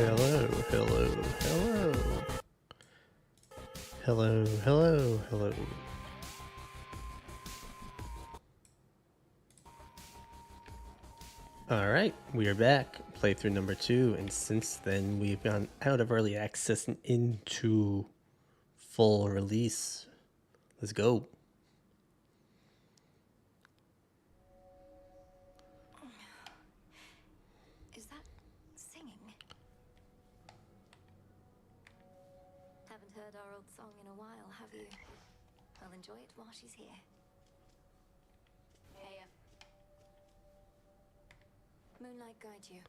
Hello, hello, hello. Hello, hello, hello. Alright, we are back. Playthrough number 2, and since then we've gone out of early access and into full release. Let's go. Is that singing? Haven't heard our old song in a while, have you? I'll enjoy it while she's here. Hey. Moonlight guide you.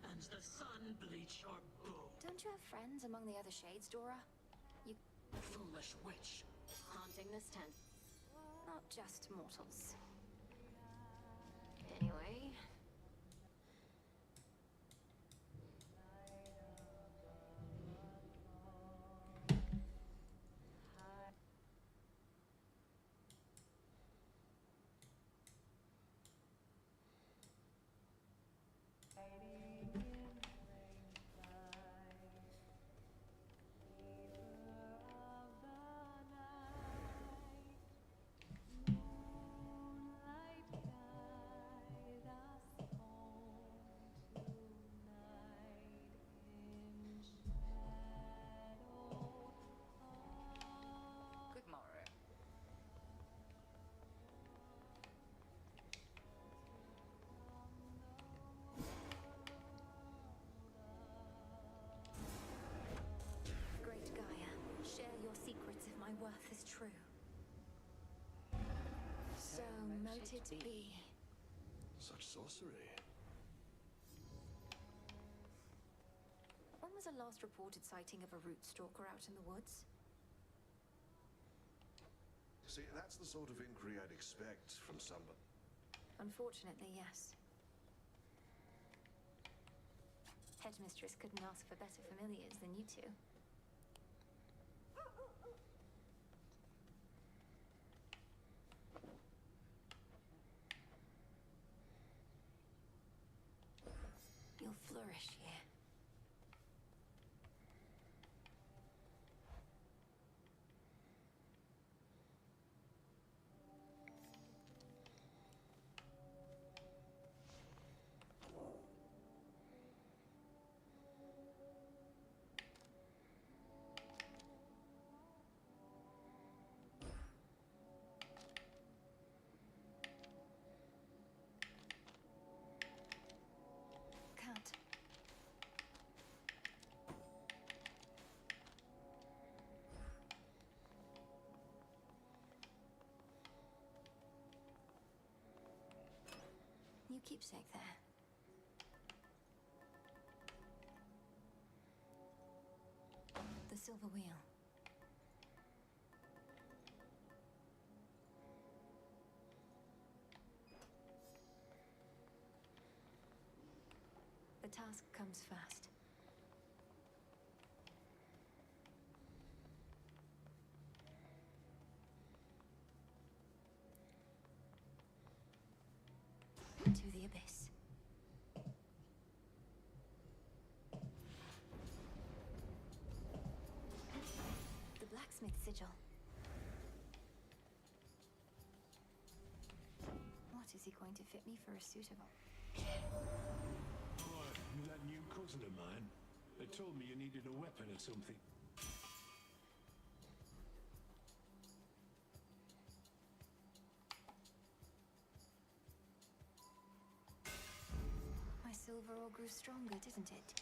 And the sun bleach your bow. Don't you have friends among the other shades, Dora? You Foolish witch. haunting this tent. Not just mortals. Anyway. Good morrow. Great Gaia, share your secrets if my worth is true. So mote it be. Such sorcery. When was the last reported sighting of a root stalker out in the woods? See, that's the sort of inquiry I'd expect from somebody. Unfortunately, yes. Headmistress couldn't ask for better familiars than you two. You'll flourish here. Can't. New keepsake there. The silver wheel. The task comes first. To the abyss. The blacksmith sigil. What is he going to fit me for a suit of Why, you that new cousin of mine? They told me you needed a weapon or something. My silver all grew stronger, didn't it?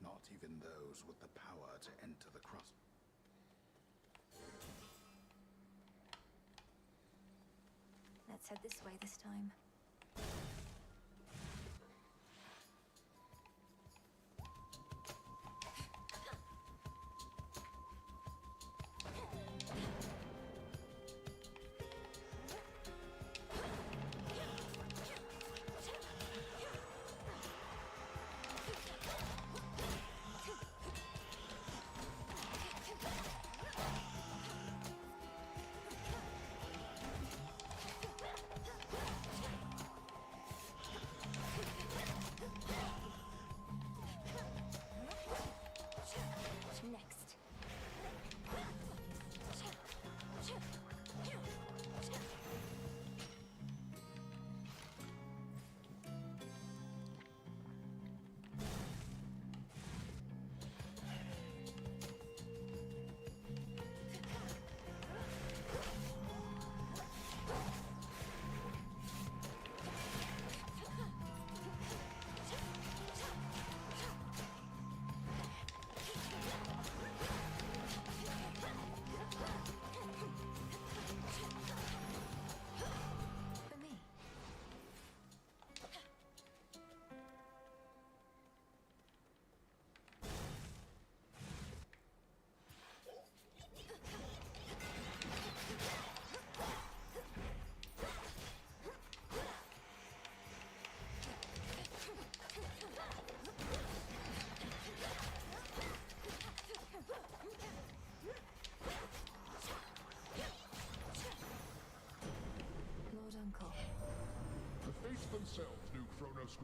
Not even those with the power to enter the cross. Let's head this way this time.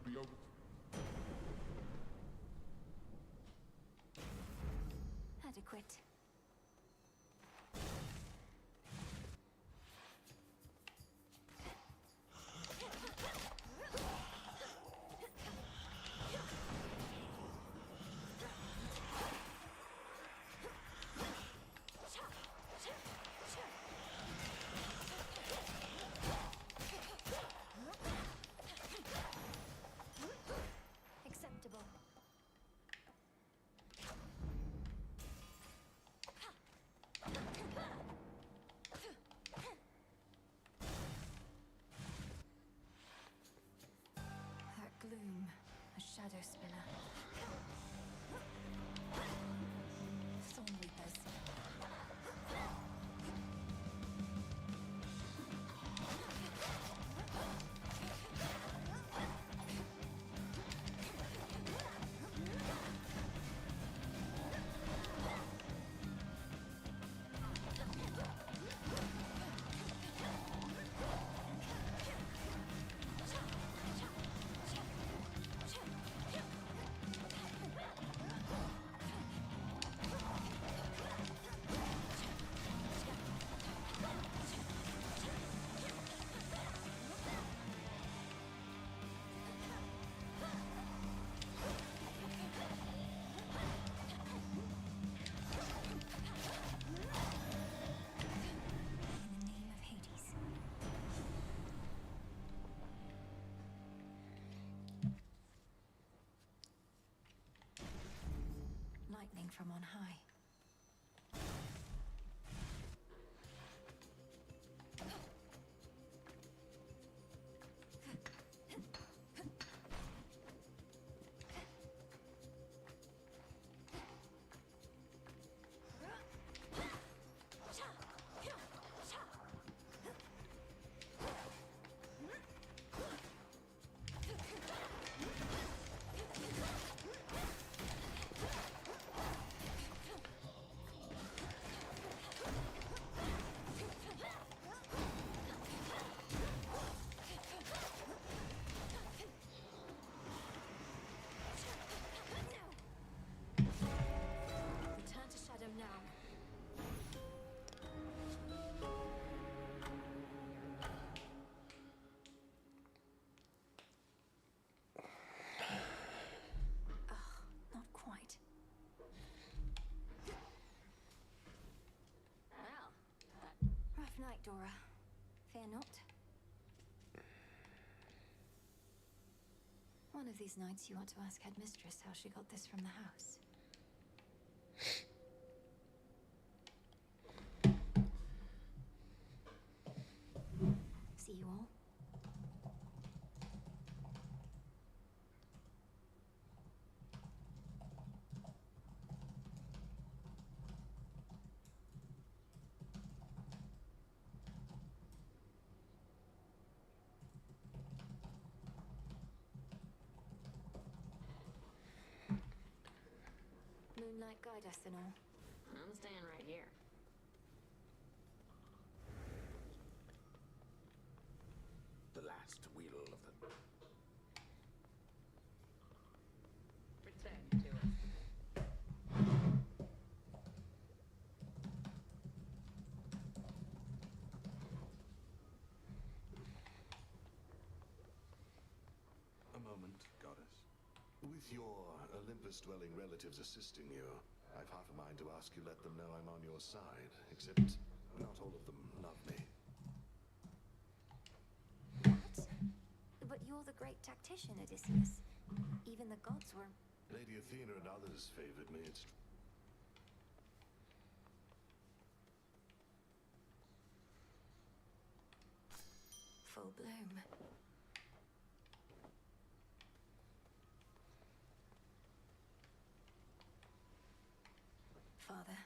be over. Adequate. Acceptable. That gloom, a shadow spinner. Thorn reapers. In the name of Hades. Lightning from on high. Return to shadow now. Not quite. Well, rough night, Dora. Fear not. One of these nights you want to ask Headmistress how she got this from the house. See you all. Moonlight guide us and all. I'm staying right here. The last wheel of the... Protect to us. A moment, goddess. With your Olympus-dwelling relatives assisting you, I've half a mind to ask you let them know I'm on your side, except not all of them love me. What? But you're the great tactician, Odysseus. Even the gods were... Lady Athena and others favored me, it's full bloom. Father.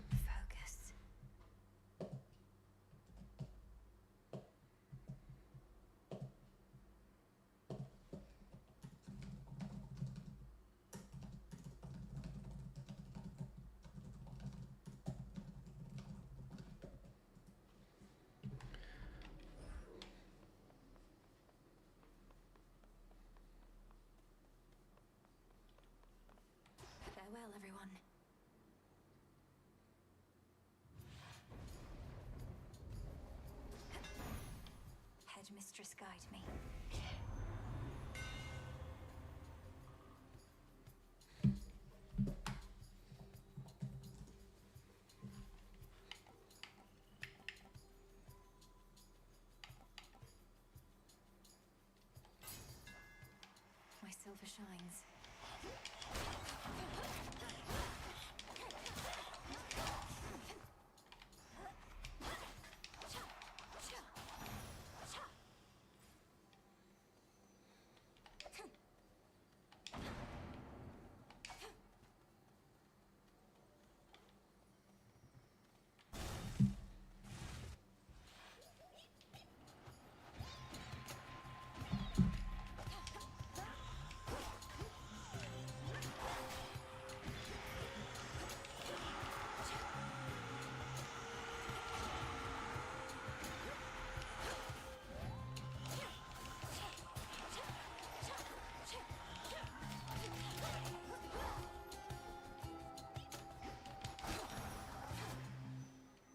Focus. guide me. My silver shines.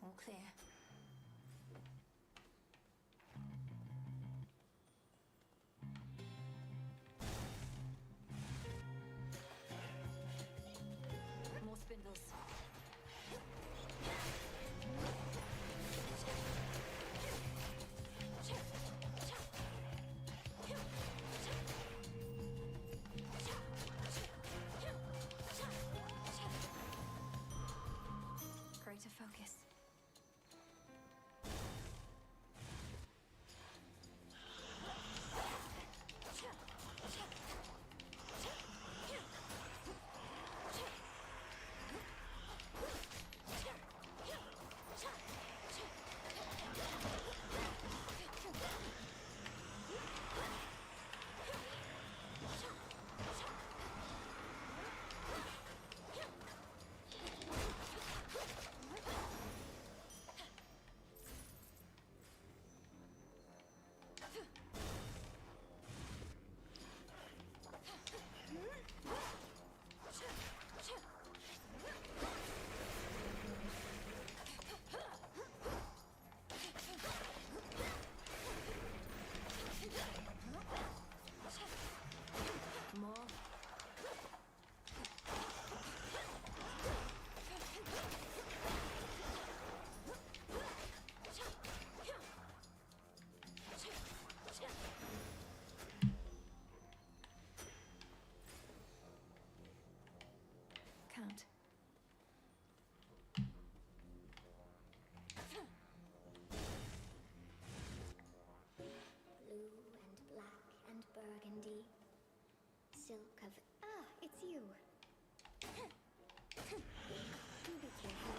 All clear. More spindles. Greater focus. More. Count. Blue and black and burgundy. Silk of... Ah, it's you. Do be careful.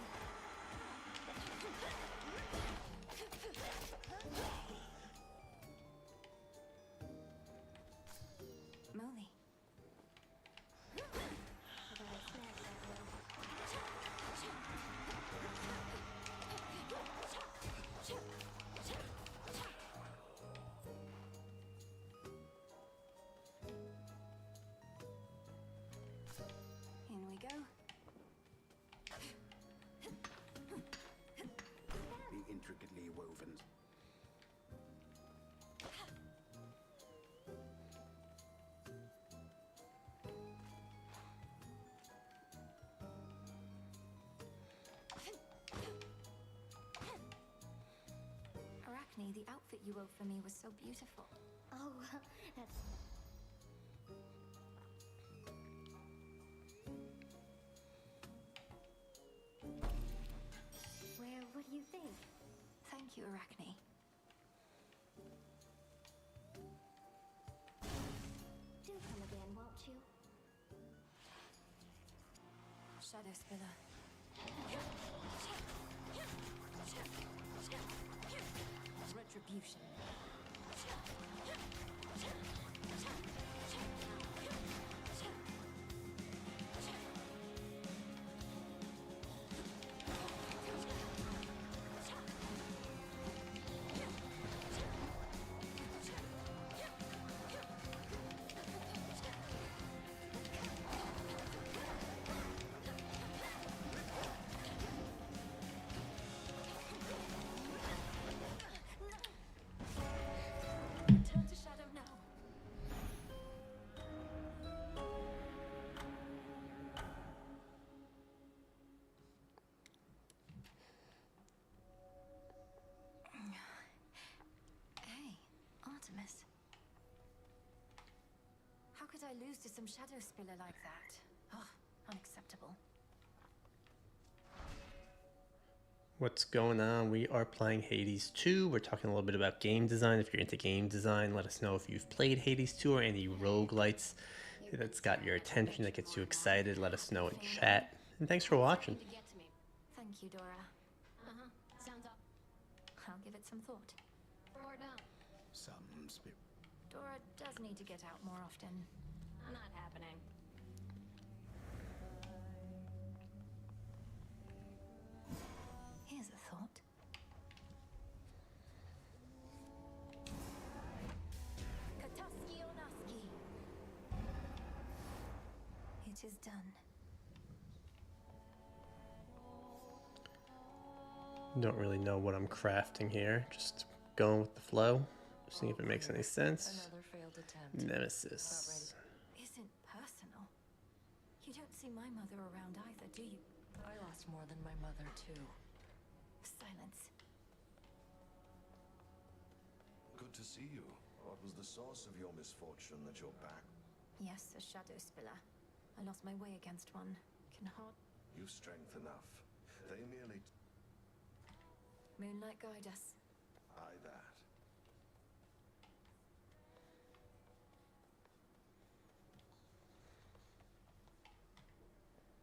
Molly. Although I snagged that one. In we go. The intricately woven. Arachne, the outfit you wove for me was so beautiful. Oh, that's... Where, what do you think? Thank you, Arachne. Do come again, won't you? Shadow Spiller. Retribution. lose to some shadow spiller like that? Oh, unacceptable. What's going on? We are playing Hades 2. We're talking a little bit about game design. If you're into game design, let us know if you've played Hades 2 or any roguelites that's got your attention, that gets you excited. Let us know in chat. And thanks for watching. To get to me. Thank you, Dora. Uh-huh. Sounds up. I'll give it some thought. Or down. Some spirit. Dora does need to get out more often. Not happening. Here's a thought. Kataski Onaski. It is done. Don't really know what I'm crafting here. Just going with the flow. Seeing if it makes any sense. Another failed attempt. Nemesis. Isn't personal. You don't see my mother around either, do you? I lost more than my mother, too. Silence. Good to see you. What was the source of your misfortune that you're back? Yes, a shadow spiller. I lost my way against one. Can hard You've strength enough. They merely... moonlight guide us. Aye, that.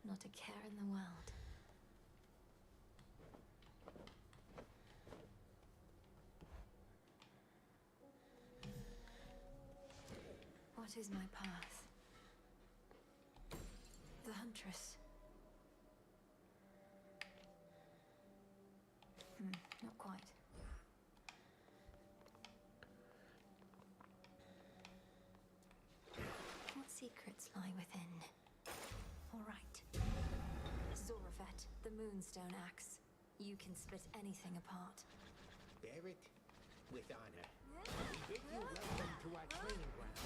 Not a care in the world. What is my path? The huntress. Not quite. What secrets lie within? All right. Zorafet, the Moonstone Axe. You can split anything apart. Bear it with honor. We bid you welcome to our training ground.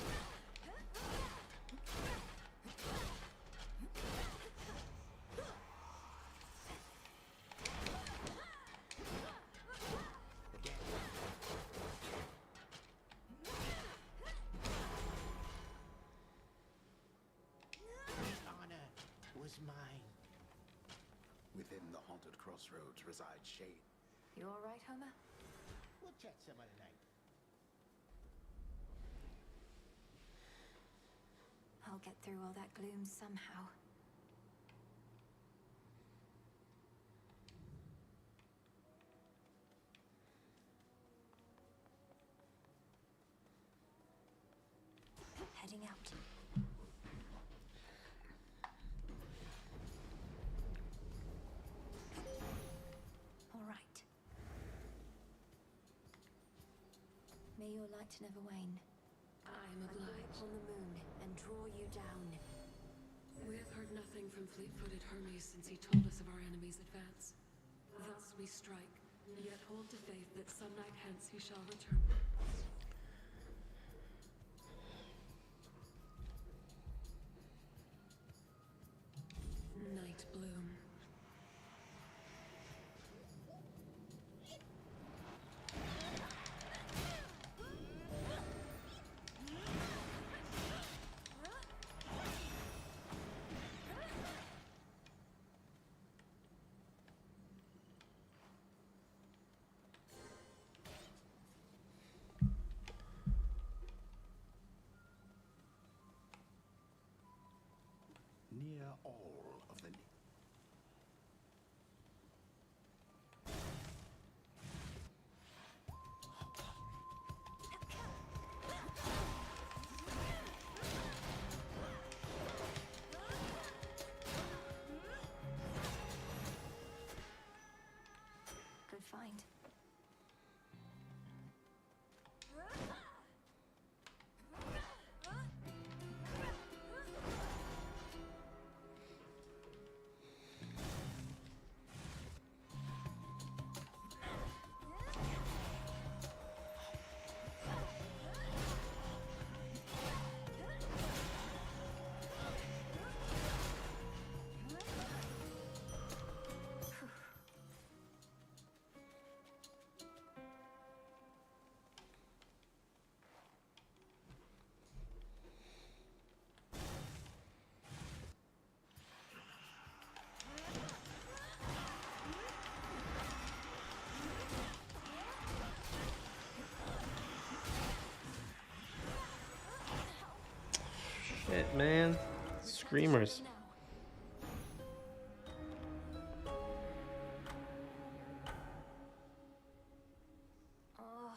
Again. The honor was mine. Within the haunted crossroads resides shade. You all right, Homer? We'll chat some other night. I'll get through all that gloom somehow. Heading out. All right. May your light never wane. I am obliged. On the moon and draw you down. We have heard nothing from fleet-footed Hermes since he told us of our enemy's advance. Thus we strike, yet hold to faith that some night hence he shall return. Night bloom. Near all of the... Good find. it, man. Screamers. Oh.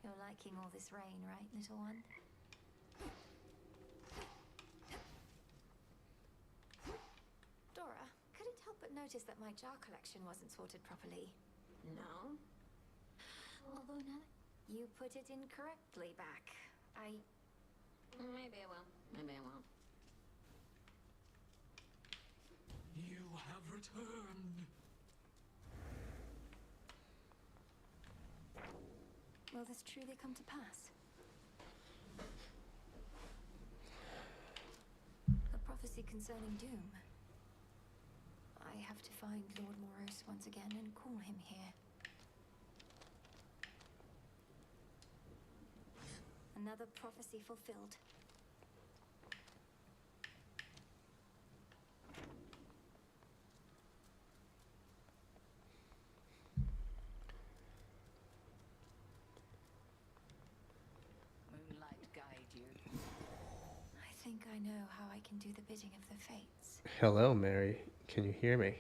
You're liking all this rain, right, little one? Dora, couldn't help but notice that my jar collection wasn't sorted properly. No? Although now you put it incorrectly back. Maybe I will. Maybe I won't. You have returned. Will this truly come to pass? A prophecy concerning doom. I have to find Lord Moros once again and call him here. Another prophecy fulfilled. Moonlight guide you. I think I know how I can do the bidding of the fates. Hello, Mary. Can you hear me?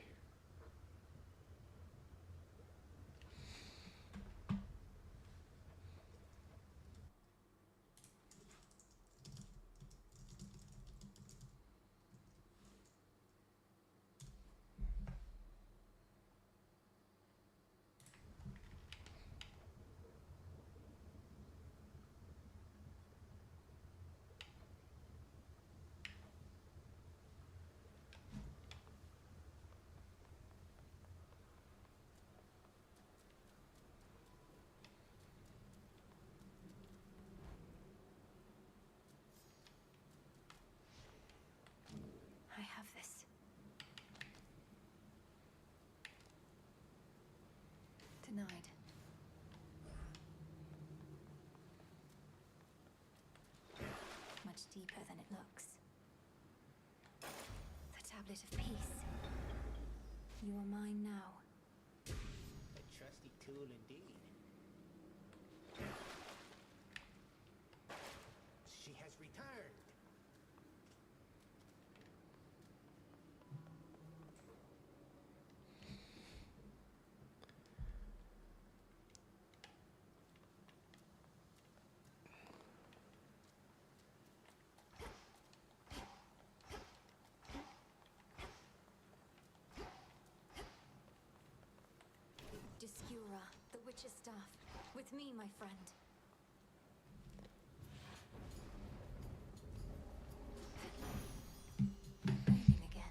I have this. Denied. Much deeper than it looks. The tablet of peace. You are mine now. A trusty tool indeed. She has returned. Discura, the witch's staff. With me, my friend. Raining again.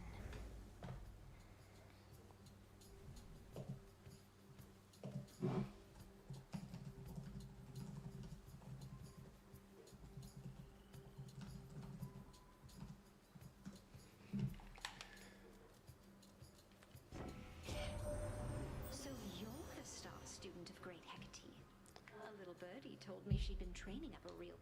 So you're the star student of Great Hecate. A little birdie told me she'd been training up a real...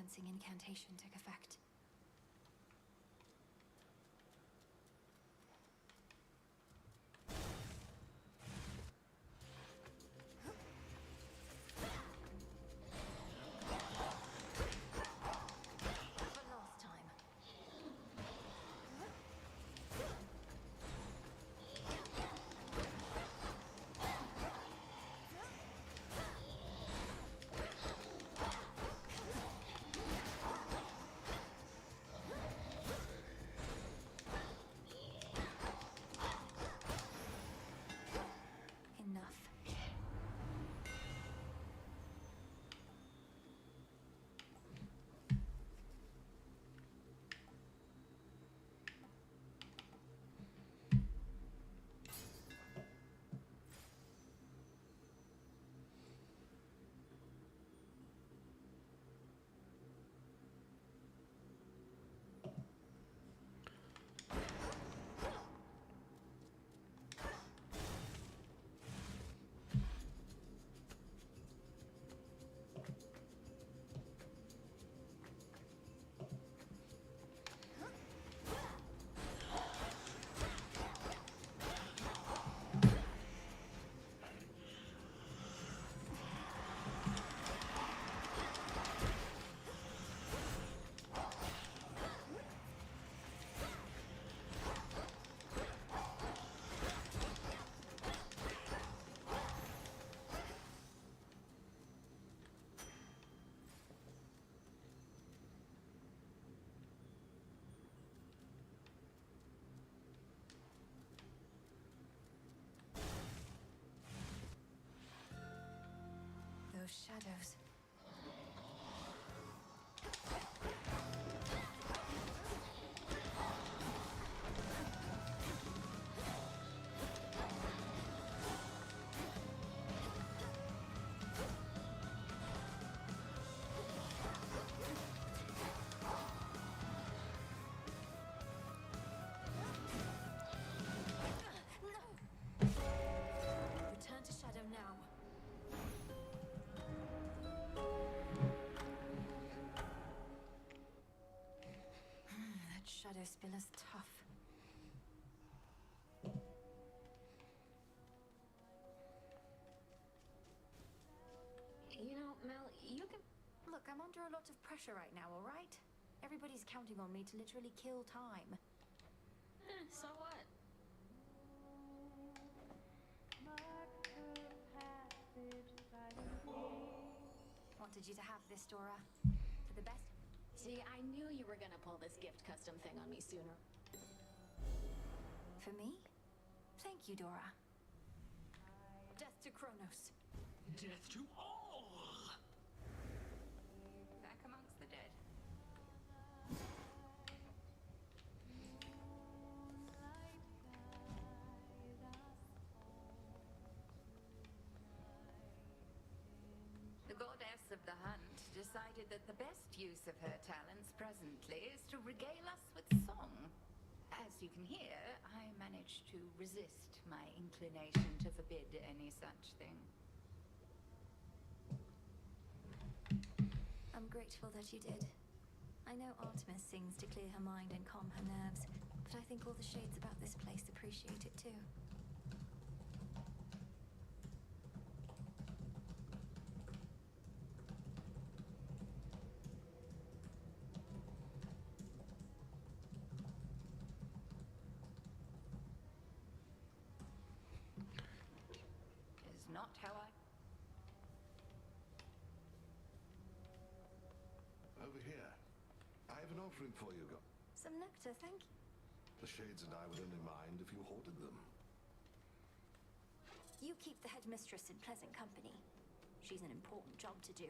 silencing incantation took effect. Those shadows. No! Return to shadow now. That shadow spiller's tough. You know, Mel, you can... Look, I'm under a lot of pressure right now, all right? Everybody's counting on me to literally kill time. So what? Wanted you to have this, Dora. For the best. See, I knew you were gonna pull this gift custom thing on me sooner. For me? Thank you, Dora. Death to Kronos. Death to all! Back amongst the dead. The goddess of the hunt decided that the best use of her talents presently is to regale us with song. As you can hear, I managed to resist my inclination to forbid any such thing. I'm grateful that you did. I know Artemis sings to clear her mind and calm her nerves, but I think all the shades about this place appreciate it too. Is not how I... Over here. I have an offering for you. Some nectar, thank you. The Shades and I would only mind if you hoarded them. You keep the headmistress in pleasant company. She's an important job to do.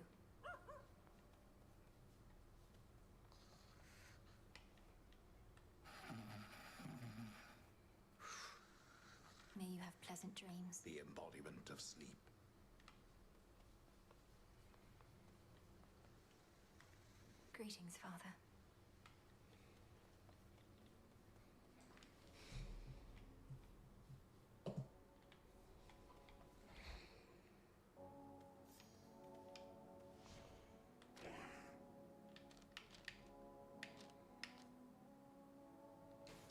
May you have pleasant dreams. The embodiment of sleep. Greetings, Father.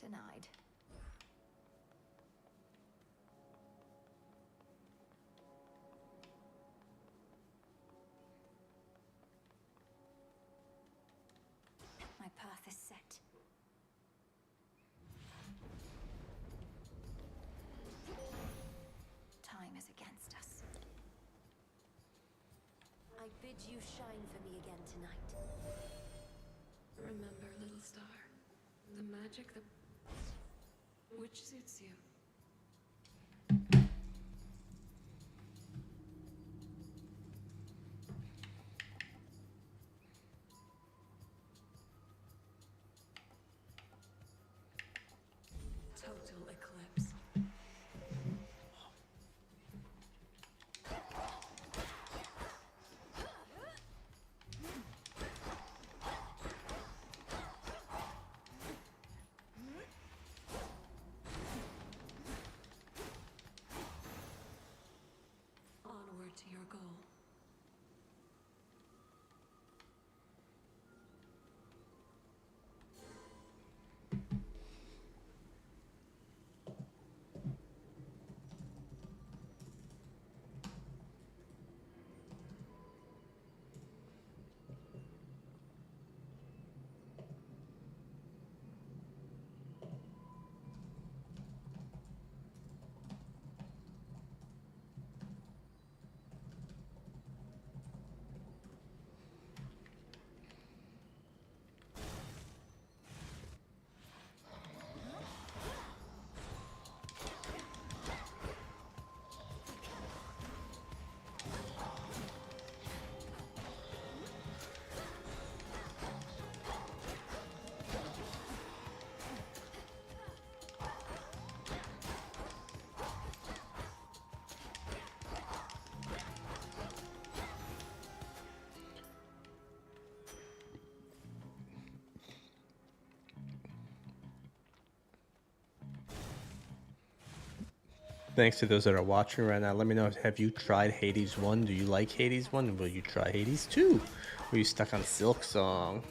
Denied. My path is set. Time is against us. I bid you shine for me again tonight. Remember, little star, the magic that... which suits you. Total eclipse. Onward to your goal. Thanks to those that are watching right now. Let me know, have you tried Hades 1? Do you like Hades 1? Will you try Hades 2? Were you stuck on Silk Song?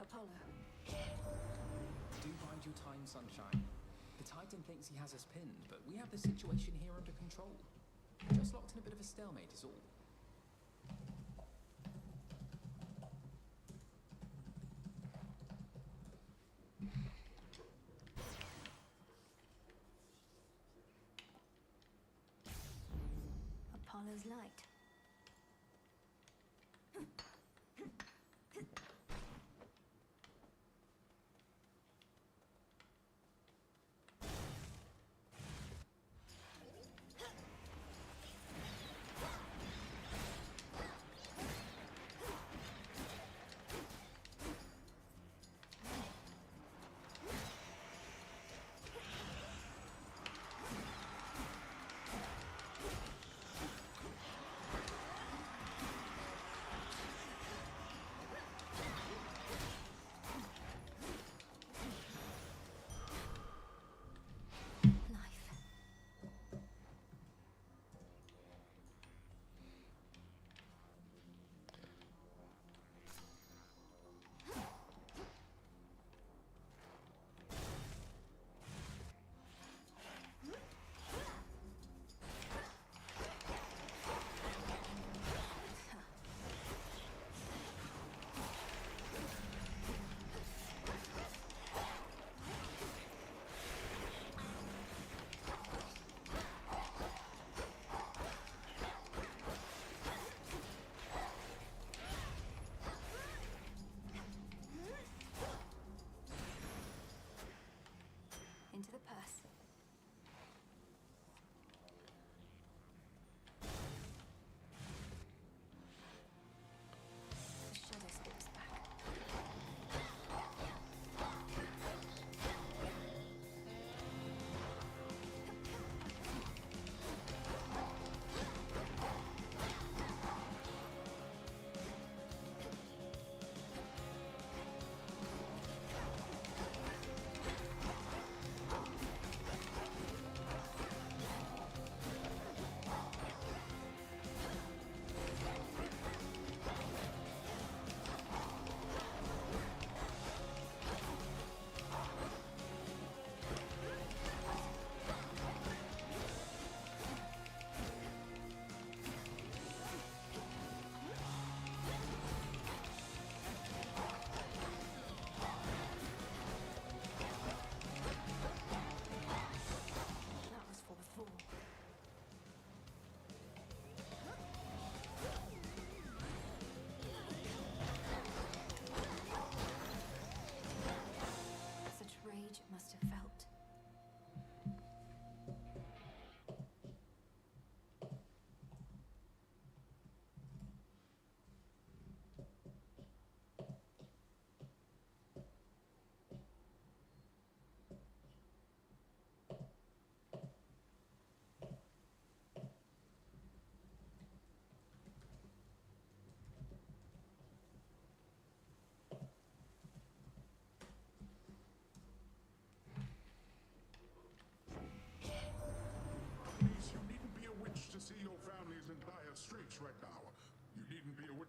Apollo. Do bide your time, Sunshine. The Titan thinks he has us pinned, but we have the situation here under control. Just locked in a bit of a stalemate is all. Apollo's light.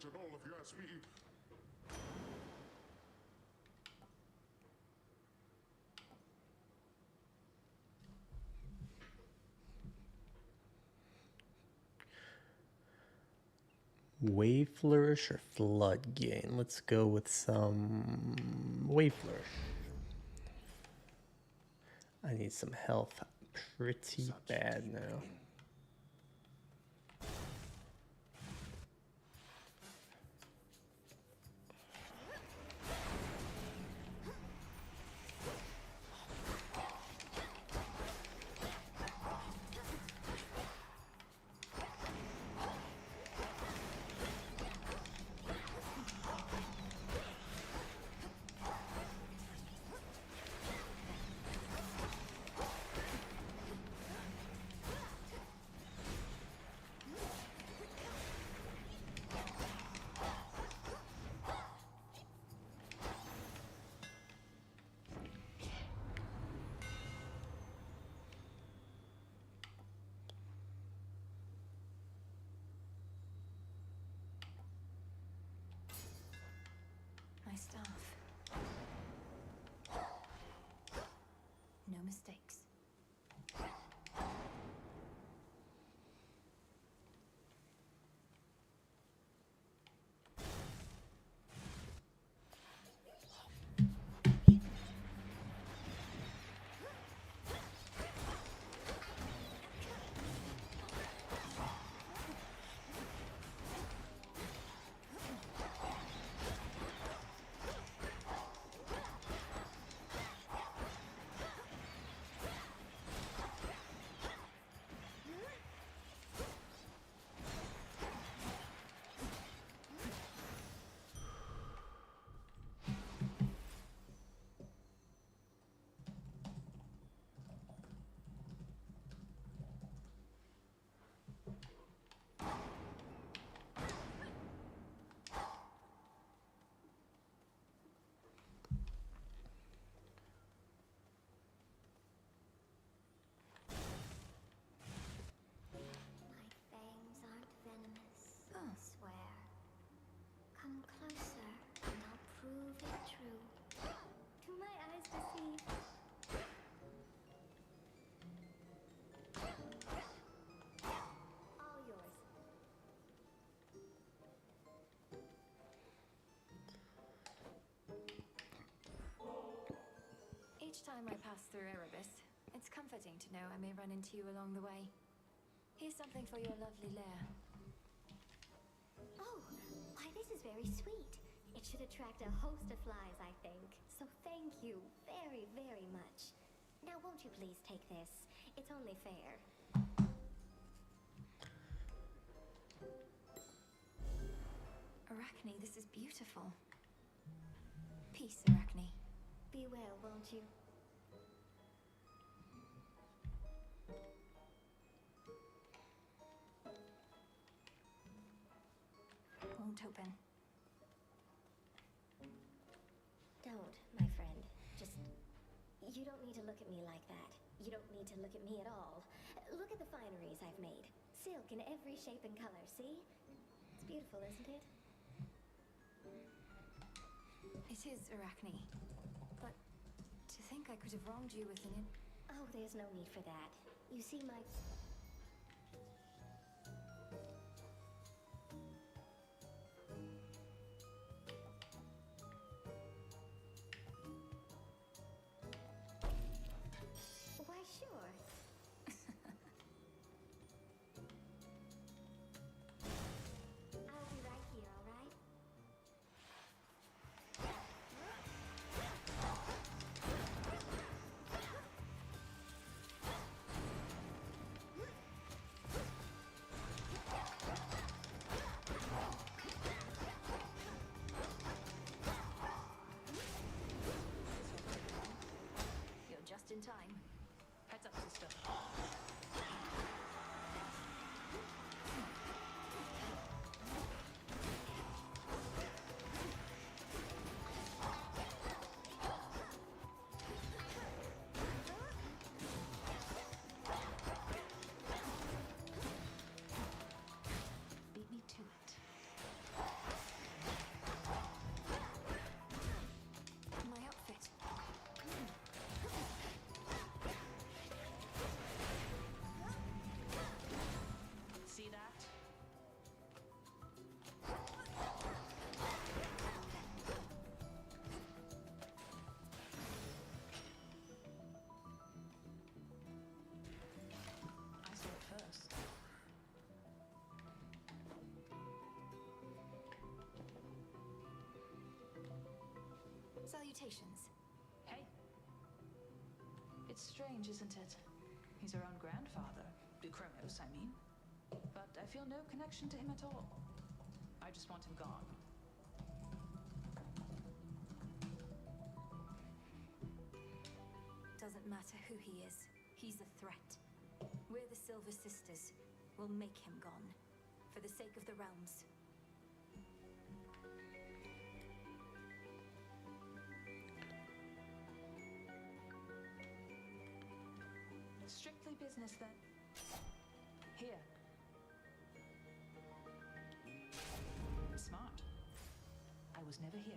and all if you ask me. Wave Flourish or Flood Gain? Let's go with some Wave Flourish. I need some health pretty bad now. My staff. No mistakes. Each time I pass through Erebus, it's comforting to know I may run into you along the way. Here's something for your lovely lair. Oh, why this is very sweet. It should attract a host of flies, I think. So thank you very, very much. Now won't you please take this? It's only fair. Arachne, this is beautiful. Peace, Arachne. Be well, won't you? Won't open. Don't, my friend. Just... You don't need to look at me like that. You don't need to look at me at all. Look at the fineries I've made. Silk in every shape and color, see? It's beautiful, isn't it? It is, Arachne. But to think I could have wronged you with an... Oh, there's no need for that. You see, my... Why, sure. I'll be right here, all right? Salutations. Hey. It's strange, isn't it? He's our own grandfather. Kronos, I mean. But I feel no connection to him at all. I just want him gone. Doesn't matter who he is. He's a threat. We're the Silver Sisters. We'll make him gone. For the sake of the realms. Strictly business, then. Here. Smart. I was never here.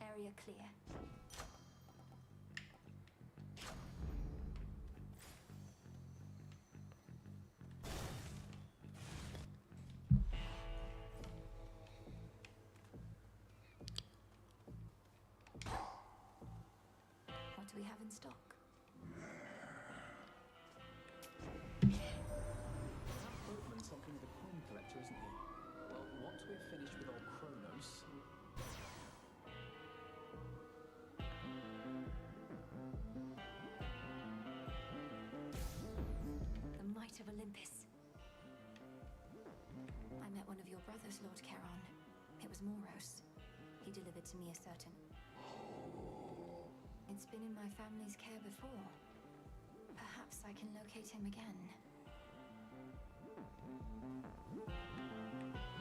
Area clear. What do we have in stock? Boatman talking with a coin collector, isn't he? Well, once we're finished with old Kronos... The might of Olympus. I met one of your brothers, Lord Charon. It was Moros. He delivered to me a certain... It's been in my family's care before. Perhaps I can locate him again.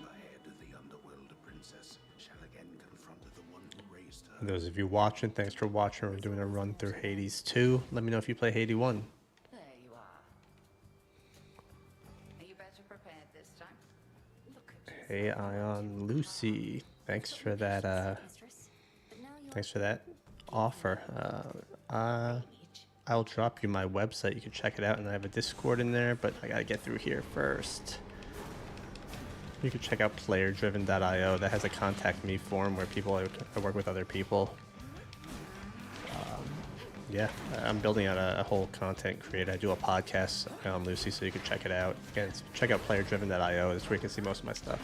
Ahead of the Underworld, a princess shall again confront the one who raised her. For those of you watching, thanks for watching. We're doing a run through Hades 2. Let me know if you play Hades 1. There you are. Are you better prepared this time? Look at you. Hey, Ion Lucy. Thanks for that, thanks for that offer. I'll drop you my website. You can check it out, and I have a Discord in there, but I gotta get through here first. You can check out playerdriven.io. That has a contact me form where I work with other people. Yeah, I'm building out a whole content creator. I do a podcast, Lucy, so you can check it out. Again, check out playerdriven.io. That's where you can see most of my stuff.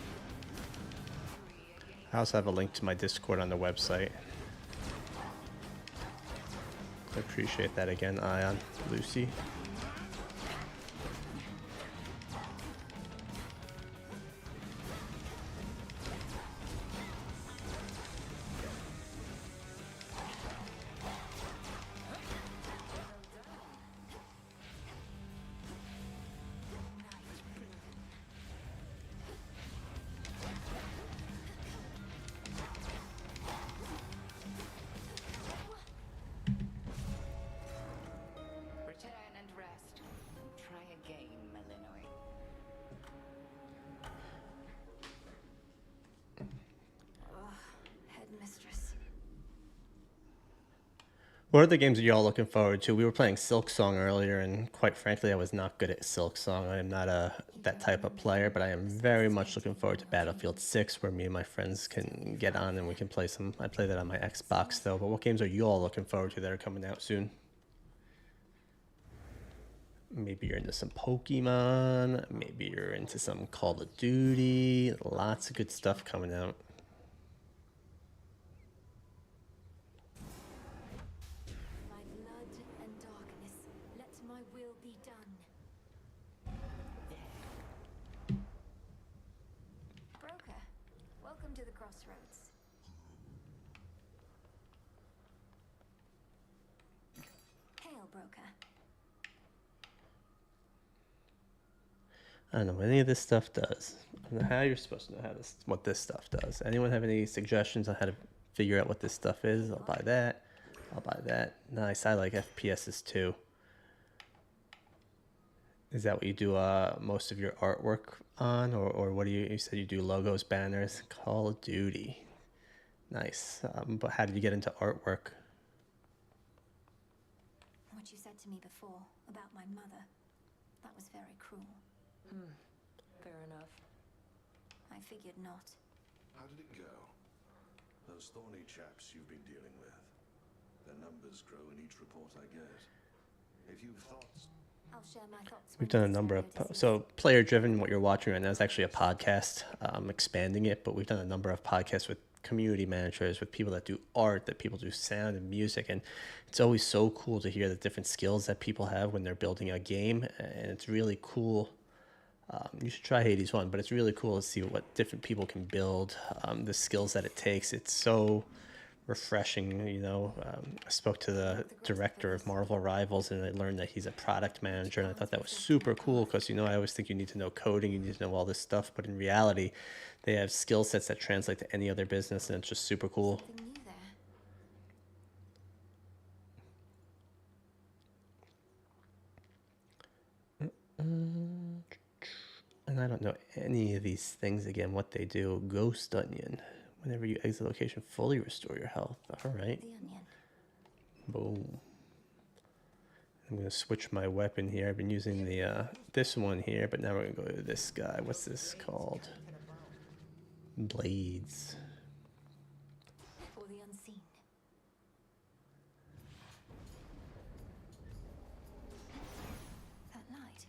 I also have a link to my Discord on the website. I appreciate that again, Ion, Lucy. What are the games that y'all looking forward to? We were playing Silk Song earlier, and quite frankly, I was not good at Silk Song. I am not that type of player, but I am very much looking forward to Battlefield 6, where me and my friends can get on and we can play some. I play that on my Xbox, though. But what games are you all looking forward to that are coming out soon? Maybe you're into some Pokemon. Maybe you're into some Call of Duty. Lots of good stuff coming out. I don't know what any of this stuff does. I don't know how you're supposed to know what this stuff does. Anyone have any suggestions on how to figure out what this stuff is? I'll buy that. I'll buy that. Nice. I like FPSs too. Is that what you do most of your artwork on, or what do you said you do logos, banners? Call of Duty. Nice. But how did you get into artwork? What you said to me before about my mother, that was very cruel. Fair enough. I figured not. How did it go? Those thorny chaps you've been dealing with. Their numbers grow in each report I get. If you've thoughts... I'll share my thoughts. We've done a number of player driven. What you're watching right now is actually a podcast. I'm expanding it, but we've done a number of podcasts with community managers, with people that do art, that people do sound and music, and it's always so cool to hear the different skills that people have when they're building a game, and it's really cool. You should try Hades 1, but it's really cool to see what different people can build, the skills that it takes. It's so refreshing, you know. I spoke to the director of Marvel Rivals, and I learned that he's a product manager, and I thought that was super cool because, you know, I always think you need to know coding, you need to know all this stuff, but in reality, they have skill sets that translate to any other business, and it's just super cool. And I don't know any of these things again, what they do. Ghost Onion. Whenever you exit location, fully restore your health. All right. Boom. I'm going to switch my weapon here. I've been using the this one here, but now we're going to go to this guy. What's this called? Blades. For the unseen. That light.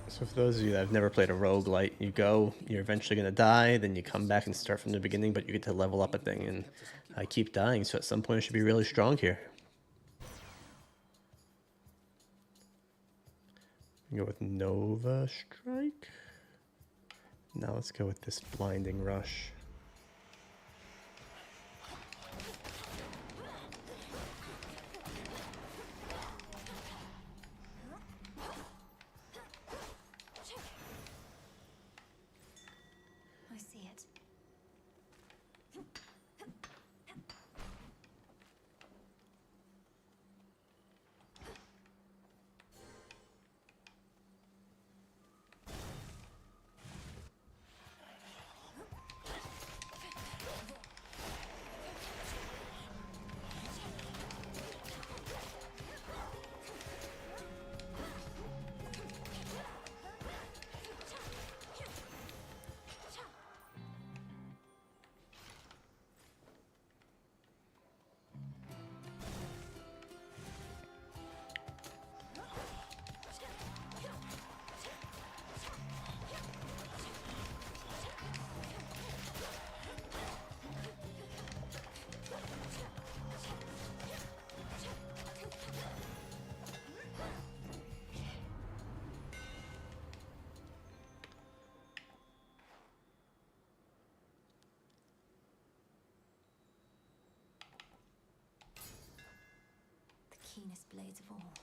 So for those of you that have never played a roguelike, you're eventually going to die, then you come back and start from the beginning, but you get to level up a thing, and I keep dying, so at some point I should be really strong here. Go with Nova Strike. Now let's go with this Blinding Rush. I see it. Keenest blades of all.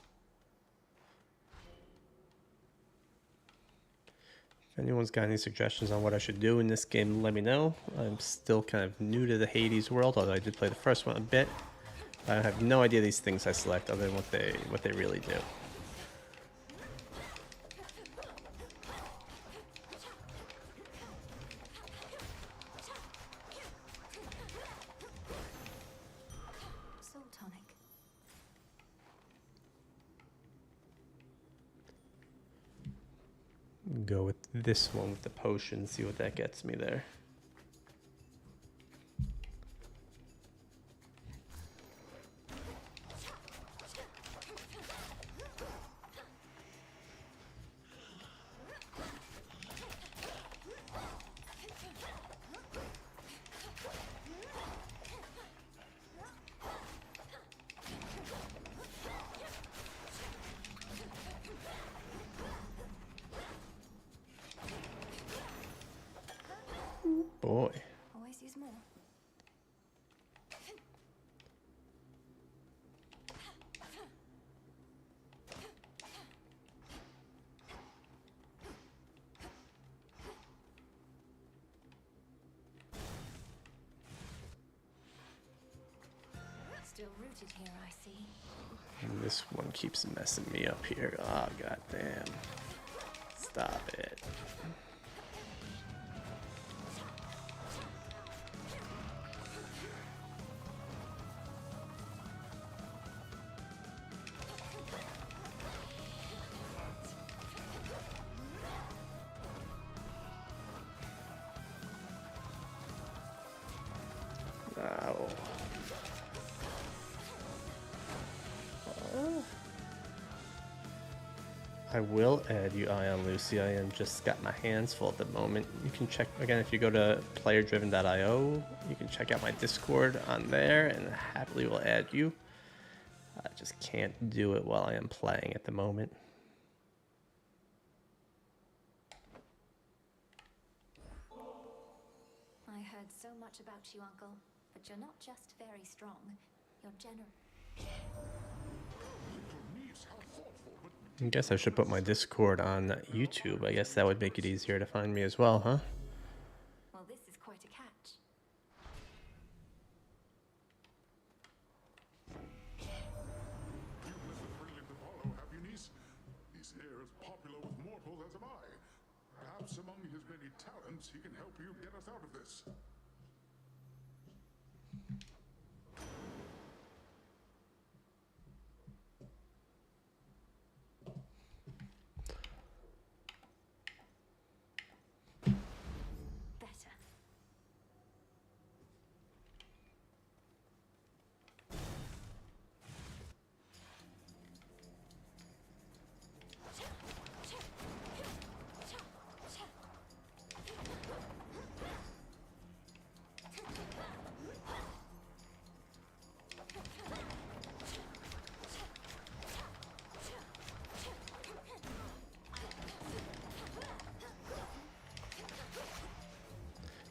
If anyone's got any suggestions on what I should do in this game, let me know. I'm still kind of new to the Hades world, although I did play the first one a bit. I have no idea these things I select other than what they really do. Soul tonic. Go with this one with the potion, see what that gets me there. Boy. Always use more. Still rooted here, I see. And this one keeps messing me up here. Oh, goddamn. Stop it. Ow. I will add you, Ion Lucy. I am just got my hands full at the moment. You can check again if you go to playerdriven.io. You can check out my Discord on there, and happily will add you. I just can't do it while I am playing at the moment. I heard so much about you, Uncle, but you're not just very strong. You're generous. I guess I should put my Discord on YouTube. I guess that would make it easier to find me as well, huh? Well, this is quite a catch. He's here as popular with mortals as am I. Perhaps among his many talents, he can help you get us out of this. Better.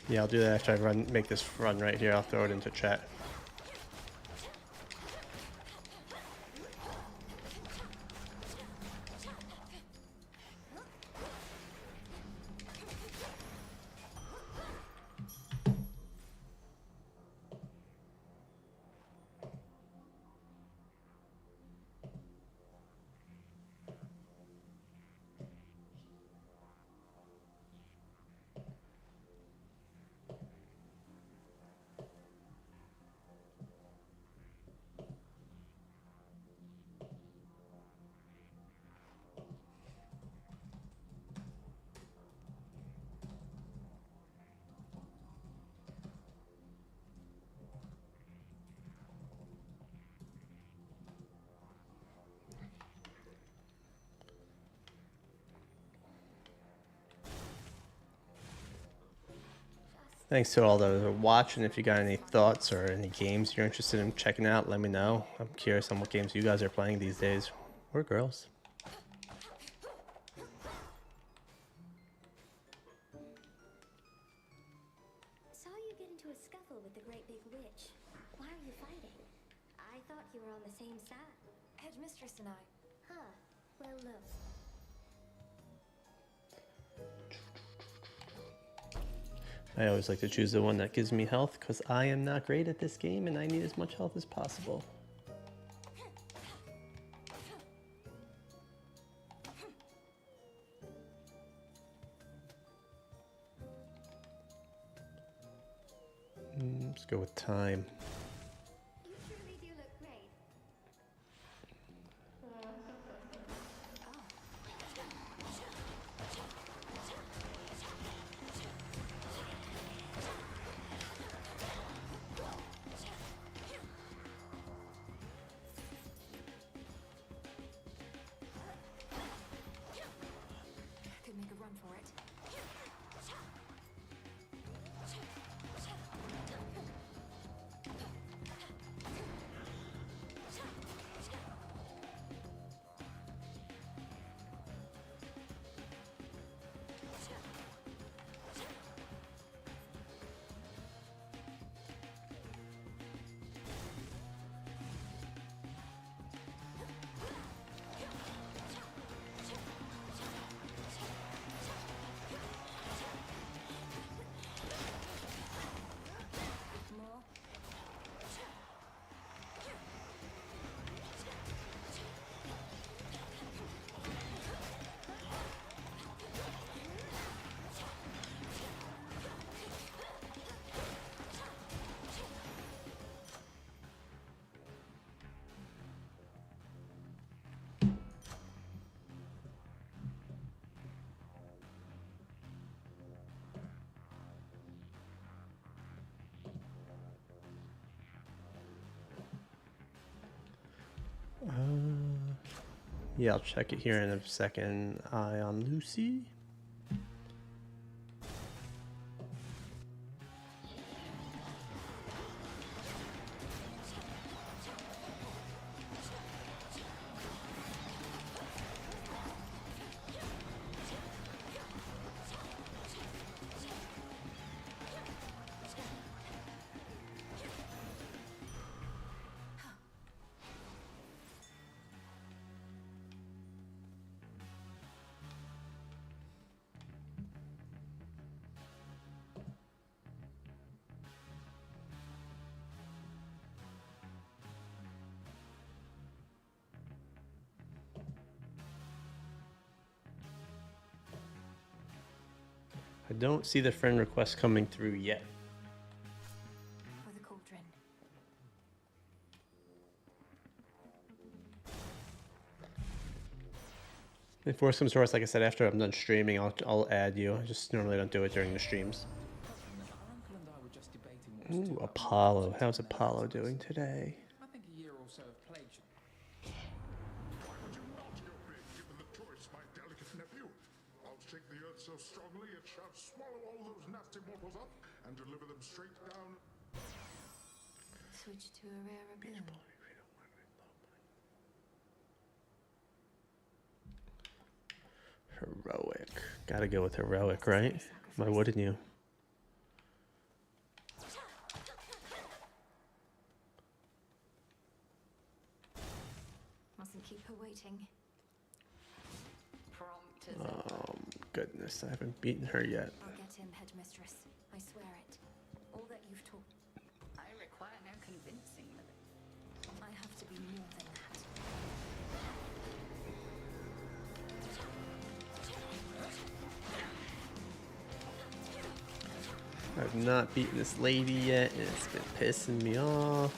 Yeah, I'll do that after I make this run right here. I'll throw it into chat. Thanks to all those who are watching. If you got any thoughts or any games you're interested in checking out, let me know. I'm curious on what games you guys are playing these days. Or girls. Saw you get into a scuffle with the great big witch. Why are you fighting? I thought you were on the same side. Headmistress and I. Huh. Well, look. I always like to choose the one that gives me health because I am not great at this game and I need as much health as possible. Let's go with time. You truly do look great. Could make a run for it. Yeah, I'll check it here in a second. Eye on Lucy. I don't see the friend request coming through yet. For the cauldron. If worse comes to worse, like I said, after I'm done streaming, I'll add you. I just normally don't do it during the streams. Ooh, Apollo. How's Apollo doing today? I think a year or so of plague should... Why would you not, your big, given the choice, my delicate nephew? I'll shake the earth so strongly it shall swallow all those nasty mortals up and deliver them straight down. Switch to a rarer boon. Heroic. Gotta go with heroic, right? Why wouldn't you? Mustn't keep her waiting. Prompt as Oh, goodness. I haven't beaten her yet. I'll get him, headmistress. I swear it. All that you've taught. I require no convincing. I have to be more than that. I've not beaten this lady yet, and it's been pissing me off.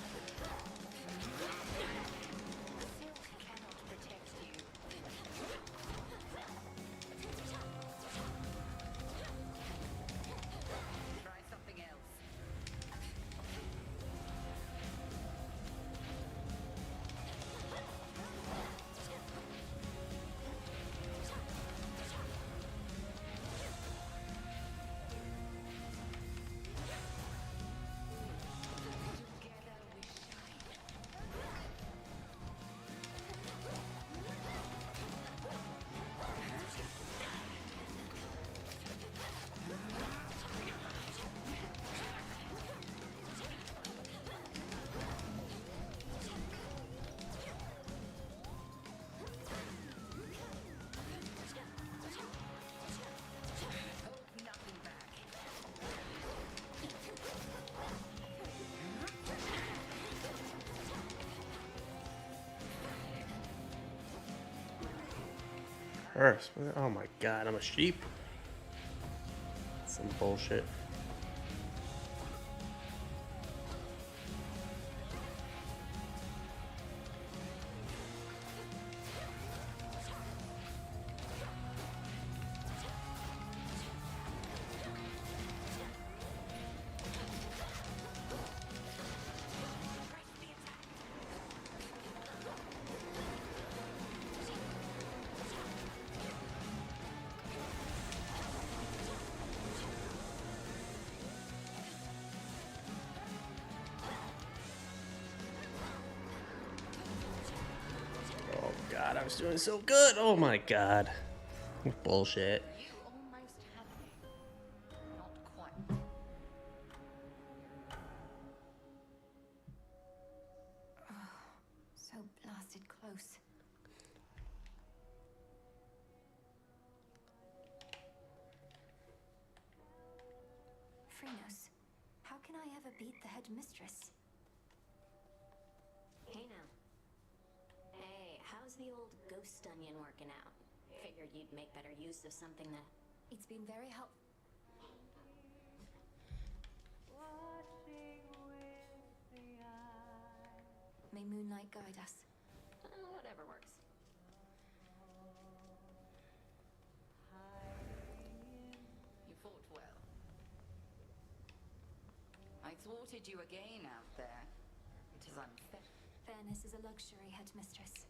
Try something else. First, oh my god, I'm a sheep. Some bullshit. God, I was doing so good. Oh my god. Bullshit. You almost had me. Not quite. So blasted close. Phrynos, how can I ever beat the headmistress? Hey now. Hey, how's the old ghost onion working out? Figured you'd make better use of something that... It's been very helpful. May moonlight guide us. whatever works. You fought well. I thwarted you again out there. It is unfair. Fair Fairness is a luxury, headmistress.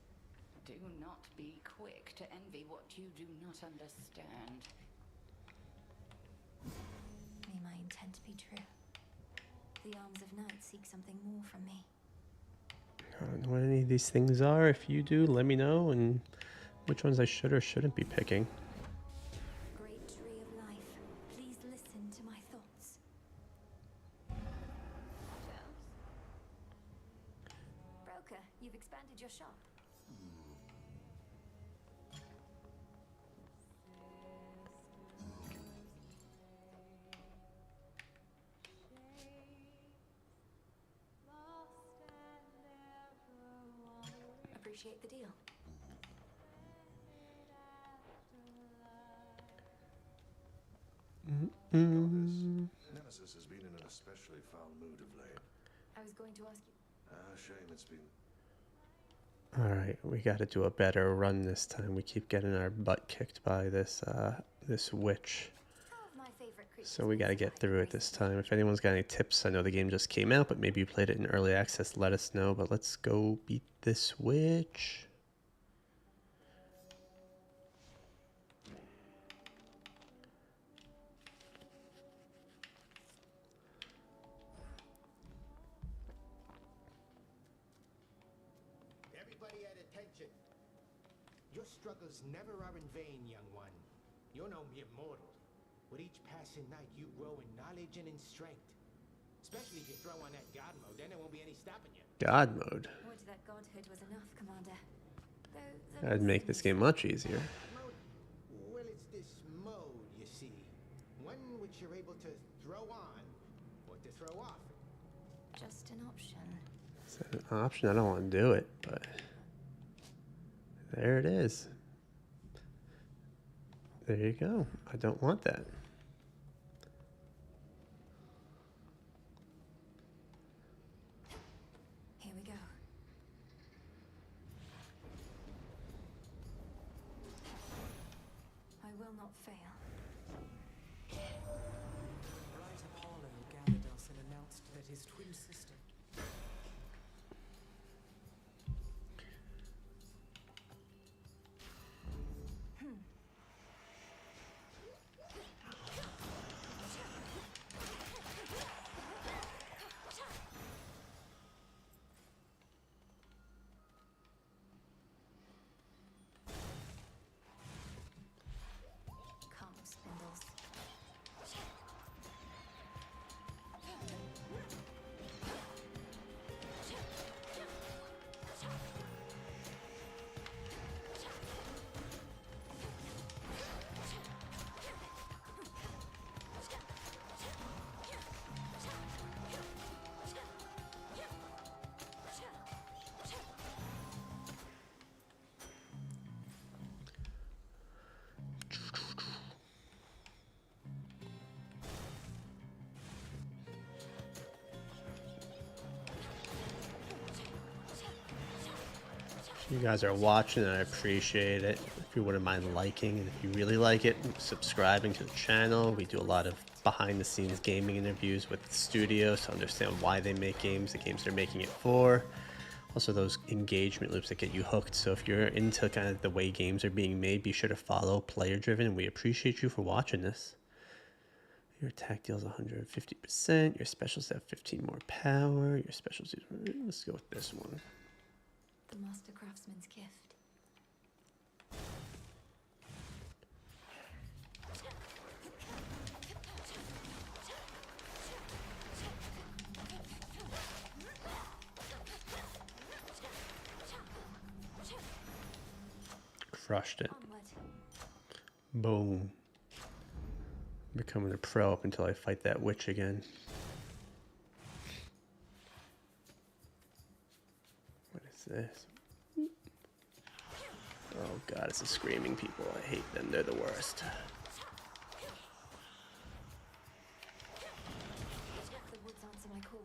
Do not be quick to envy what you do not understand. May my intent be true. The arms of night seek something more from me. I don't know what any of these things are. If you do, let me know, and which ones I should or shouldn't be picking. Great tree of life, please listen to my thoughts. Broker, you've expanded your shop. Appreciate the deal. Nemesis has been in an especially foul mood of late. I was going to ask you. Shame it's been. Alright, we gotta do a better run this time. We keep getting our butt kicked by this this witch. So we gotta get through it this time. If anyone's got any tips, I know the game just came out, but maybe you played it in early access, let us know. But let's go beat this witch. Everybody at attention. Your struggles never are in vain, young one. You're no mere mortal. With each passing night, you grow in knowledge and in strength. Especially if you throw on that God mode, then there won't be any stopping you. God mode. Would that godhood was enough, Commander. That'd make this game much easier. Well, it's this mode, you see. One which you're able to throw on, or to throw off. Just an option. It's an option. I don't want to do it, but there it is. There you go. I don't want that. Here we go. I will not fail. Bright Apollo gathered us and announced that his twin sister. Come, spindles. If you guys are watching, I appreciate it. If you wouldn't mind liking, and if you really like it, subscribing to the channel. We do a lot of behind-the-scenes gaming interviews with the studios to understand why they make games, the games they're making it for. Also, those engagement loops that get you hooked. So if you're into kind of the way games are being made, be sure to follow Player Driven. We appreciate you for watching this. Your attack deals 150%. Your specials have 15 more power. Your specials, let's go with this one. The Master Craftsman's gift. Crushed it. Boom. Becoming a pro up until I fight that witch again. What is this? Oh god, it's the screaming people. I hate them. They're the worst. The woods answer my call.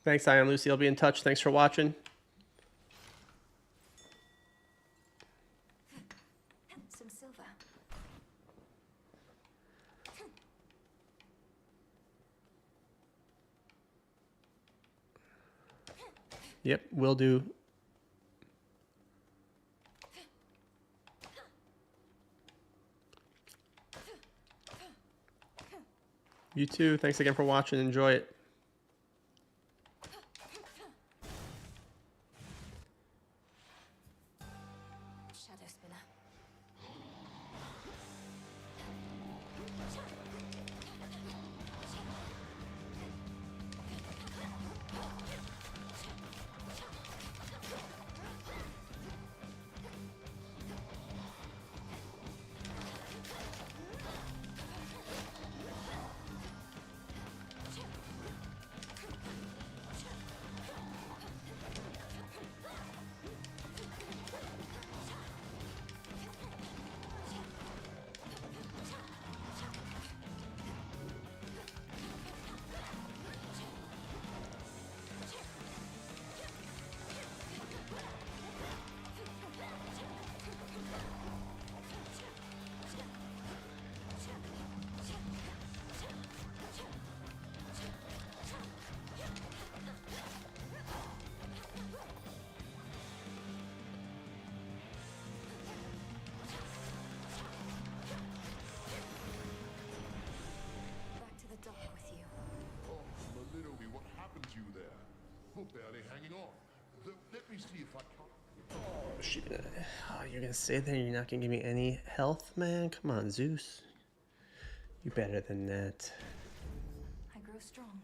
Thanks, I am Lucy. I'll be in touch. Thanks for watching. Some silver. Yep, will do. You too. Thanks again for watching. Enjoy it. Shadow spinner. Barely hanging on. Let me see if I can. Oh, shit. Oh, you're gonna stay there and you're not gonna give me any health, man? Come on, Zeus. You better than that. I grow strong.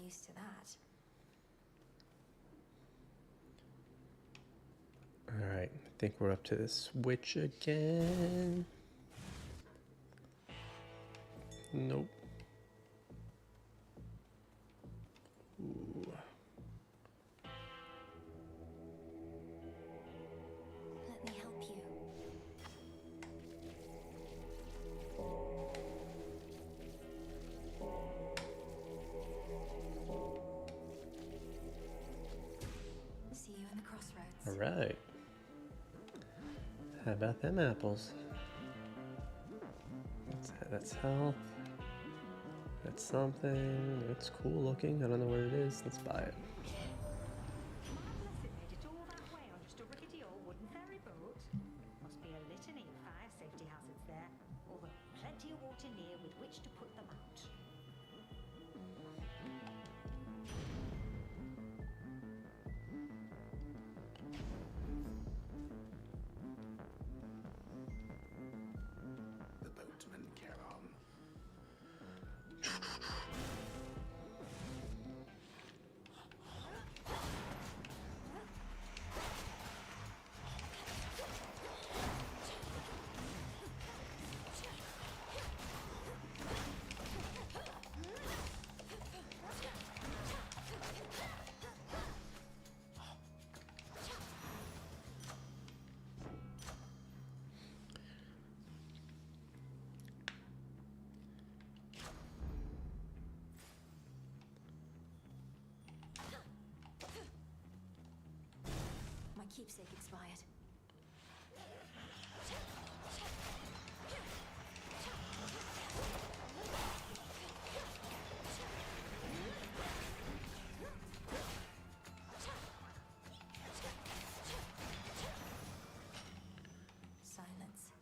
Used to that. Alright, I think we're up to the switch again. Nope. Ooh. Let me help you. See you in the crossroads. Alright. How about them apples? That's health. That's something. It's cool looking. I don't know what it is. Let's buy it. My keepsake expired. Silence.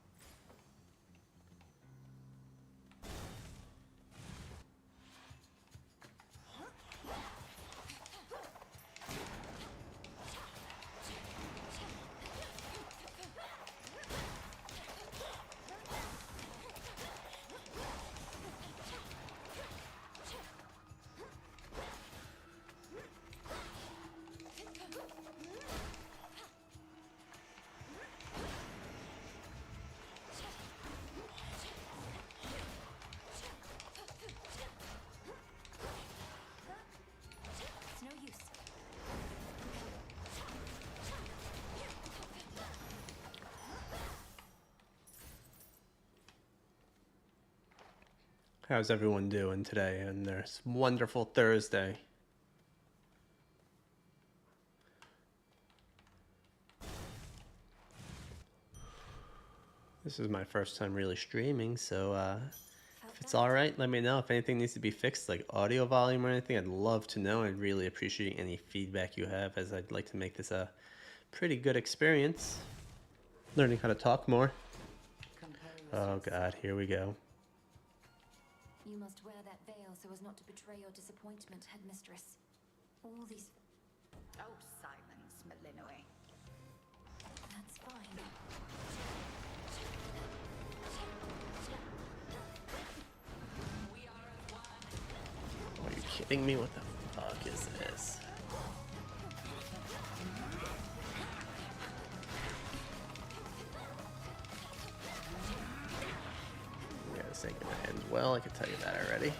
How's everyone doing today on this wonderful Thursday? This is my first time really streaming, so if it's alright, let me know. If anything needs to be fixed, like audio volume or anything, I'd love to know. I'd really appreciate any feedback you have, as I'd like to make this a pretty good experience. Learning how to talk more. Oh god, here we go. You must wear that veil so as not to betray your disappointment, headmistress. All these... Oh, silence, Malinois. That's fine. Are you kidding me? What the fuck is this? Yeah, this ain't gonna end well, I can tell you that already.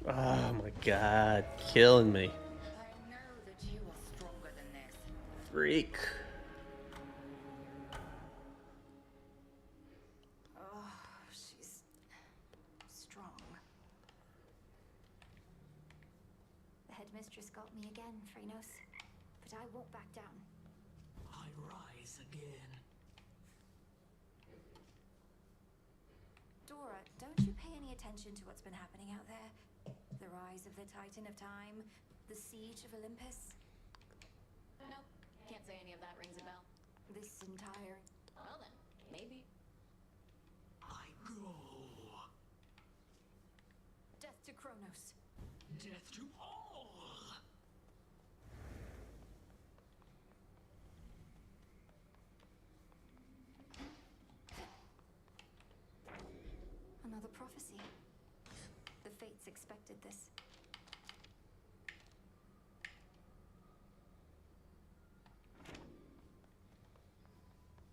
Oh my god, killing me. I know that you are stronger than this. Freak. Oh, she's strong. The headmistress got me again, Phrenos. But I won't back down. I rise again. Dora, don't you pay any attention to what's been happening out there? The rise of the Titan of Time, the siege of Olympus. Nope, can't say any of that rings a bell. This entire... Well then, maybe. I go. Death to Kronos. Death to all. Another prophecy. The fates expected this.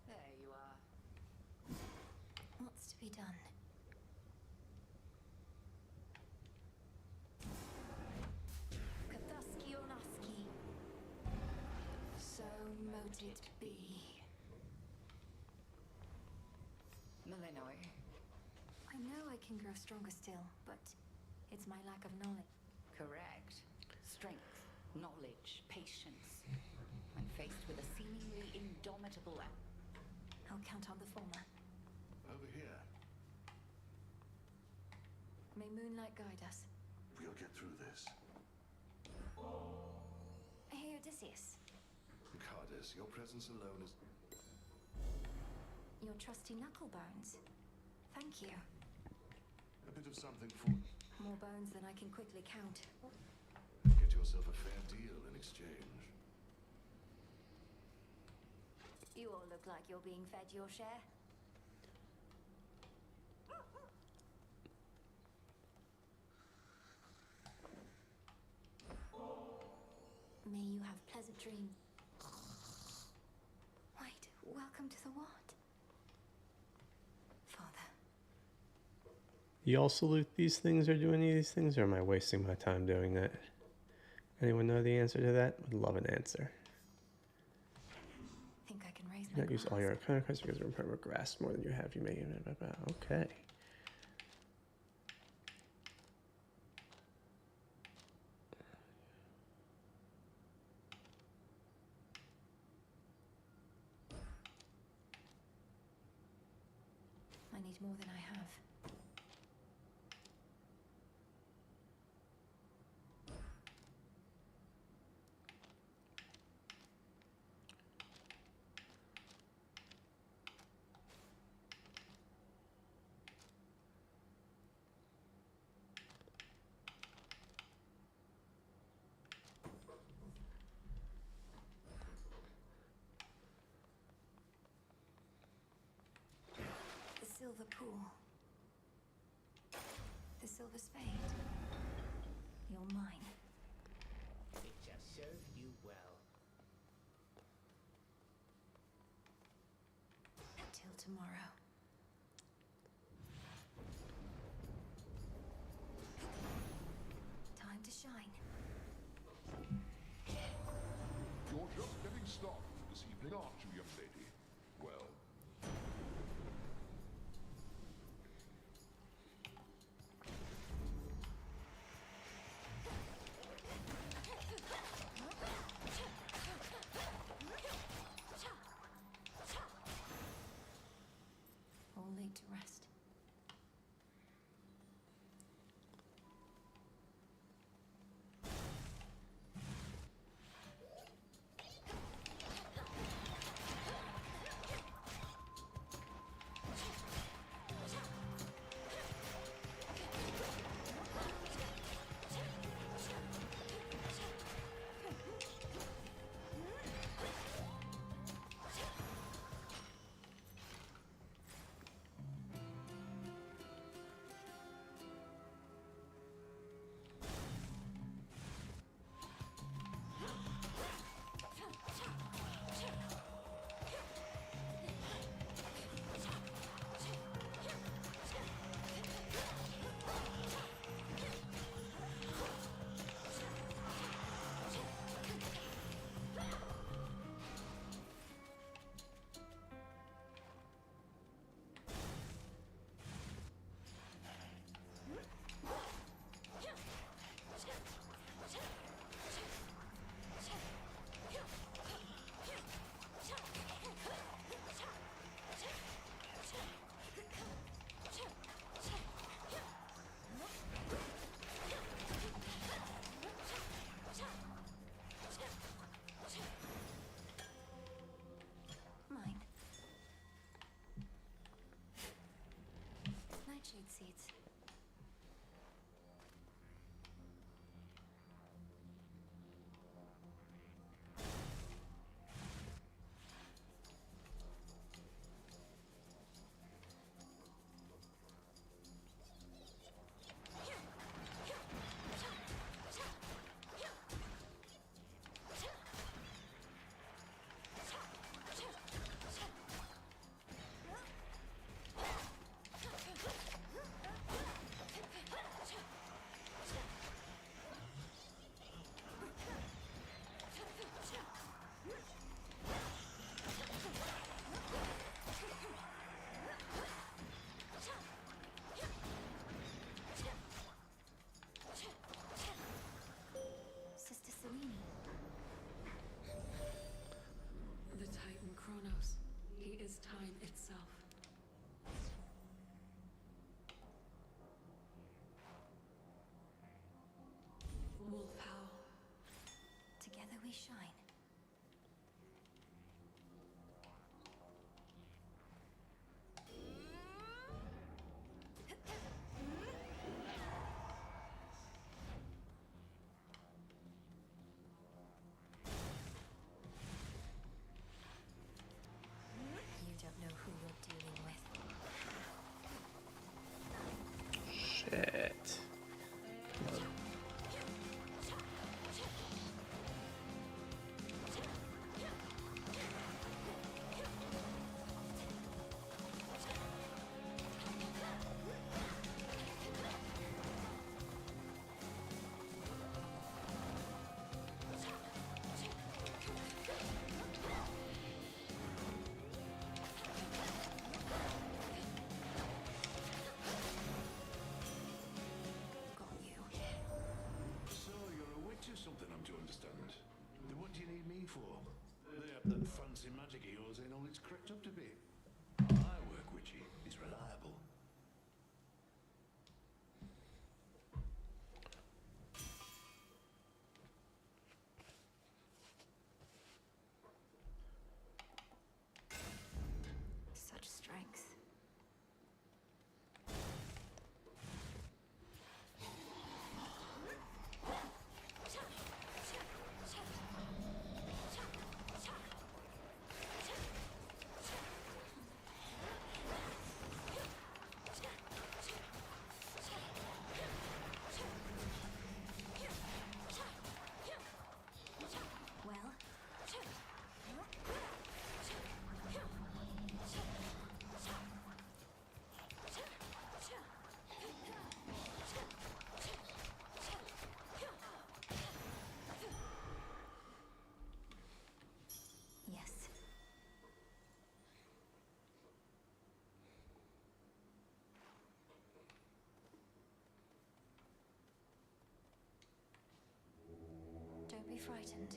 There you are. What's to be done? Kathuski Onaski. So mote it be. Malinois. I know I can grow stronger still, but it's my lack of knowledge. Correct. Strength, knowledge, patience. When faced with a seemingly indomitable I'll count on the former. Over here. May moonlight guide us. We'll get through this. Hey, Odysseus. Cardis, your presence alone is... Your trusty knucklebones. Thank you. a bit of something for... More bones than I can quickly count. Get yourself a fair deal in exchange. You all look like you're being fed your share. May you have pleasant dreams. Wait, welcome to the what? Father. You all salute these things or do any of these things, or am I wasting my time doing that? Anyone know the answer to that? Would love an answer. Think I can raise You not use all your arcana cards because you're in grasp more than you have. You may... Okay. I need more than I have. The silver pool. The silver spade. You're mine. It just served you well. Till tomorrow. need to rest. Nightshade seeds. The Titan Kronos. He is time itself. Wolf Howl. Together we shine. You don't know who you're dealing with. Shit. Come on. So you're a witch or something, I'm to understand. Then what do you need me for? That fancy magic of yours ain't all it's cracked up to be. My work, witchy, is reliable. Such strength. Yes. Don't be frightened.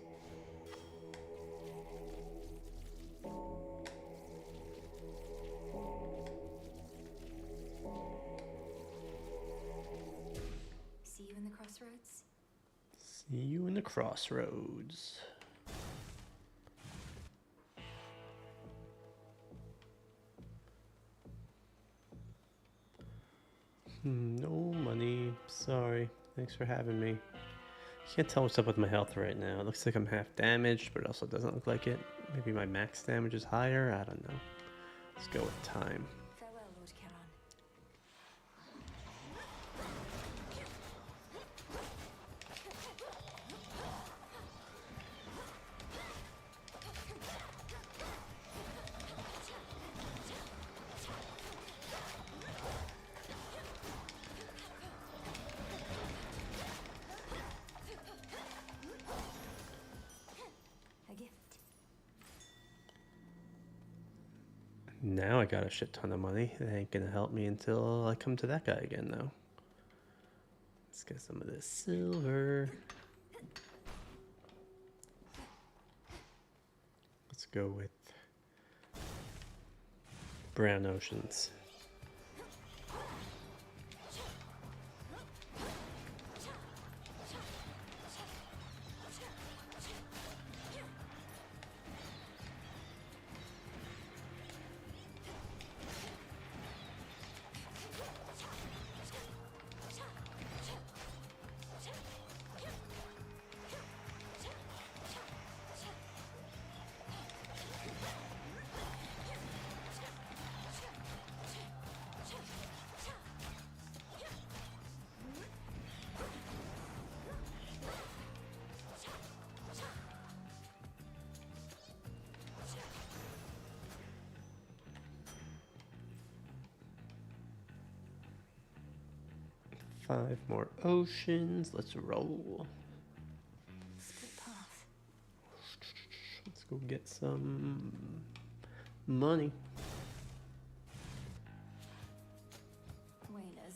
crossroads? See you in the crossroads. No money. Sorry. Thanks for having me. Can't tell what's up with my health right now. It looks like I'm half damaged, but it also doesn't look like it. Maybe my max damage is higher? I don't know. Let's go with time. Farewell, Lord Charon. Now I got a shit ton of money. It ain't gonna help me until I come to that guy again, though. Let's get some of this silver. Let's go with Brown Oceans. Five more oceans. Let's roll. Split path. Let's go get some money. Whalers.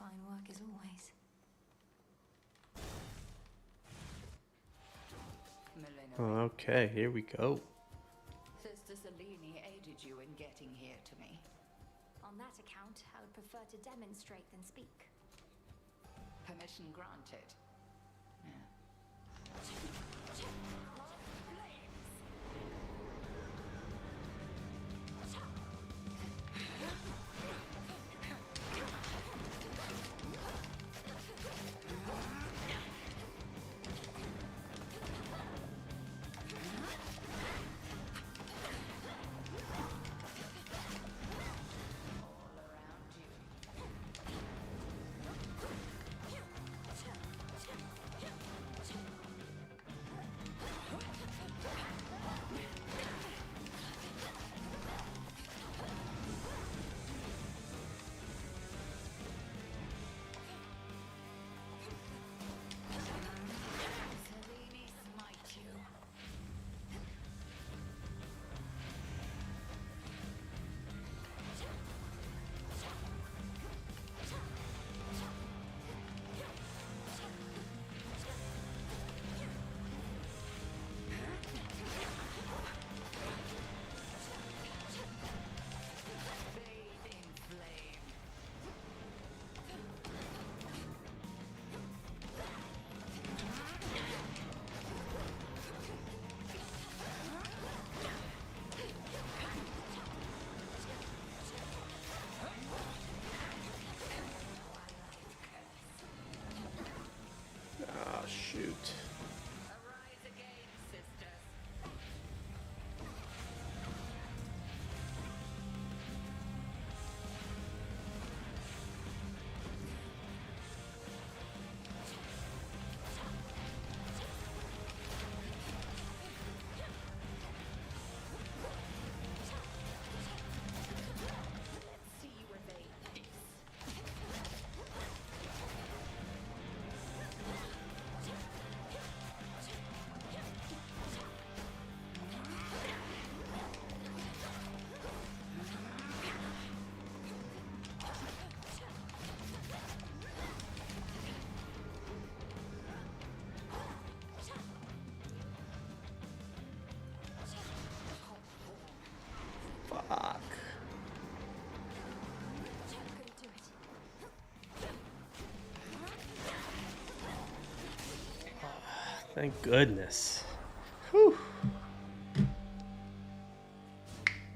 Fine work as always. Okay, here we go. Sister Selene aided you in getting here to me. On that account, I would prefer to demonstrate than speak. Permission granted. Thank goodness. Whew.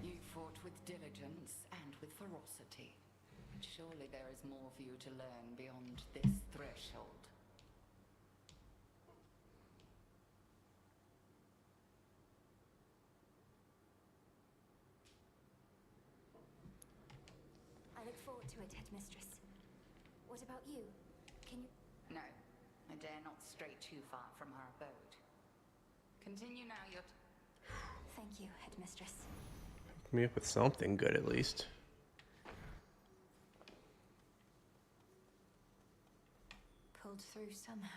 You fought with diligence and with ferocity. But surely there is more for you to learn beyond this threshold. I look forward to it, Headmistress. What about you? Can you... No, I dare not stray too far from our abode. Continue now your... Thank you, Headmistress. Hook me up with something good at least. Pulled through somehow.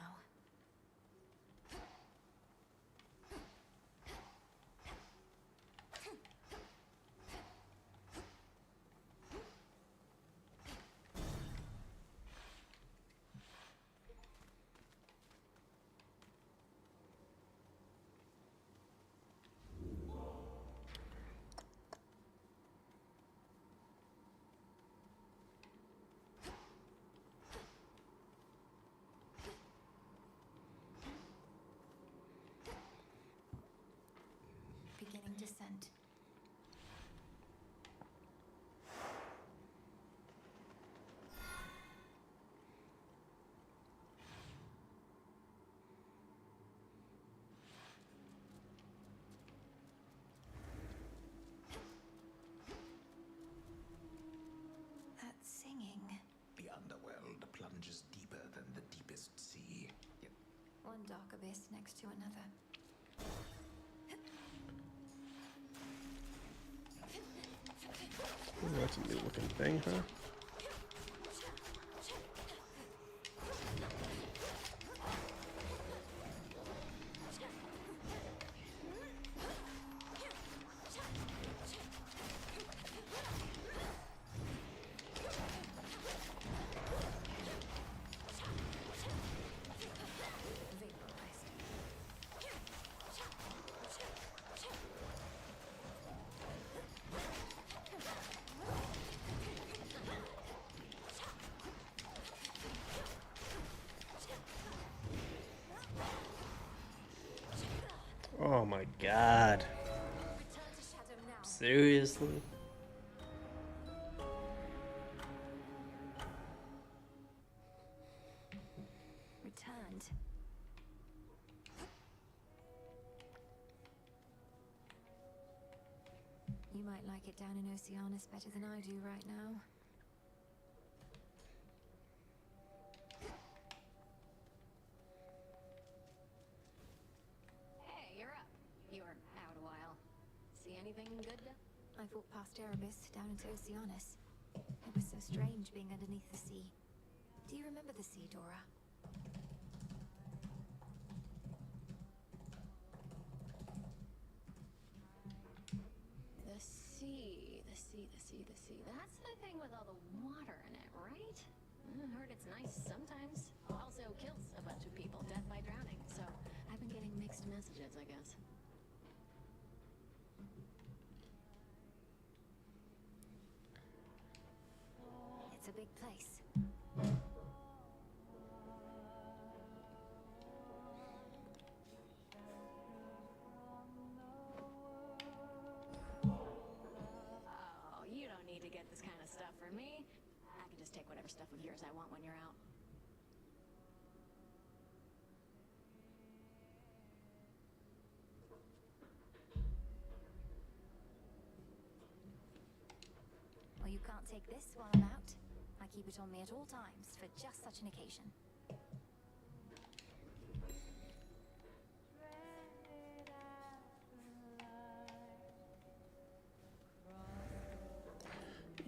Beginning descent. That singing. The Underworld plunges deeper than the deepest sea. One dark abyss next to another. Ooh, that's a new looking thing, huh? Oh my god. Seriously? Returned. You might like it down in Oceanus better than I do right now. Hey, you're up. You were out a while. See anything good? I fought past Erebus down into Oceanus. It was so strange being underneath the sea. Do you remember the sea, Dora? The sea, the sea, the sea, the sea. That's the thing with all the water in it, right? I heard it's nice sometimes. Also kills a bunch of people, death by drowning. So I've been getting mixed messages, I guess. It's a big place. Oh, you don't need to get this kind of stuff for me. I can just take whatever stuff of yours I want when you're out. Well, you can't take this while I'm out. I keep it on me at all times for just such an occasion.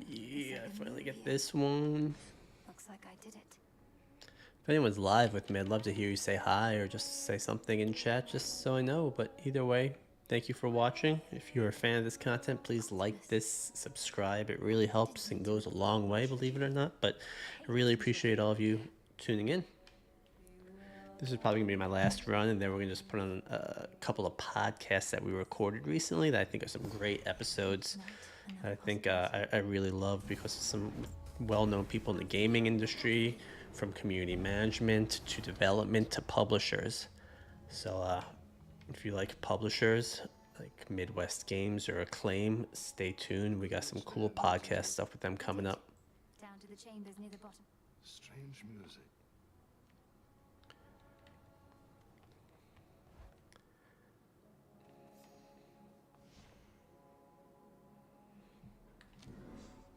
Yeah, I finally get this one. Looks like I did it. If anyone's live with me, I'd love to hear you say hi or just say something in chat just so I know. But either way, thank you for watching. If you're a fan of this content, please like this, subscribe. It really helps and goes a long way, believe it or not. But I really appreciate all of you tuning in. This is probably going to be my last run, and then we're going to just put on a couple of podcasts that we recorded recently that I think are some great episodes. I think I really love because of some well-known people in the gaming industry, from community management to development to publishers. So, if you like publishers like Midwest Games or Acclaim, stay tuned. We got some cool podcast stuff with them coming up. Down to the chambers near the bottom. Strange music.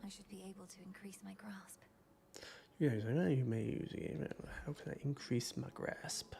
I should be able to increase my grasp. Yeah, I know you may use a game. How can I increase my grasp?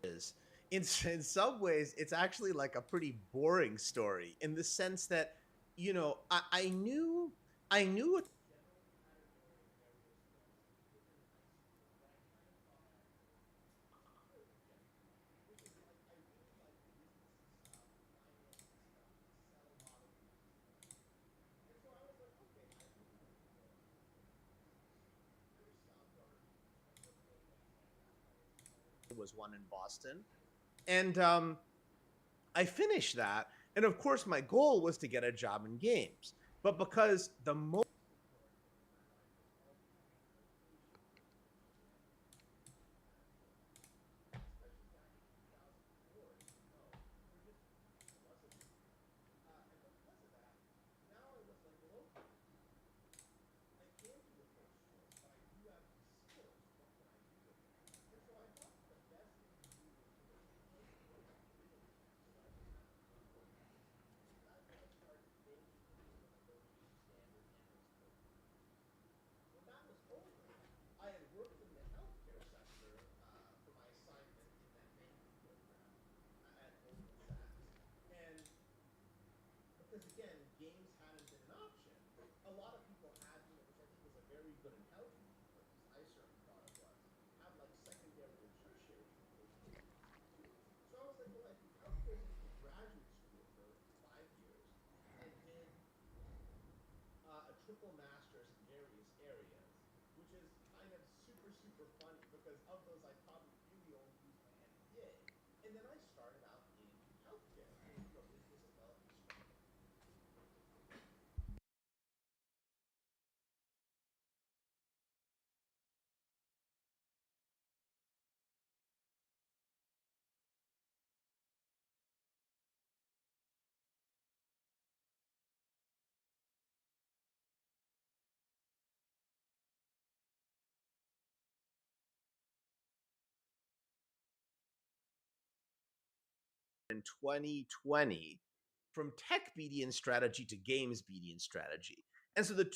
is. In some ways, it's actually like a pretty boring story in the sense that, I knew what was one in Boston. And I finished that. And of course, my goal was to get a job in games. But because the most I had worked in the healthcare sector for my assignment in that banking program at Goldman Sachs. And because again, games hadn't been an option, a lot of people had, which I think was a very good intelligence move, at least I certainly thought it was, have like secondary or tertiary education in these fields. So I was like, well, I can count goes into graduate school for 5 years and did a triple master's in various areas, which is kind of super, super funny because of those, I probably really only used my MBA. And then I started out in healthcare, in business development strategy. in 2020 from tech BD and strategy to games BD and strategy. And so the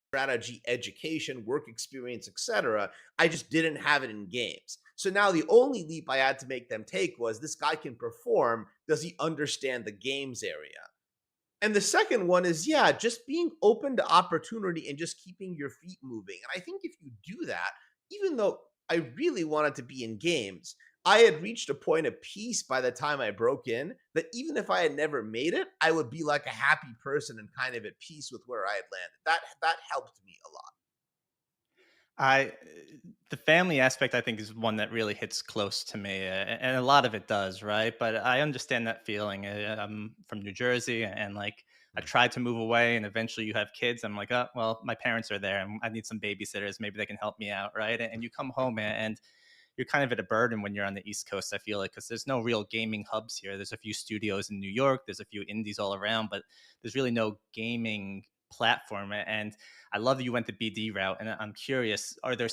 strategy, education, work experience, etc. I just didn't have it in games. So now the only leap I had to make them take was this guy can perform. Does he understand the games area? And the second one is, yeah, just being open to opportunity and just keeping your feet moving. And I think if you do that, even though I really wanted to be in games, I had reached a point of peace by the time I broke in that even if I had never made it, I would be like a happy person and kind of at peace with where I had landed. That helped me a lot. I the family aspect I think is one that really hits close to me, and a lot of it does, right? But I understand that feeling. I'm from New Jersey, and like I tried to move away, and eventually you have kids. I'm like, oh well, my parents are there, and I need some babysitters. Maybe they can help me out, right? And you come home, and you're kind of at a burden when you're on the East Coast, I feel like, because there's no real gaming hubs here. There's a few studios in New York, there's a few indies all around, but there's really no gaming platform. And I love that you went the BD route. And I'm curious, are there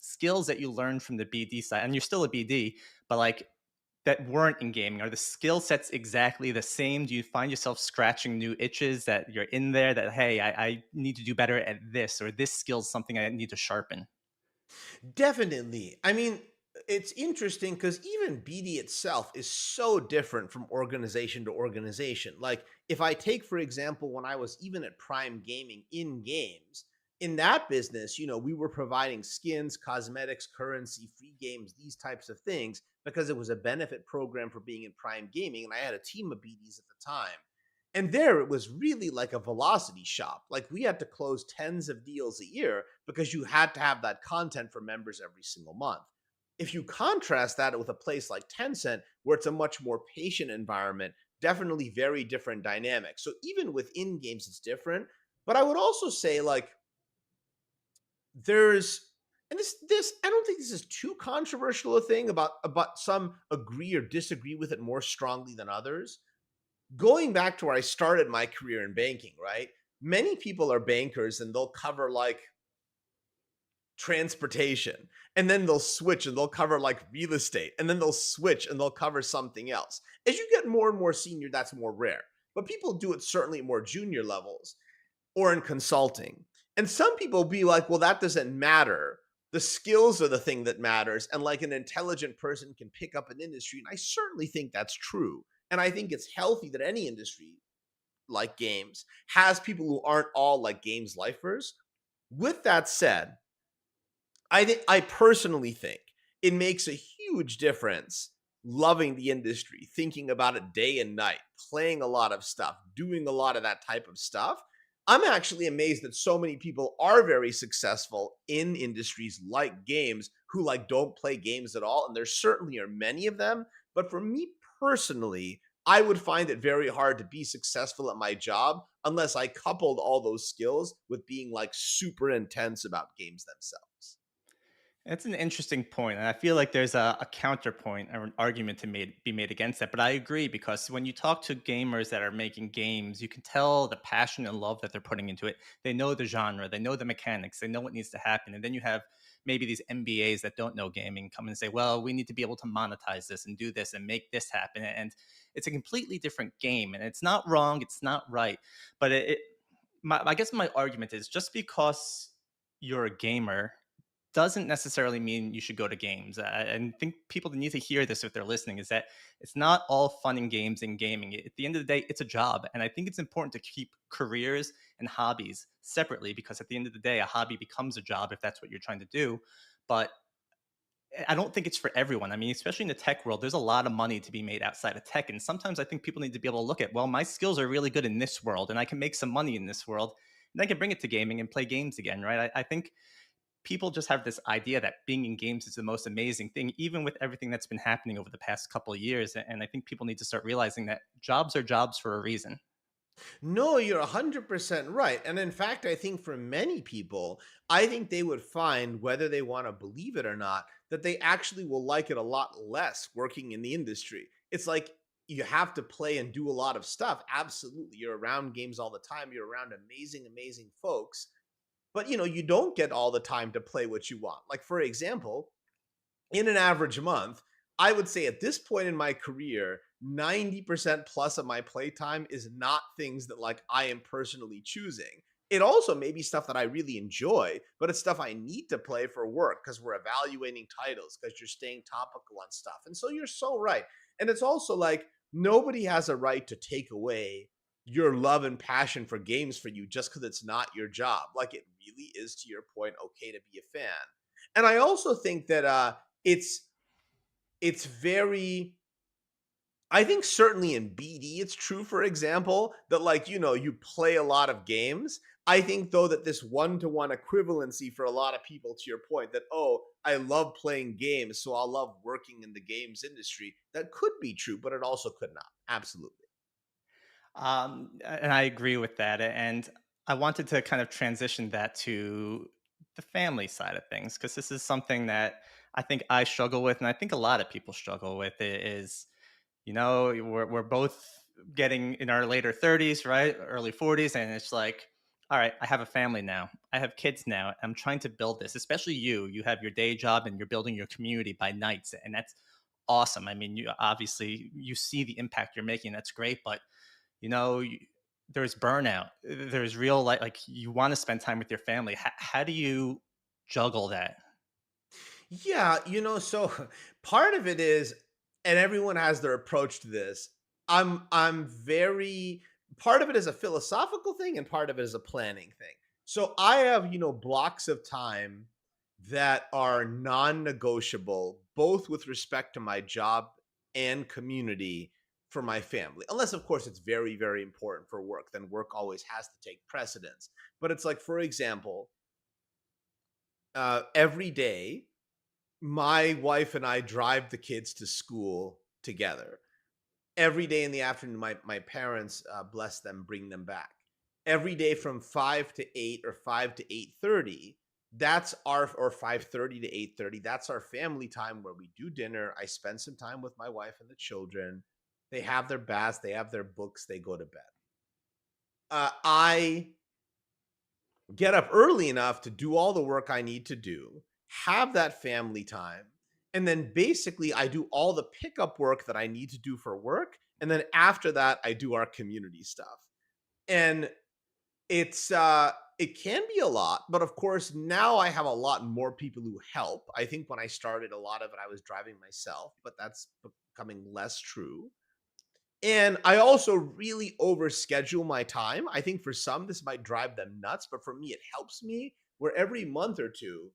skills that you learned from the BD side? And you're still a BD, but like that weren't in gaming? Are the skill sets exactly the same? Do you find yourself scratching new itches that you're in there that, hey, I need to do better at this, or this skill is something I need to sharpen? Definitely. I mean, it's interesting because even BD itself is so different from organization to organization. Like, if I take, for example, when I was even at Prime Gaming in games, in that business, we were providing skins, cosmetics, currency, free games, these types of things because it was a benefit program for being in Prime Gaming. And I had a team of BDs at the time. And there it was really like a velocity shop. Like we had to close tens of deals a year because you had to have that content for members every single month. If you contrast that with a place like Tencent, where it's a much more patient environment, definitely very different dynamics. So even within games, it's different. But I would also say, like, there's and this I don't think this is too controversial a thing about some agree or disagree with it more strongly than others. Going back to where I started my career in banking, right? Many people are bankers and they'll cover like transportation, and then they'll switch and they'll cover like real estate, and then they'll switch and they'll cover something else. As you get more and more senior, that's more rare. But people do it certainly at more junior levels or in consulting. And some people be like, well, that doesn't matter. The skills are the thing that matters. And like an intelligent person can pick up an industry. And I certainly think that's true. And I think it's healthy that any industry like games has people who aren't all like games lifers. With that said, I personally think it makes a huge difference loving the industry, thinking about it day and night, playing a lot of stuff, doing a lot of that type of stuff. I'm actually amazed that so many people are very successful in industries like games who like don't play games at all, and there certainly are many of them. But for me personally, I would find it very hard to be successful at my job unless I coupled all those skills with being like super intense about games themselves. That's an interesting point, and I feel like there's a counterpoint or an argument to be made against that. But I agree because when you talk to gamers that are making games, you can tell the passion and love that they're putting into it. They know the genre, they know the mechanics, they know what needs to happen. And then you have maybe these MBAs that don't know gaming come and say, "Well, we need to be able to monetize this and do this and make this happen." And it's a completely different game, and it's not wrong, it's not right, but I guess my argument is just because you're a gamer doesn't necessarily mean you should go to games. And I think people need to hear this if they're listening, is that it's not all fun and games in gaming. At the end of the day, it's a job. And I think it's important to keep careers and hobbies separately, because at the end of the day, a hobby becomes a job if that's what you're trying to do. But I don't think it's for everyone. I mean, especially in the tech world, there's a lot of money to be made outside of tech. And sometimes I think people need to be able to look at, well, my skills are really good in this world and I can make some money in this world. And I can bring it to gaming and play games again, right? I think people just have this idea that being in games is the most amazing thing, even with everything that's been happening over the past couple of years. And I think people need to start realizing that jobs are jobs for a reason. No, you're 100% right. And in fact, I think for many people, I think they would find, whether they want to believe it or not, that they actually will like it a lot less working in the industry. It's like you have to play and do a lot of stuff. Absolutely. You're around games all the time. You're around amazing, amazing folks. But you don't get all the time to play what you want. Like, for example, in an average month, I would say at this point in my career, 90% plus of my playtime is not things that like I am personally choosing. It also may be stuff that I really enjoy, but it's stuff I need to play for work because we're evaluating titles, because you're staying topical on stuff. And so you're so right. And it's also like nobody has a right to take away your love and passion for games for you just because it's not your job. Like, it really is, to your point, okay to be a fan. And I also think that it's it's very, I think certainly in BD it's true, for example, that like you play a lot of games. I think though that this one-to-one equivalency for a lot of people, to your point, that I love playing games so I'll love working in the games industry, that could be true, but it also could not. Absolutely. And I agree with that. And I wanted to kind of transition that to the family side of things, because this is something that I think I struggle with, and I think a lot of people struggle with. Is we're both getting in our later 30s, right, early 40s, and it's like, all right, I have a family now, I have kids now, I'm trying to build this. Especially you have your day job and you're building your community by nights, and that's awesome. I mean, you obviously you see the impact you're making, that's great, but you know you, there's burnout, there's real like you want to spend time with your family. How do you juggle that? Yeah, so part of it is, and everyone has their approach to this. I'm very, part of it is a philosophical thing and part of it is a planning thing. So I have, blocks of time that are non-negotiable, both with respect to my job and community, for my family. Unless, of course, it's very, very important for work, then work always has to take precedence. But it's like, for example, every day my wife and I drive the kids to school together. Every day in the afternoon, my parents, bless them, bring them back. Every day from 5 to 8 or 5 to 8:30, that's our, or 5:30 to 8:30. That's our family time where we do dinner. I spend some time with my wife and the children. They have their baths, they have their books, they go to bed. I get up early enough to do all the work I need to do, have that family time, and then basically I do all the pickup work that I need to do for work. And then after that, I do our community stuff. And it can be a lot, but of course now I have a lot more people who help. I think when I started, a lot of it I was driving myself, but that's becoming less true. And I also really overschedule my time. I think for some, this might drive them nuts, but for me, it helps me, where every month or two,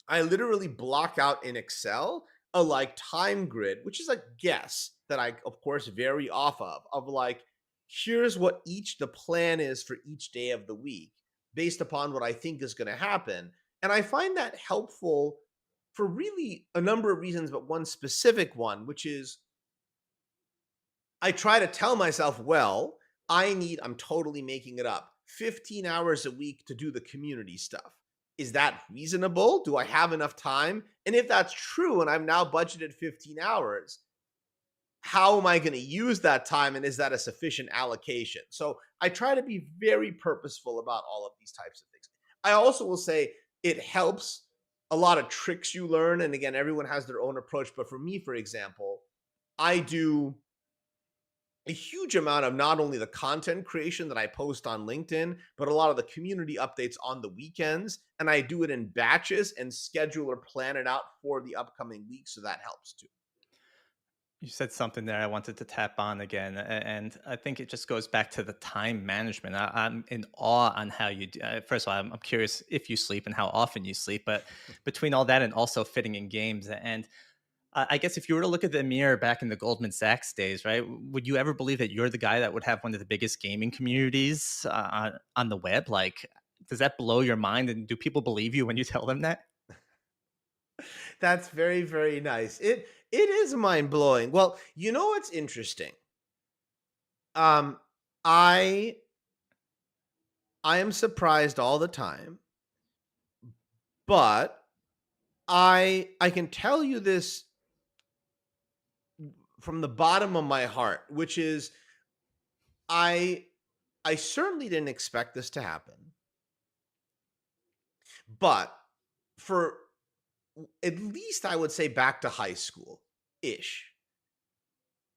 I literally block out in Excel a like time grid, which is a guess that I, of course, vary off of like, here's what the plan is for each day of the week based upon what I think is going to happen. And I find that helpful for really a number of reasons, but one specific one, which is I try to tell myself, well, I'm totally making it up, 15 hours a week to do the community stuff. Is that reasonable? Do I have enough time? And if that's true, and I'm now budgeted 15 hours, how am I going to use that time? And is that a sufficient allocation? So I try to be very purposeful about all of these types of things. I also will say it helps, a lot of tricks you learn. And again, everyone has their own approach. But for me, for example, I do a huge amount of not only the content creation that I post on LinkedIn, but a lot of the community updates on the weekends. And I do it in batches and schedule or plan it out for the upcoming week. So that helps too. You said something there I wanted to tap on again, and I think it just goes back to the time management. I'm in awe on how you do. First of all, I'm curious if you sleep and how often you sleep, but between all that and also fitting in games, and I guess if you were to look at the mirror back in the Goldman Sachs days, right, would you ever believe that you're the guy that would have one of the biggest gaming communities on the web? Like, does that blow your mind? And do people believe you when you tell them that? That's very, very nice. It is mind blowing. Well, you know what's interesting? Um, I I am surprised all the time, but I can tell you this from the bottom of my heart, which is I I certainly didn't expect this to happen, but for at least I would say back to high school ish,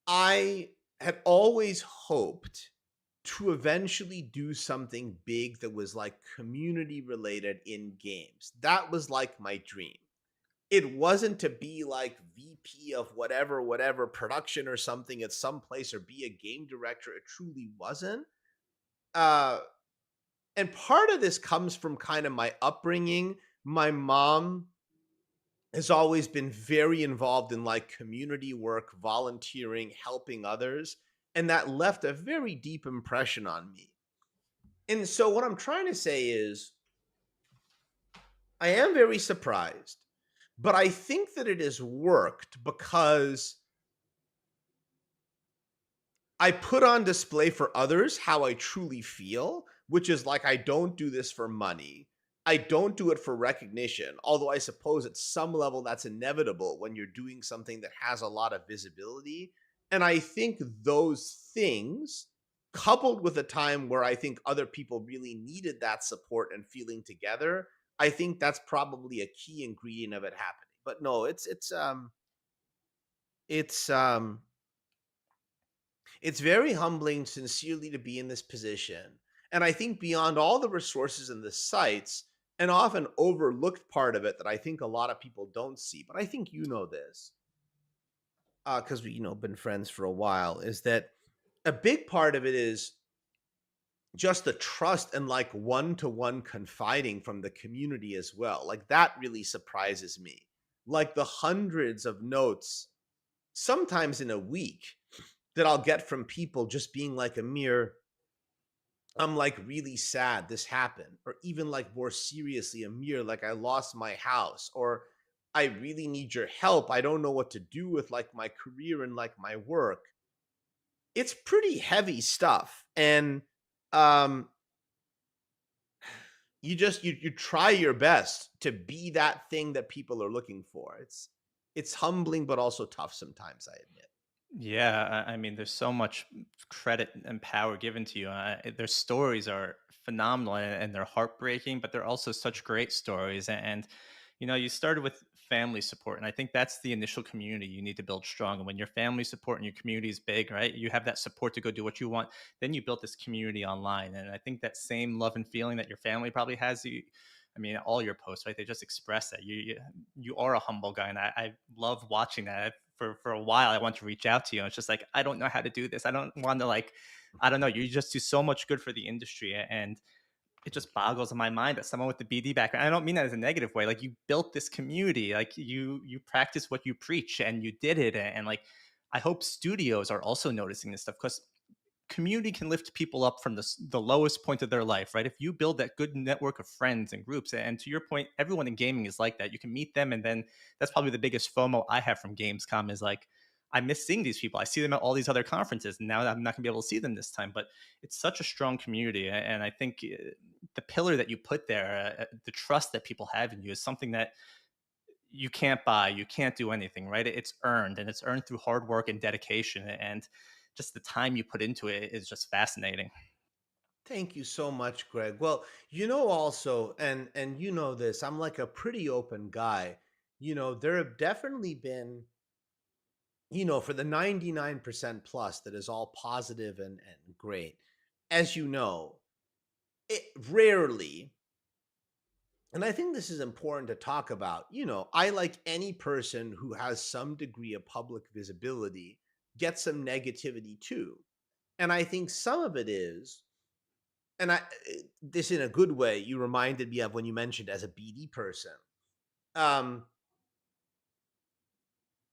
I had always hoped to eventually do something big that was like community related in games. That was like my dream. It wasn't to be like VP of whatever production or something at some place or be a game director. It truly wasn't. Uh and part of this comes from kind of my upbringing. My mom has always been very involved in like community work, volunteering, helping others, and that left a very deep impression on me. And so what I'm trying to say is I am very surprised, but I think that it has worked because I put on display for others how I truly feel, which is like I don't do this for money. I don't do it for recognition, although I suppose at some level that's inevitable when you're doing something that has a lot of visibility. And I think those things, coupled with a time where I think other people really needed that support and feeling together, I think that's probably a key ingredient of it happening. But no, it's it's very humbling, sincerely, to be in this position. And I think beyond all the resources and the sites, an often overlooked part of it that I think a lot of people don't see, but I think you know this, because we, been friends for a while, is that a big part of it is just the trust and like one-to-one confiding from the community as well. Like that really surprises me. Like the hundreds of notes, sometimes in a week, that I'll get from people just being like, Amir, I'm like really sad this happened. Or even like more seriously, Amir, like I lost my house. Or I really need your help. I don't know what to do with like my career and like my work. It's pretty heavy stuff. And um you try your best to be that thing that people are looking for. It's humbling but also tough sometimes, I admit. Yeah, I mean, there's so much credit and power given to you. Their stories are phenomenal and they're heartbreaking, but they're also such great stories. And you started with family support, and I think that's the initial community you need to build strong. And when your family support and your community is big, right, you have that support to go do what you want. Then you built this community online, and I think that same love and feeling that your family probably has you. I mean, all your posts, right? They just express that you are a humble guy, and I love watching that. For a while, I want to reach out to you. And it's just like I don't know how to do this. I don't want to like, I don't know. You just do so much good for the industry, and it just boggles my mind that someone with the BD background. I don't mean that as a negative way. Like you built this community, like you practice what you preach, and you did it. And like, I hope studios are also noticing this stuff because community can lift people up from the lowest point of their life, right? If you build that good network of friends and groups, and to your point, everyone in gaming is like that. You can meet them, and then that's probably the biggest FOMO I have from Gamescom is like, I miss seeing these people. I see them at all these other conferences, and now I'm not gonna be able to see them this time. But it's such a strong community, and I think the pillar that you put there, the trust that people have in you, is something that you can't buy, you can't do anything, right? It's earned, and it's earned through hard work and dedication, and just the time you put into it is just fascinating. Thank you so much, Greg. Well, also, and you know this, I'm like a pretty open guy. There have definitely been, for the 99% plus that is all positive and great. As you know, it rarely, and I think this is important to talk about, I, like any person who has some degree of public visibility, get some negativity too. And I think some of it is, and this in a good way, you reminded me of when you mentioned as a BD person. Um,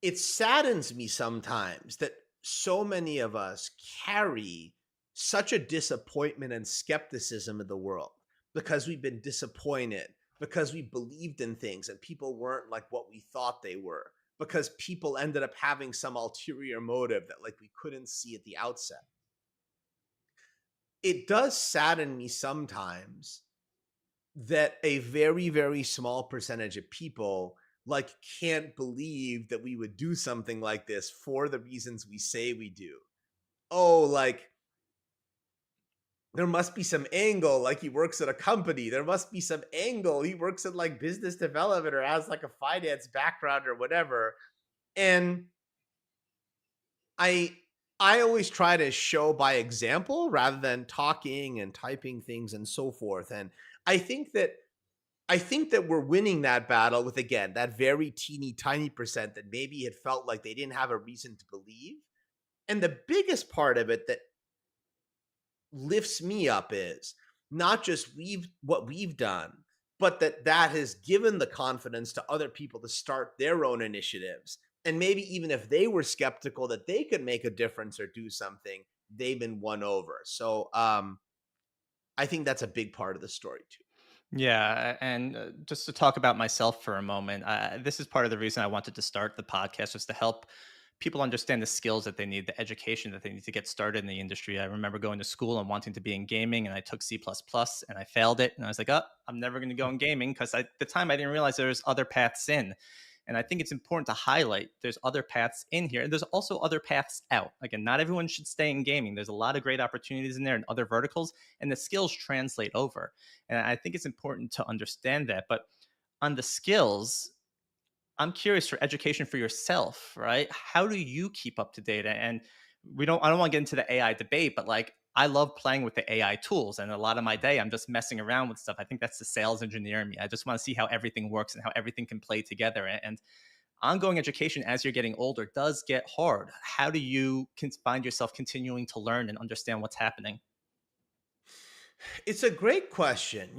it saddens me sometimes that so many of us carry such a disappointment and skepticism of the world because we've been disappointed, because we believed in things and people weren't like what we thought they were, because people ended up having some ulterior motive that like we couldn't see at the outset. It does sadden me sometimes that a very, very small percentage of people like can't believe that we would do something like this for the reasons we say we do. Oh, like there must be some angle like he works at a company. There must be some angle he works at like business development or has like a finance background or whatever. And I I always try to show by example rather than talking and typing things and so forth. And I think that I think that we're winning that battle with, again, that very teeny tiny percent that maybe had felt like they didn't have a reason to believe. And the biggest part of it that lifts me up is not just what we've done, but that has given the confidence to other people to start their own initiatives. And maybe even if they were skeptical that they could make a difference or do something, they've been won over. So I think that's a big part of the story too. Yeah, and just to talk about myself for a moment, this is part of the reason I wanted to start the podcast, was to help people understand the skills that they need, the education that they need to get started in the industry. I remember going to school and wanting to be in gaming, and I took C++ and I failed it, and I was like, "Oh, I'm never going to go in gaming," because at the time I didn't realize there's other paths in. And I think it's important to highlight there's other paths in here. And there's also other paths out. Again, not everyone should stay in gaming. There's a lot of great opportunities in there and other verticals, and the skills translate over. And I think it's important to understand that. But on the skills, I'm curious for education for yourself, right? How do you keep up to date? And I don't want to get into the AI debate, but like, I love playing with the AI tools, and a lot of my day I'm just messing around with stuff. I think that's the sales engineer in me. I just want to see how everything works and how everything can play together. And ongoing education as you're getting older does get hard. How do you find yourself continuing to learn and understand what's happening? It's a great question.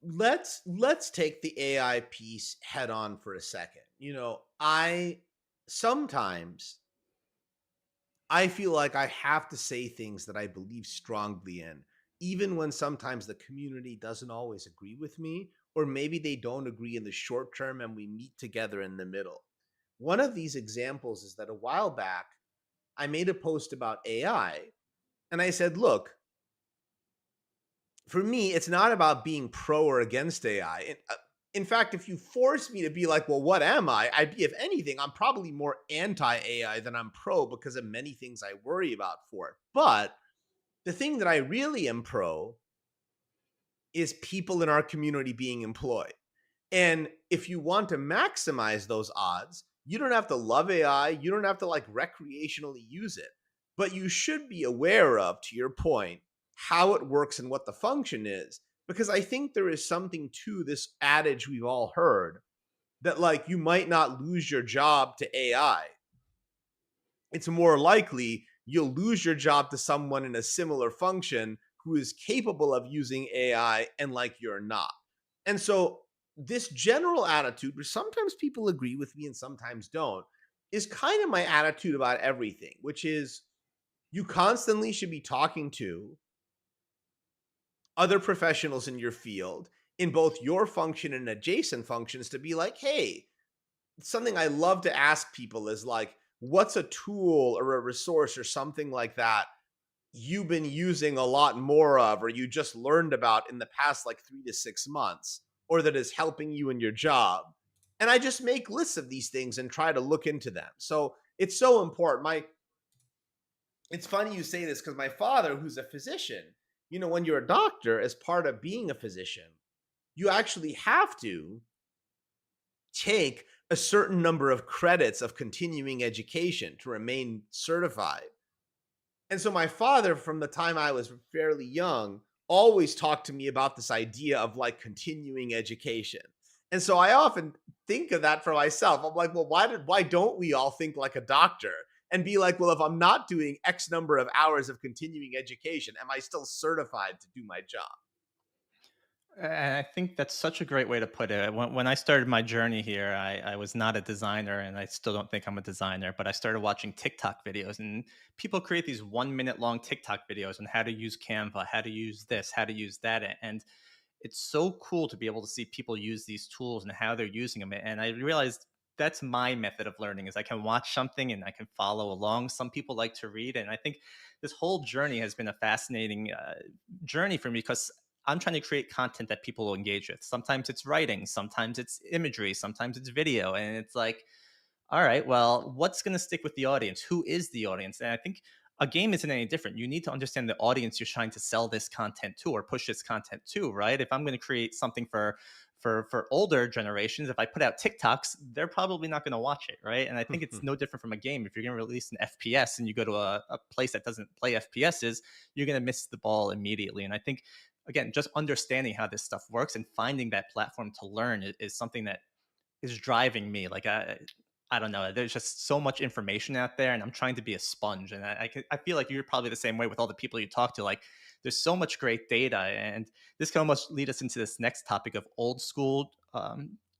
Let's take the AI piece head on for a second. I sometimes I feel like I have to say things that I believe strongly in, even when sometimes the community doesn't always agree with me, or maybe they don't agree in the short term and we meet together in the middle. One of these examples is that a while back, I made a post about AI and I said, look, for me, it's not about being pro or against AI. In fact, if you force me to be like, well, what am I? I'd be, if anything, I'm probably more anti AI than I'm pro because of many things I worry about for it. But the thing that I really am pro is people in our community being employed. And if you want to maximize those odds, you don't have to love AI, you don't have to like recreationally use it, but you should be aware of, to your point, how it works and what the function is. Because I think there is something to this adage we've all heard that, like, you might not lose your job to AI. It's more likely you'll lose your job to someone in a similar function who is capable of using AI and like you're not. And so this general attitude, where sometimes people agree with me and sometimes don't, is kind of my attitude about everything, which is you constantly should be talking to other professionals in your field in both your function and adjacent functions to be like, hey, something I love to ask people is like, what's a tool or a resource or something like that you've been using a lot more of, or you just learned about in the past like 3 to 6 months, or that is helping you in your job? And I just make lists of these things and try to look into them. So it's so important. It's funny you say this because my father, who's a physician, when you're a doctor, as part of being a physician, you actually have to take a certain number of credits of continuing education to remain certified. And so my father, from the time I was fairly young, always talked to me about this idea of like continuing education. And so I often think of that for myself. I'm like, well, why don't we all think like a doctor and be like, well, if I'm not doing X number of hours of continuing education, am I still certified to do my job? And I think that's such a great way to put it. When I started my journey here, I was not a designer, and I still don't think I'm a designer, but I started watching TikTok videos, and people create these 1 minute long TikTok videos on how to use Canva, how to use this, how to use that. And it's so cool to be able to see people use these tools and how they're using them. And I realized that's my method of learning, is I can watch something and I can follow along. Some people like to read, and I think this whole journey has been a fascinating journey for me, because I'm trying to create content that people will engage with. Sometimes it's writing, sometimes it's imagery, sometimes it's video. And it's like, all right, well, what's going to stick with the audience? Who is the audience? And I think a game isn't any different. You need to understand the audience you're trying to sell this content to or push this content to, right? If I'm going to create something for older generations, if I put out TikToks, they're probably not going to watch it, right? And I think it's no different from a game. If you're going to release an FPS and you go to a place that doesn't play FPSs, you're going to miss the ball immediately. And I think, again, just understanding how this stuff works and finding that platform to learn is something that is driving me. Like I don't know. There's just so much information out there, and I'm trying to be a sponge. And I feel like you're probably the same way with all the people you talk to. Like, there's so much great data, and this can almost lead us into this next topic of old school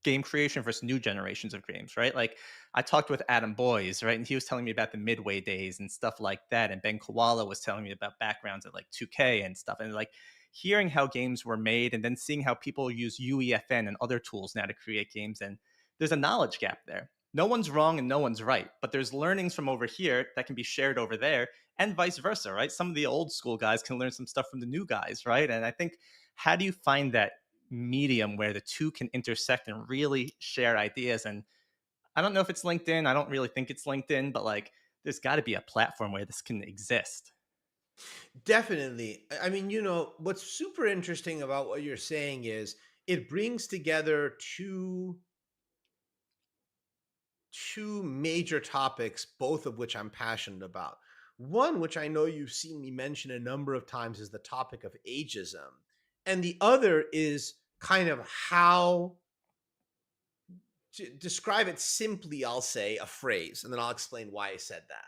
game creation versus new generations of games, right? Like, I talked with Adam Boyes, right, and he was telling me about the Midway days and stuff like that, and Ben Koala was telling me about backgrounds at like 2K and stuff, and like hearing how games were made, and then seeing how people use UEFN and other tools now to create games, and there's a knowledge gap there. No one's wrong and no one's right, but there's learnings from over here that can be shared over there, and vice versa, right? Some of the old school guys can learn some stuff from the new guys, right? And I think, how do you find that medium where the two can intersect and really share ideas? And I don't know if it's LinkedIn. I don't really think it's LinkedIn, but like, there's got to be a platform where this can exist. Definitely. I mean, what's super interesting about what you're saying is it brings together two major topics, both of which I'm passionate about. One, which I know you've seen me mention a number of times, is the topic of ageism. And the other is kind of how to describe it simply. I'll say a phrase, and then I'll explain why I said that.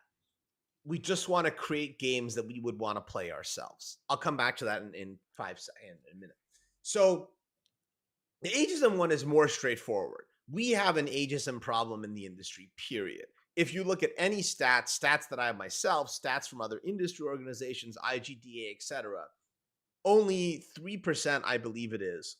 We just want to create games that we would want to play ourselves. I'll come back to that in 5 seconds, in a minute. So the ageism one is more straightforward. We have an ageism problem in the industry, period. If you look at any stats that I have myself, stats from other industry organizations, IGDA, etc., only 3%, I believe it is,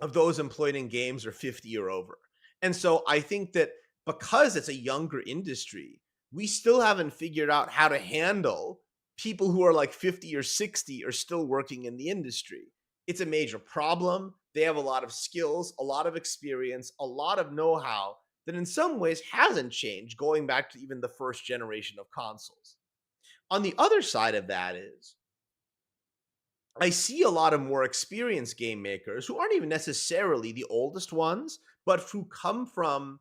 of those employed in games are 50 or over. And so I think that because it's a younger industry, we still haven't figured out how to handle people who are like 50 or 60 are still working in the industry. It's a major problem. They have a lot of skills, a lot of experience, a lot of know-how that in some ways hasn't changed going back to even the first generation of consoles. On the other side of that is, I see a lot of more experienced game makers who aren't even necessarily the oldest ones, but who come from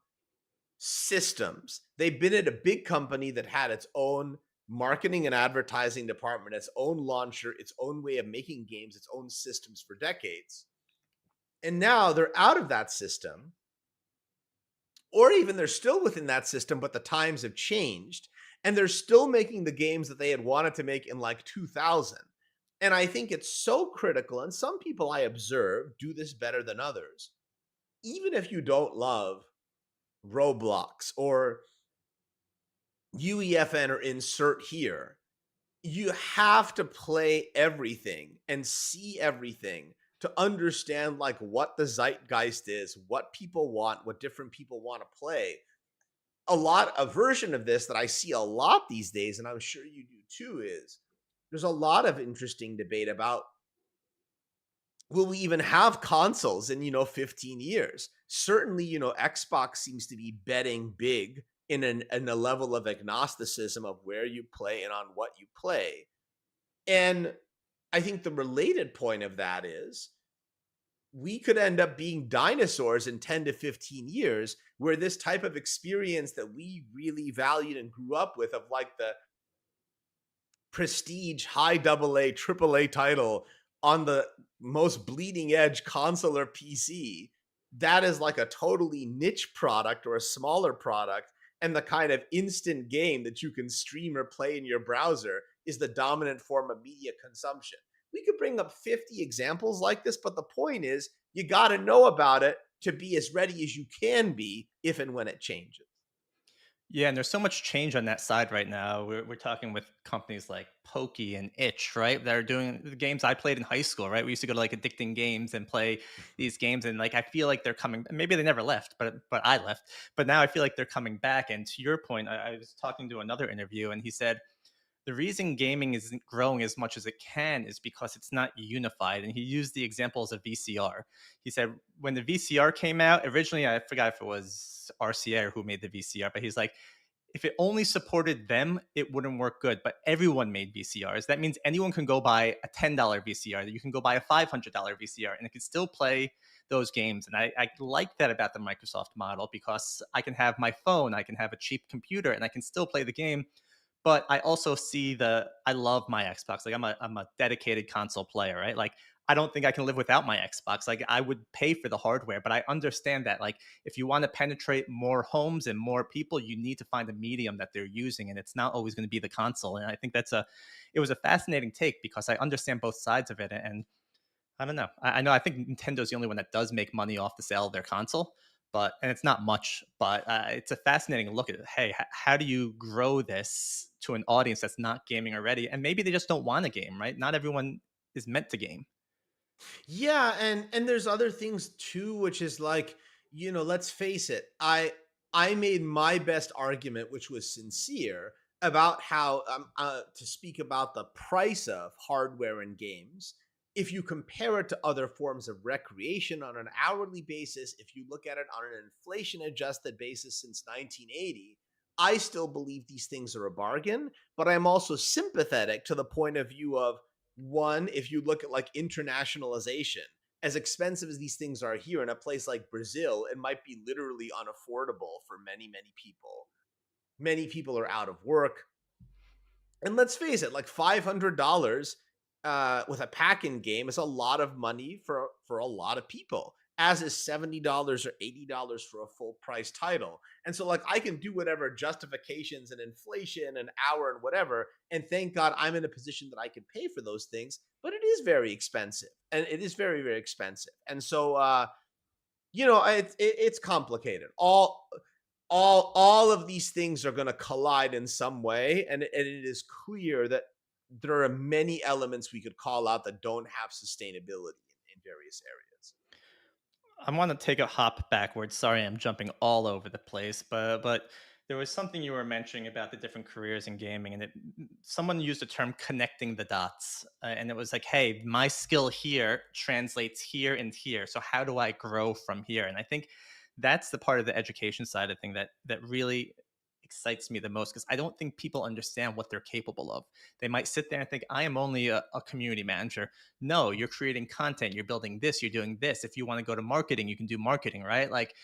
systems. They've been at a big company that had its own marketing and advertising department, its own launcher, its own way of making games, its own systems for decades. And now they're out of that system, or even they're still within that system, but the times have changed, and they're still making the games that they had wanted to make in like 2000. And I think it's so critical, and some people I observe do this better than others. Even if you don't love Roblox or UEFN or insert here, you have to play everything and see everything to understand like what the zeitgeist is, what people want, what different people want to play. A version of this that I see a lot these days, and I'm sure you do too, is there's a lot of interesting debate about, will we even have consoles in 15 years? Certainly, Xbox seems to be betting big in a level of agnosticism of where you play and on what you play. And I think the related point of that is, we could end up being dinosaurs in 10 to 15 years, where this type of experience that we really valued and grew up with, of like the prestige high AA, AAA title on the most bleeding edge console or PC, that is like a totally niche product or a smaller product, and the kind of instant game that you can stream or play in your browser is the dominant form of media consumption. We could bring up 50 examples like this, but the point is, you got to know about it to be as ready as you can be if and when it changes. Yeah, and there's so much change on that side right now. We're talking with companies like Pokey and Itch, right? That are doing the games I played in high school, right? We used to go to like addicting games and play these games, and like I feel like they're coming. Maybe they never left, but I left. But now I feel like they're coming back. And to your point, I was talking to another interview, and he said the reason gaming isn't growing as much as it can is because it's not unified. And he used the examples of VCR. He said when the VCR came out, originally, I forgot if it was RCA or who made the VCR, but he's like, if it only supported them, it wouldn't work good. But everyone made VCRs. That means anyone can go buy a $10 VCR, that you can go buy a $500 VCR, and it can still play those games. And I like that about the Microsoft model because I can have my phone, I can have a cheap computer, and I can still play the game. But I also see I love my Xbox. Like I'm a dedicated console player, right? Like I don't think I can live without my Xbox. Like I would pay for the hardware, but I understand that like if you want to penetrate more homes and more people, you need to find a medium that they're using, and it's not always going to be the console. And I think it was a fascinating take because I understand both sides of it. And I don't know. I know I think Nintendo's the only one that does make money off the sale of their console, and it's not much, but it's a fascinating look at it. Hey, how do you grow this to an audience that's not gaming already, and maybe they just don't want a game, right? Not everyone is meant to game. Yeah, and there's other things too, which is like, let's face it. I made my best argument, which was sincere, about how to speak about the price of hardware and games. If you compare it to other forms of recreation on an hourly basis, if you look at it on an inflation adjusted basis since 1980, I still believe these things are a bargain, but I'm also sympathetic to the point of view of one, if you look at like internationalization, as expensive as these things are here in a place like Brazil, it might be literally unaffordable for many, many people. Many people are out of work. And let's face it, like $500 with a pack-in game is a lot of money for a lot of people, as is $70 or $80 for a full-price title. And so, like, I can do whatever justifications and inflation and hour and whatever, and thank God I'm in a position that I can pay for those things. But it is very expensive, and it is very, very expensive. And so, it's complicated. All of these things are going to collide in some way, and it is clear that there are many elements we could call out that don't have sustainability in various areas. I want to take a hop backwards. Sorry, I'm jumping all over the place, but there was something you were mentioning about the different careers in gaming, and someone used the term "connecting the dots," and it was like, "Hey, my skill here translates here and here. So how do I grow from here?" And I think that's the part of the education side of thing that really excites me the most because I don't think people understand what they're capable of. They might sit there and think, I am only a community manager. No, you're creating content, you're building this, you're doing this. If you want to go to marketing, you can do marketing, right? Like,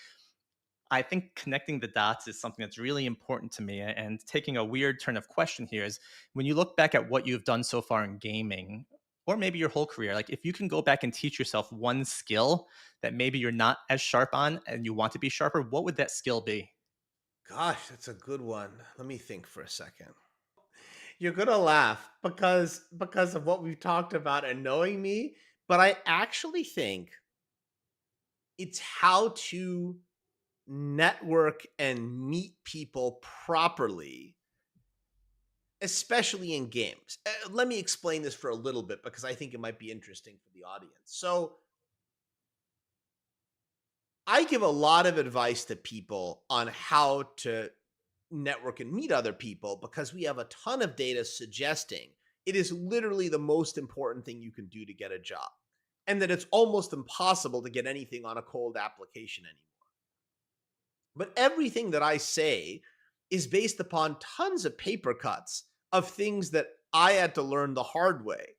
I think connecting the dots is something that's really important to me. And taking a weird turn of question here is when you look back at what you've done so far in gaming, or maybe your whole career, like if you can go back and teach yourself one skill that maybe you're not as sharp on and you want to be sharper, what would that skill be? Gosh, that's a good one. Let me think for a second. You're gonna laugh because of what we've talked about and knowing me, but I actually think it's how to network and meet people properly, especially in games. Let me explain this for a little bit because I think it might be interesting for the audience. So, I give a lot of advice to people on how to network and meet other people because we have a ton of data suggesting it is literally the most important thing you can do to get a job, and that it's almost impossible to get anything on a cold application anymore. But everything that I say is based upon tons of paper cuts of things that I had to learn the hard way.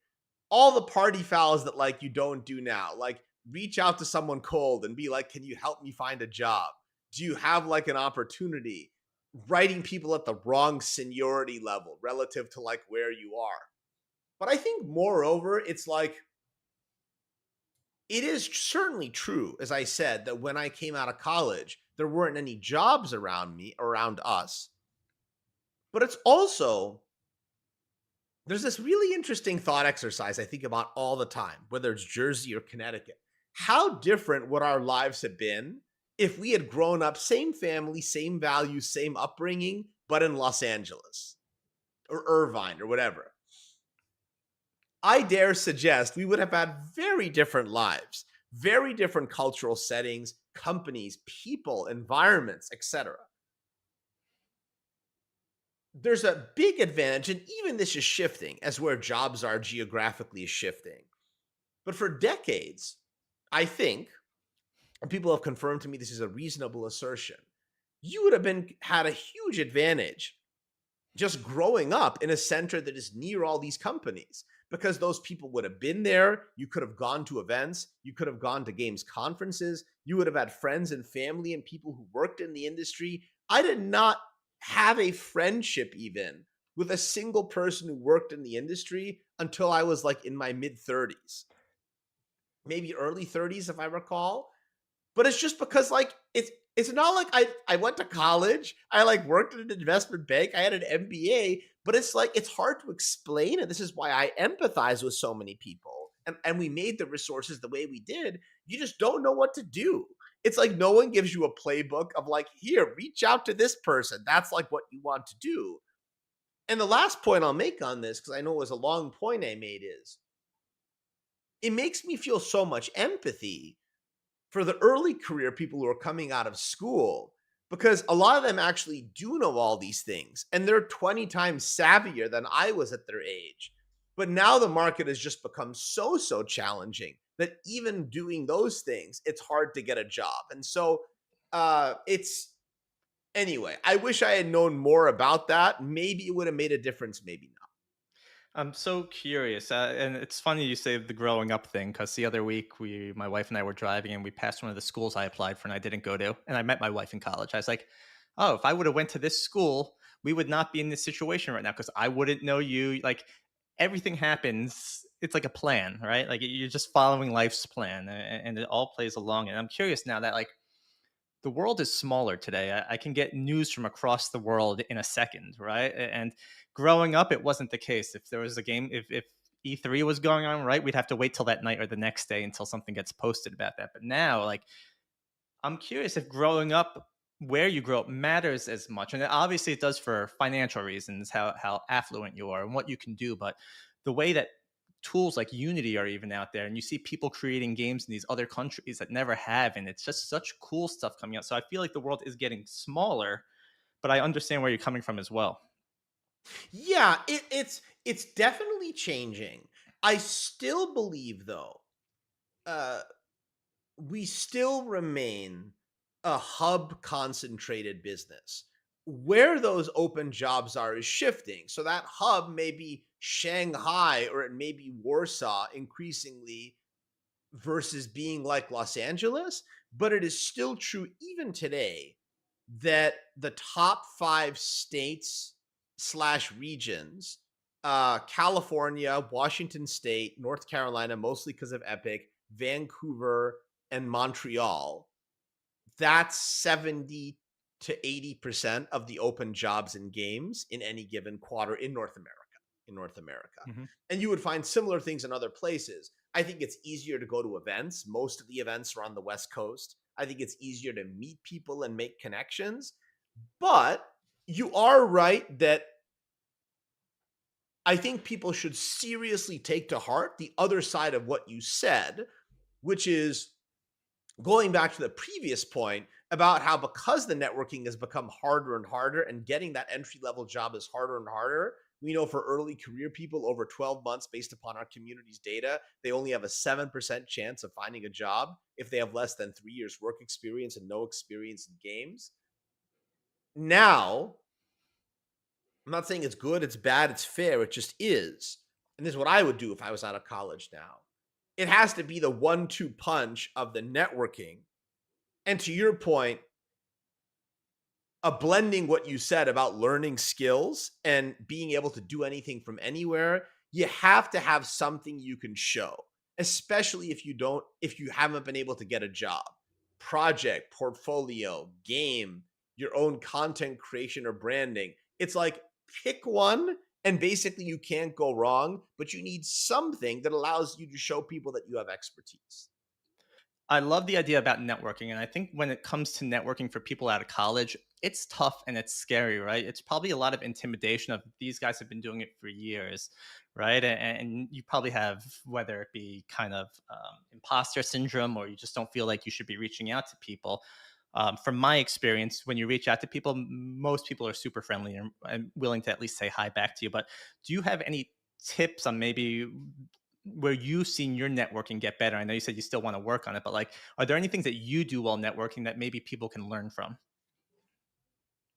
All the party fouls that like you don't do now, like reach out to someone cold and be like, can you help me find a job? Do you have like an opportunity? Writing people at the wrong seniority level relative to like where you are. But I think moreover, it's like, it is certainly true, as I said, that when I came out of college, there weren't any jobs around us. But it's also, there's this really interesting thought exercise I think about all the time, whether it's Jersey or Connecticut. How different would our lives have been if we had grown up, same family, same values, same upbringing, but in Los Angeles or Irvine or whatever? I dare suggest we would have had very different lives, very different cultural settings, companies, people, environments, etc. there's a big advantage, and even this is shifting as where jobs are geographically is shifting. But for decades, I think, and people have confirmed to me this is a reasonable assertion, you would have been had a huge advantage just growing up in a center that is near all these companies because those people would have been there. You could have gone to events, you could have gone to games conferences, you would have had friends and family and people who worked in the industry. I did not have a friendship even with a single person who worked in the industry until I was like in my mid 30s, maybe early 30s if I recall. But it's just because like it's not like I went to college, I like worked at an investment bank, I had an MBA, but it's like it's hard to explain, and this is why I empathize with so many people. And we made the resources the way we did. You just don't know what to do. It's like no one gives you a playbook of like, here, reach out to this person. That's like what you want to do. And the last point I'll make on this, because I know it was a long point I made, is it makes me feel so much empathy for the early career people who are coming out of school, because a lot of them actually do know all these things and they're 20 times savvier than I was at their age. But now the market has just become so challenging that even doing those things, it's hard to get a job. And so it's anyway, I wish I had known more about that. Maybe it would have made a difference, maybe not. I'm so curious, and it's funny you say the growing up thing because the other week my wife and I were driving and we passed one of the schools I applied for and I didn't go to, and I met my wife in college. I was like, "Oh, if I would have went to this school, we would not be in this situation right now because I wouldn't know you." Like everything happens, it's like a plan, right? Like you're just following life's plan, and it all plays along. And I'm curious now that like the world is smaller today. I can get news from across the world in a second, right? And growing up, it wasn't the case. If there was a game, if E3 was going on, right, we'd have to wait till that night or the next day until something gets posted about that. But now, like, I'm curious if growing up, where you grow up matters as much. And obviously it does for financial reasons, how affluent you are and what you can do. But the way that tools like Unity are even out there, and you see people creating games in these other countries that never have, and it's just such cool stuff coming out. So I feel like the world is getting smaller, but I understand where you're coming from as well. Yeah, it's definitely changing. I still believe though, uh we still remain a hub concentrated business. Where those open jobs are is shifting. So that hub may be Shanghai or it may be Warsaw increasingly versus being like Los Angeles, but it is still true even today that the top 5 states slash regions, California, Washington State, North Carolina, mostly because of Epic, Vancouver, and Montreal, that's 70 to 80% of the open jobs in games in any given quarter in North America. In North America. Mm-hmm. And you would find similar things in other places. I think it's easier to go to events. Most of the events are on the West Coast. I think it's easier to meet people and make connections. But you are right that I think people should seriously take to heart the other side of what you said, which is going back to the previous point about how because the networking has become harder and harder and getting that entry level job is harder and harder. We know for early career people over 12 months, based upon our community's data, they only have a 7% chance of finding a job if they have less than 3 years work experience and no experience in games. Now, I'm not saying it's good, it's bad, it's fair, it just is. And this is what I would do if I was out of college now. It has to be the 1-2 punch of the networking. And to your point, blending what you said about learning skills and being able to do anything from anywhere, you have to have something you can show, especially if you haven't been able to get a job. Project, portfolio, game, your own content creation or branding. It's like pick one and basically you can't go wrong, but you need something that allows you to show people that you have expertise. I love the idea about networking. And I think when it comes to networking for people out of college, it's tough and it's scary, right? It's probably a lot of intimidation of these guys have been doing it for years, right? And you probably have, whether it be kind of imposter syndrome or you just don't feel like you should be reaching out to people. From my experience, when you reach out to people, most people are super friendly and willing to at least say hi back to you. But do you have any tips on maybe where you've seen your networking get better? I know you said you still want to work on it, but like, are there any things that you do while networking that maybe people can learn from?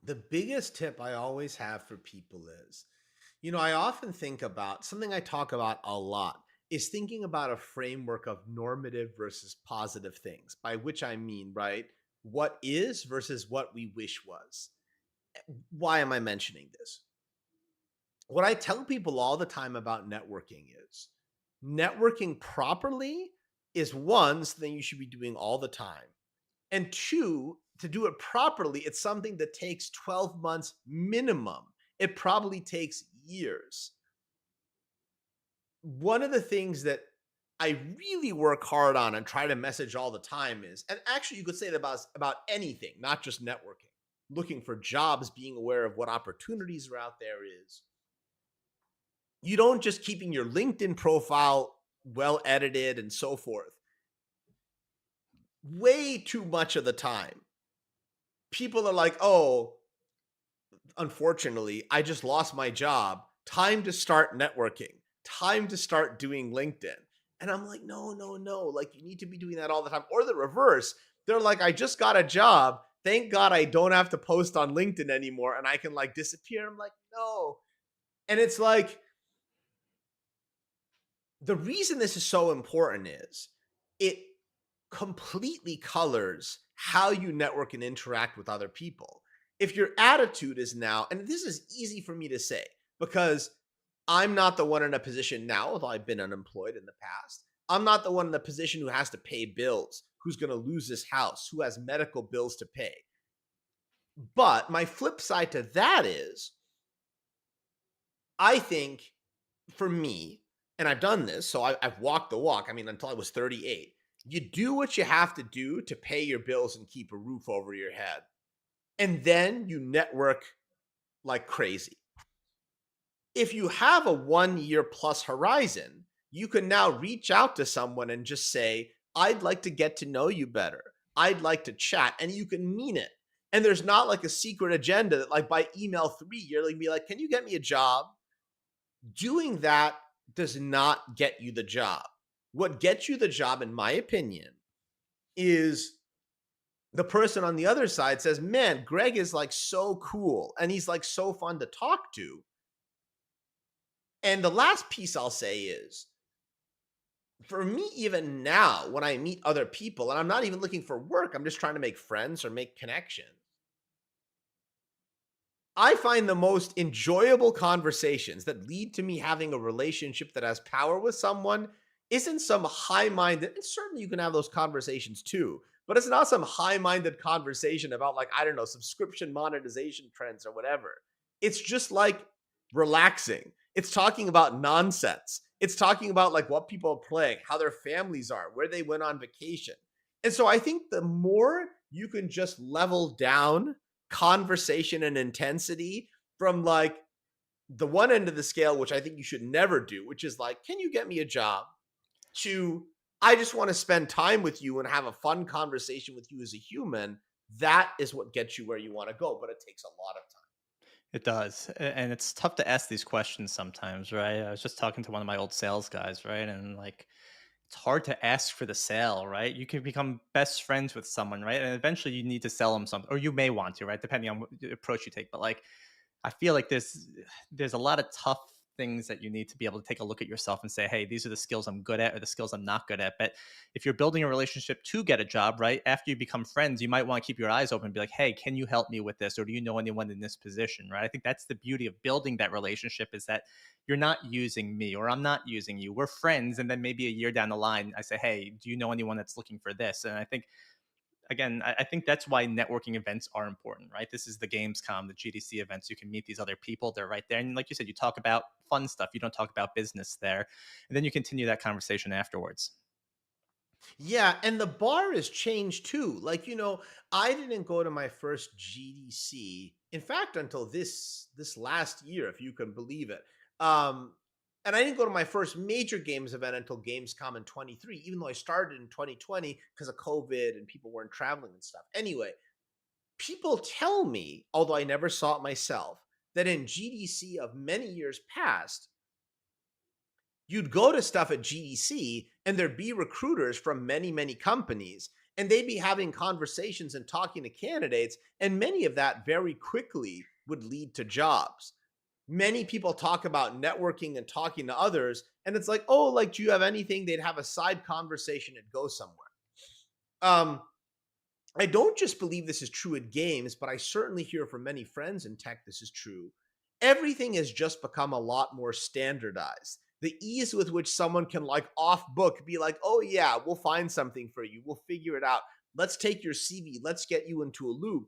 The biggest tip I always have for people is, I often think about something I talk about a lot is thinking about a framework of normative versus positive things, by which I mean, right, what is versus what we wish was. Why am I mentioning this? What I tell people all the time about networking is networking properly is one, something you should be doing all the time. And two, to do it properly, it's something that takes 12 months minimum. It probably takes years. One of the things that I really work hard on and try to message all the time is, and actually you could say that about anything, not just networking, looking for jobs, being aware of what opportunities are out there is, you don't just keeping your LinkedIn profile well edited and so forth. Way too much of the time, people are like, oh, unfortunately, I just lost my job. Time to start networking. Time to start doing LinkedIn. And I'm like, no, no, no. Like, you need to be doing that all the time. Or the reverse. They're like, I just got a job. Thank God I don't have to post on LinkedIn anymore and I can like disappear. I'm like, no. And it's like, the reason this is so important is it completely colors how you network and interact with other people. If your attitude is now, and this is easy for me to say because I'm not the one in a position now, although I've been unemployed in the past. I'm not the one in the position who has to pay bills, who's going to lose his house, who has medical bills to pay. But my flip side to that is, I think for me, and I've done this, so I've walked the walk. I mean, until I was 38, you do what you have to do to pay your bills and keep a roof over your head. And then you network like crazy. If you have a 1 year plus horizon, you can now reach out to someone and just say, I'd like to get to know you better. I'd like to chat. And you can mean it. And there's not like a secret agenda that like by email 3 year, like be like, can you get me a job? Doing that does not get you the job. What gets you the job, in my opinion, is the person on the other side says, man, Greg is like so cool and he's like so fun to talk to. And the last piece I'll say is, for me, even now, when I meet other people, and I'm not even looking for work, I'm just trying to make friends or make connections, I find the most enjoyable conversations that lead to me having a relationship that has power with someone isn't some high-minded, and certainly you can have those conversations too, but it's not some high-minded conversation about like, I don't know, subscription monetization trends or whatever. It's just like relaxing. It's talking about nonsense. It's talking about like what people are playing, how their families are, where they went on vacation. And so I think the more you can just level down conversation and intensity from like the one end of the scale, which I think you should never do, which is like, can you get me a job? To, I just want to spend time with you and have a fun conversation with you as a human. That is what gets you where you want to go, but it takes a lot of time. It does. And it's tough to ask these questions sometimes, right? I was just talking to one of my old sales guys, right? And like, it's hard to ask for the sale, right? You can become best friends with someone, right? And eventually you need to sell them something, or you may want to, right? Depending on what approach you take. But like, I feel like there's a lot of tough things that you need to be able to take a look at yourself and say, hey, these are the skills I'm good at or the skills I'm not good at. But if you're building a relationship to get a job, right, after you become friends, you might want to keep your eyes open and be like, hey, can you help me with this? Or do you know anyone in this position, right? I think that's the beauty of building that relationship, is that you're not using me or I'm not using you. We're friends. And then maybe a year down the line, I say, hey, do you know anyone that's looking for this? And I think, again, I think that's why networking events are important, right? This is the Gamescom, the GDC events. You can meet these other people. They're right there. And like you said, you talk about fun stuff. You don't talk about business there. And then you continue that conversation afterwards. Yeah, and the bar has changed too. Like, I didn't go to my first GDC, in fact, until this last year, if you can believe it. And I didn't go to my first major games event until Gamescom in 23, even though I started in 2020 because of COVID and people weren't traveling and stuff. Anyway, people tell me, although I never saw it myself, that in GDC of many years past, you'd go to stuff at GDC and there'd be recruiters from many, many companies, and they'd be having conversations and talking to candidates, and many of that very quickly would lead to jobs. Many people talk about networking and talking to others, and it's like, oh, like, do you have anything? They'd have a side conversation and go somewhere. I don't just believe this is true at games, but I certainly hear from many friends in tech this is true. Everything has just become a lot more standardized. The ease with which someone can, like, off book be like, oh yeah, we'll find something for you, we'll figure it out, let's take your CV, let's get you into a loop.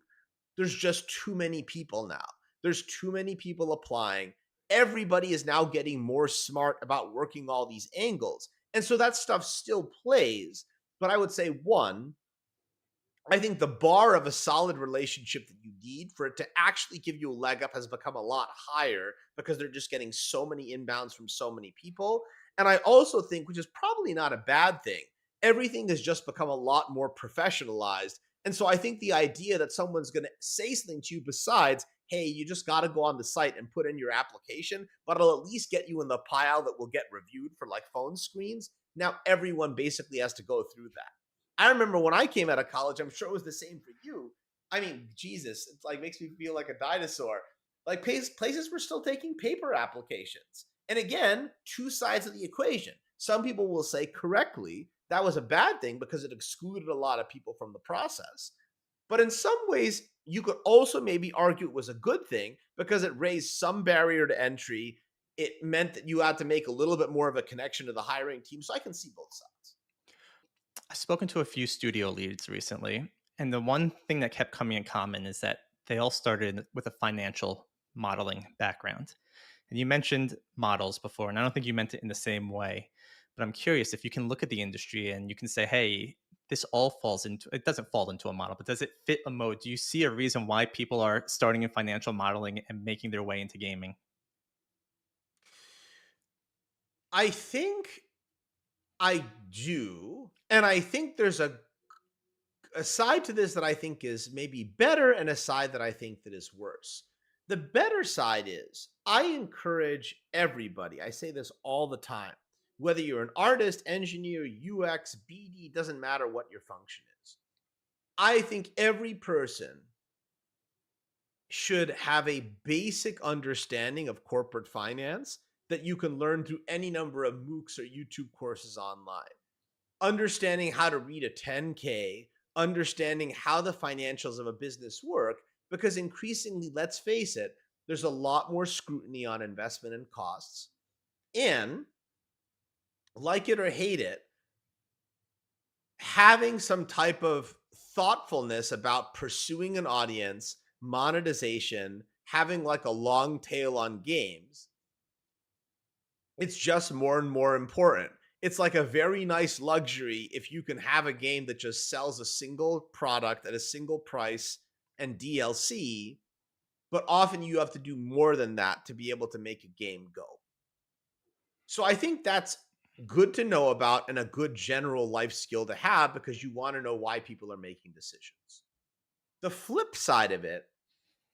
There's just too many people now. There's too many people applying. Everybody is now getting more smart about working all these angles. And so that stuff still plays. But I would say, one, I think the bar of a solid relationship that you need for it to actually give you a leg up has become a lot higher because they're just getting so many inbounds from so many people. And I also think, which is probably not a bad thing, everything has just become a lot more professionalized. And so I think the idea that someone's going to say something to you besides, hey, you just got to go on the site and put in your application, but it'll at least get you in the pile that will get reviewed for, like, phone screens. Now everyone basically has to go through that. I remember when I came out of college, I'm sure it was the same for you. I mean, Jesus, it, like, makes me feel like a dinosaur. Like, places were still taking paper applications. And again, two sides of the equation. Some people will say correctly that was a bad thing because it excluded a lot of people from the process. But in some ways, you could also maybe argue it was a good thing because it raised some barrier to entry. It meant that you had to make a little bit more of a connection to the hiring team. So I can see both sides. I've spoken to a few studio leads recently, and the one thing that kept coming in common is that they all started with a financial modeling background. And you mentioned models before, and I don't think you meant it in the same way. But I'm curious if you can look at the industry and you can say, hey, this all falls into, it doesn't fall into a model, but does it fit a mode? Do you see a reason why people are starting in financial modeling and making their way into gaming? I think I do. And I think there's a side to this that I think is maybe better and a side that I think that is worse. The better side is I encourage everybody. I say this all the time. Whether you're an artist, engineer, UX, BD, doesn't matter what your function is. I think every person should have a basic understanding of corporate finance that you can learn through any number of MOOCs or YouTube courses online. Understanding how to read a 10K, understanding how the financials of a business work, because increasingly, let's face it, there's a lot more scrutiny on investment and costs. And, like it or hate it, having some type of thoughtfulness about pursuing an audience, monetization, having, like, a long tail on games, it's just more and more important. It's like a very nice luxury if you can have a game that just sells a single product at a single price and DLC, but often you have to do more than that to be able to make a game go. So I think that's good to know about and a good general life skill to have because you want to know why people are making decisions. The flip side of it,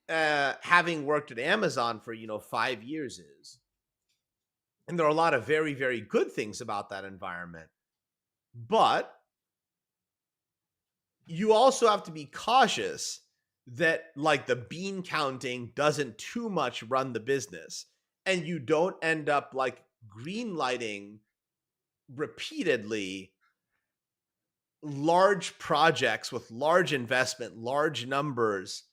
having worked at Amazon for 5 years, is, and there are a lot of very, very good things about that environment, but you also have to be cautious that, like, the bean counting doesn't too much run the business and you don't end up, like, green lighting repeatedly large projects with large investment, large numbers,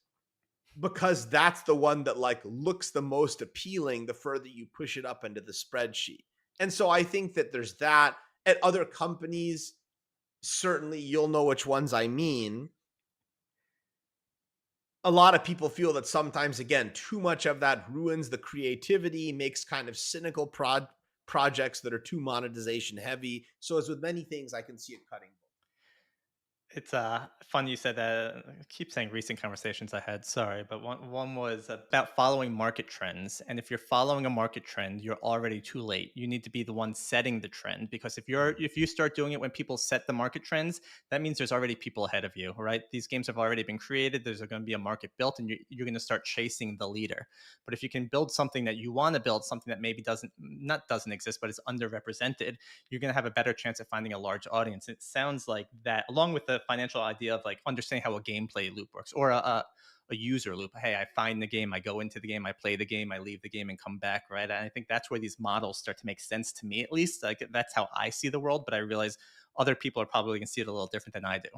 because that's the one that, like, looks the most appealing the further you push it up into the spreadsheet. And so I think that there's that. At other companies, certainly you'll know which ones I mean. A lot of people feel that sometimes, again, too much of that ruins the creativity, makes kind of cynical projects that are too monetization heavy. So as with many things, I can see it cutting. It's fun you said that. I keep saying recent conversations I had. Sorry, but one was about following market trends. And if you're following a market trend, you're already too late. You need to be the one setting the trend, because if you start doing it when people set the market trends, that means there's already people ahead of you, right? These games have already been created. There's going to be a market built, and you're going to start chasing the leader. But if you can build something that you want to build, something that maybe doesn't exist, but is underrepresented, you're going to have a better chance at finding a large audience. It sounds like that, along with the financial idea of like understanding how a gameplay loop works, or a user loop. Hey, I find the game, I go into the game, I play the game, I leave the game and come back, right? And I think that's where these models start to make sense to me, at least. Like that's how I see the world, but I realize other people are probably going to see it a little different than I do.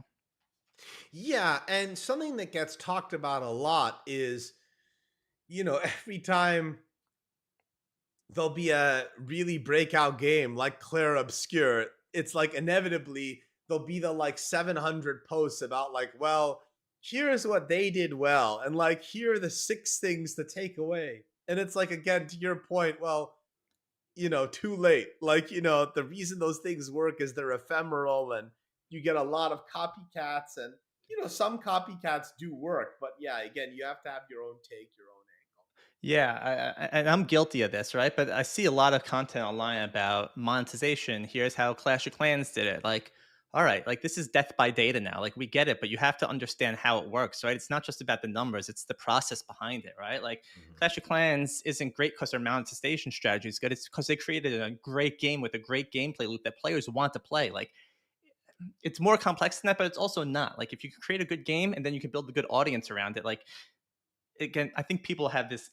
Yeah, and something that gets talked about a lot is, every time there'll be a really breakout game like Claire Obscure, it's like inevitably there'll be the like 700 posts about like, well, here's what they did well, and like here are the 6 things to take away. And it's like, again, to your point, well, too late. Like, the reason those things work is they're ephemeral, and you get a lot of copycats, and some copycats do work, but yeah, again, you have to have your own take, your own angle. Yeah, and I'm guilty of this, right? But I see a lot of content online about monetization. Here's how Clash of Clans did it. Like, all right, like this is death by data now. Like we get it, but you have to understand how it works, right? It's not just about the numbers; it's the process behind it, right? Like Clash of Clans isn't great because their monetization strategy is good. It's because they created a great game with a great gameplay loop that players want to play. Like it's more complex than that, but it's also not. Like if you can create a good game and then you can build a good audience around it, like again, I think people have this.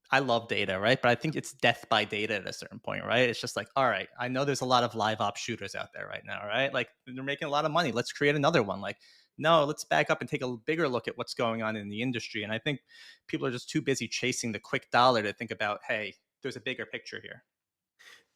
I love data, right? But I think it's death by data at a certain point, right? It's just like, all right, I know there's a lot of live op shooters out there right now, right? Like they're making a lot of money. Let's create another one. Like, no, let's back up and take a bigger look at what's going on in the industry. And I think people are just too busy chasing the quick dollar to think about, hey, there's a bigger picture here.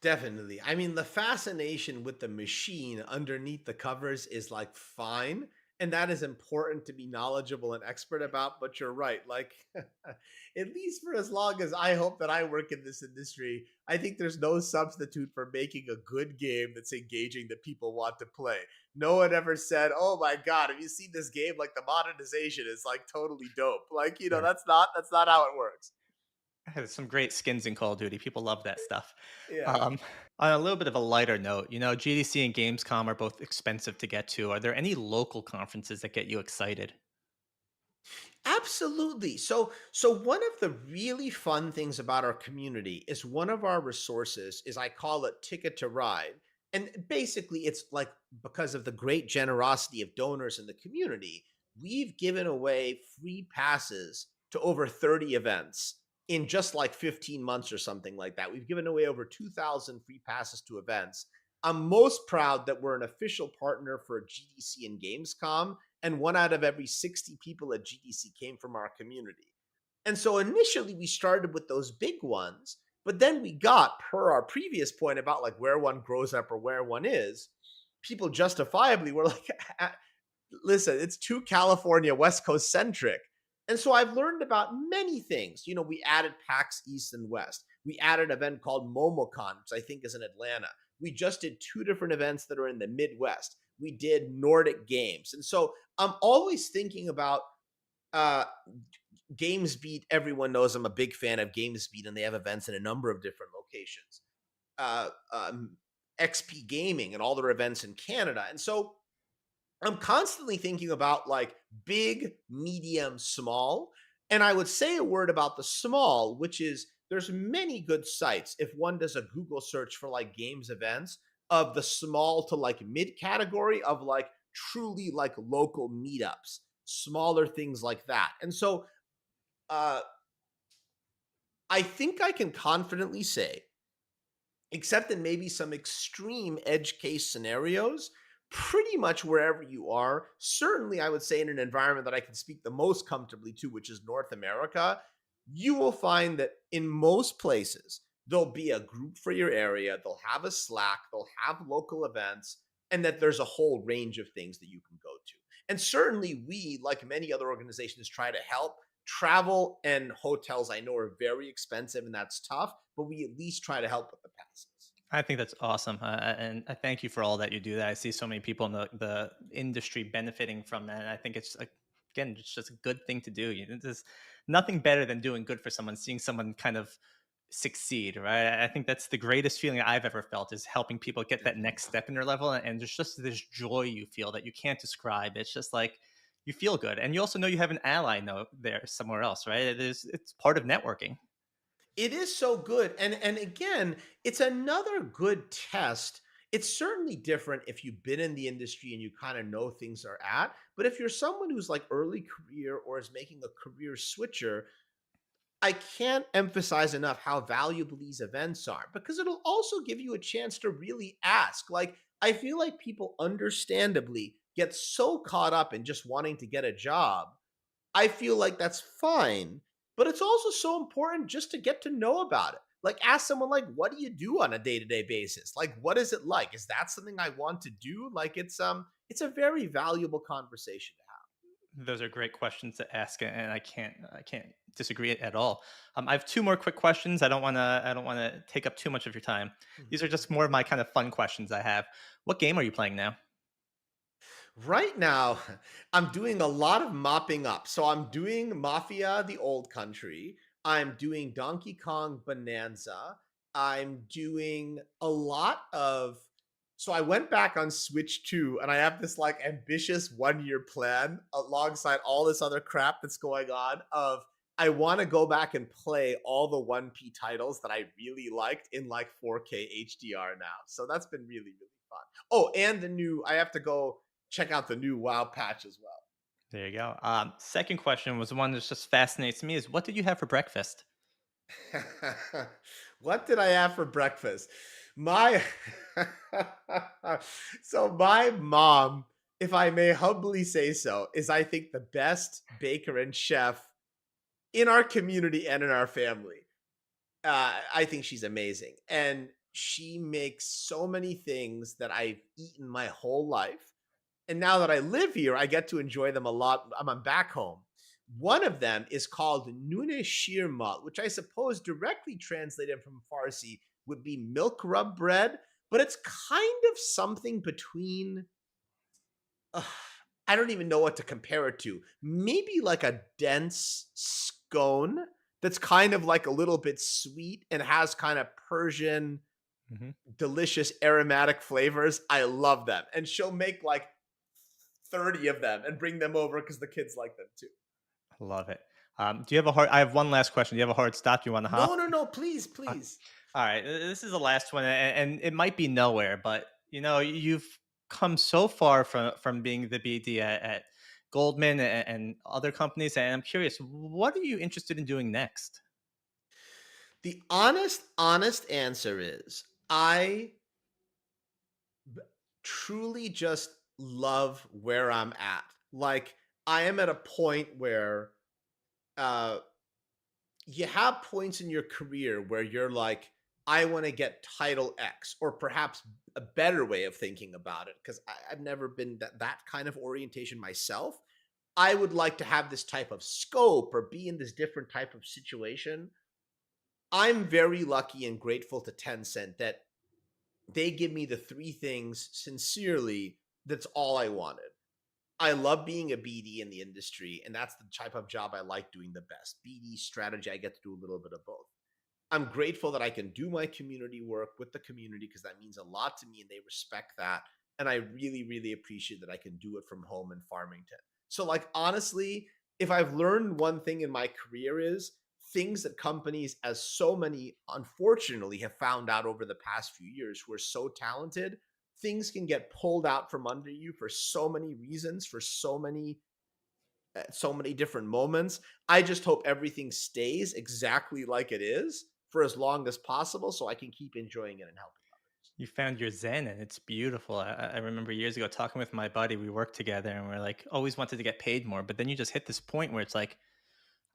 Definitely. I mean, the fascination with the machine underneath the covers is like fine. And that is important to be knowledgeable and expert about. But you're right. Like, at least for as long as I hope that I work in this industry, I think there's no substitute for making a good game that's engaging that people want to play. No one ever said, oh my God, have you seen this game? Like, the monetization is like totally dope. Like, Yeah. that's not how it works. There's some great skins in Call of Duty. People love that stuff. Yeah. Um, on a little bit of a lighter note, GDC and Gamescom are both expensive to get to. Are there any local conferences that get you excited? Absolutely. So one of the really fun things about our community is one of our resources is, I call it Ticket to Ride. And basically it's like, because of the great generosity of donors in the community, we've given away free passes to over 30 events in just like 15 months or something like that. We've given away over 2,000 free passes to events. I'm most proud that we're an official partner for GDC and Gamescom, and 1 out of every 60 people at GDC came from our community. And so initially we started with those big ones, but then we got, per our previous point about like where one grows up or where one is, people justifiably were like, listen, it's too California West Coast centric. And so I've learned about many things. We added PAX East and West. We added an event called MomoCon, which I think is in Atlanta. We just did 2 different events that are in the Midwest. We did Nordic Games. And so I'm always thinking about uh, GamesBeat. Everyone knows I'm a big fan of GamesBeat, and they have events in a number of different locations. Uh, XP Gaming and all their events in Canada. And so I'm constantly thinking about like big, medium, small. And I would say a word about the small, which is there's many good sites. If one does a Google search for like games events, of the small to like mid category of like truly like local meetups, smaller things like that. And so uh, I think I can confidently say, except in maybe some extreme edge case scenarios, pretty much wherever you are, certainly I would say in an environment that I can speak the most comfortably to, which is North America, you will find that in most places, there'll be a group for your area, they'll have a Slack, they'll have local events, and that there's a whole range of things that you can go to. And certainly we, like many other organizations, try to help. Travel and hotels, I know, are very expensive and that's tough, but we at least try to help with the passes. I think that's awesome, and I thank you for all that you do. That I see so many people in the industry benefiting from that. And I think it's again, it's just a good thing to do. There's nothing better than doing good for someone, seeing someone kind of succeed, right? I think that's the greatest feeling I've ever felt is helping people get that next step in their level, and there's just this joy you feel that you can't describe. It's just like you feel good, and you also know you have an ally know there somewhere else, right? It's part of networking. It is so good. And again, it's another good test. It's certainly different if you've been in the industry and you kind of know things are at. But if you're someone who's like early career or is making a career switcher, I can't emphasize enough how valuable these events are because it'll also give you a chance to really ask. Like, I feel like people understandably get so caught up in just wanting to get a job. I feel like that's fine, but it's also so important just to get to know about it. Like, ask someone, like, what do you do on a day-to-day basis? Like, what is it like? Is that something I want to do? Like, it's a very valuable conversation to Those are great questions to ask, and I can't disagree at all. I have two more quick questions. I don't want to take up too much of your time. have. These are just more of my kind of fun questions I have. What game are you playing now? Right now, I'm doing a lot of mopping up. So I'm doing Mafia: The Old Country. I'm doing Donkey Kong Bonanza. I'm doing a lot of. So I went back on Switch 2 and I have this like ambitious 1 year plan alongside all this other crap that's going on of I want to go back and play all the 1P titles that I really liked in like 4K HDR now. So that's been really, really fun. Oh, and the new I have to go check out the new WoW patch as well. There you go. Second question was one that just fascinates me: is what did you have for breakfast? What did I have for breakfast? My so my mom, if I may humbly say so, is I think the best baker and chef in our community and in our family. I think she's amazing, and she makes so many things that I've eaten my whole life. And now that I live here, I get to enjoy them a lot. I'm back home. One of them is called Nune Shirmal, which I suppose directly translated from Farsi would be milk rub bread, but it's kind of something between. Uh, I don't even know what to compare it to. Maybe like a dense scone that's kind of like a little bit sweet and has kind of Persian Hmm. delicious aromatic flavors. I love them. And she'll make like 30 of them and bring them over because the kids like them too. Love it. Do you have a hard? I have one last question. Do you have a hard stop? Do you want to hop? No, no, no, please, Uh, please. All right, this is the last one, and it might be nowhere, but you've come so far from being the BD at Goldman and other companies, and I'm curious, what are you interested in doing next? The honest answer is I truly just love where I'm at. Like, I am at a point where uh you have points in your career where you're like, I want to get title X, or perhaps a better way of thinking about it, because I've never been that kind of orientation myself. I would like to have this type of scope or be in this different type of situation. I'm very lucky and grateful to Tencent that they give me the three things sincerely. That's all I wanted. I love being a BD in the industry, and that's the type of job I like doing the best. BD strategy, I get to do a little bit of both. I'm grateful that I can do my community work with the community because that means a lot to me and they respect that. And I really, really appreciate that I can do it from home in Farmington. So, like, honestly, if I've learned one thing in my career is things that companies, as so many unfortunately have found out over the past few years who are so talented, things can get pulled out from under you for so many reasons, for so many different moments. I just hope everything stays exactly like it is for as long as possible so I can keep enjoying it and helping. You found your zen, and it's beautiful. I remember years ago talking with my buddy. We worked together, and we're like always wanted to get paid more, but then you just hit this point where it's like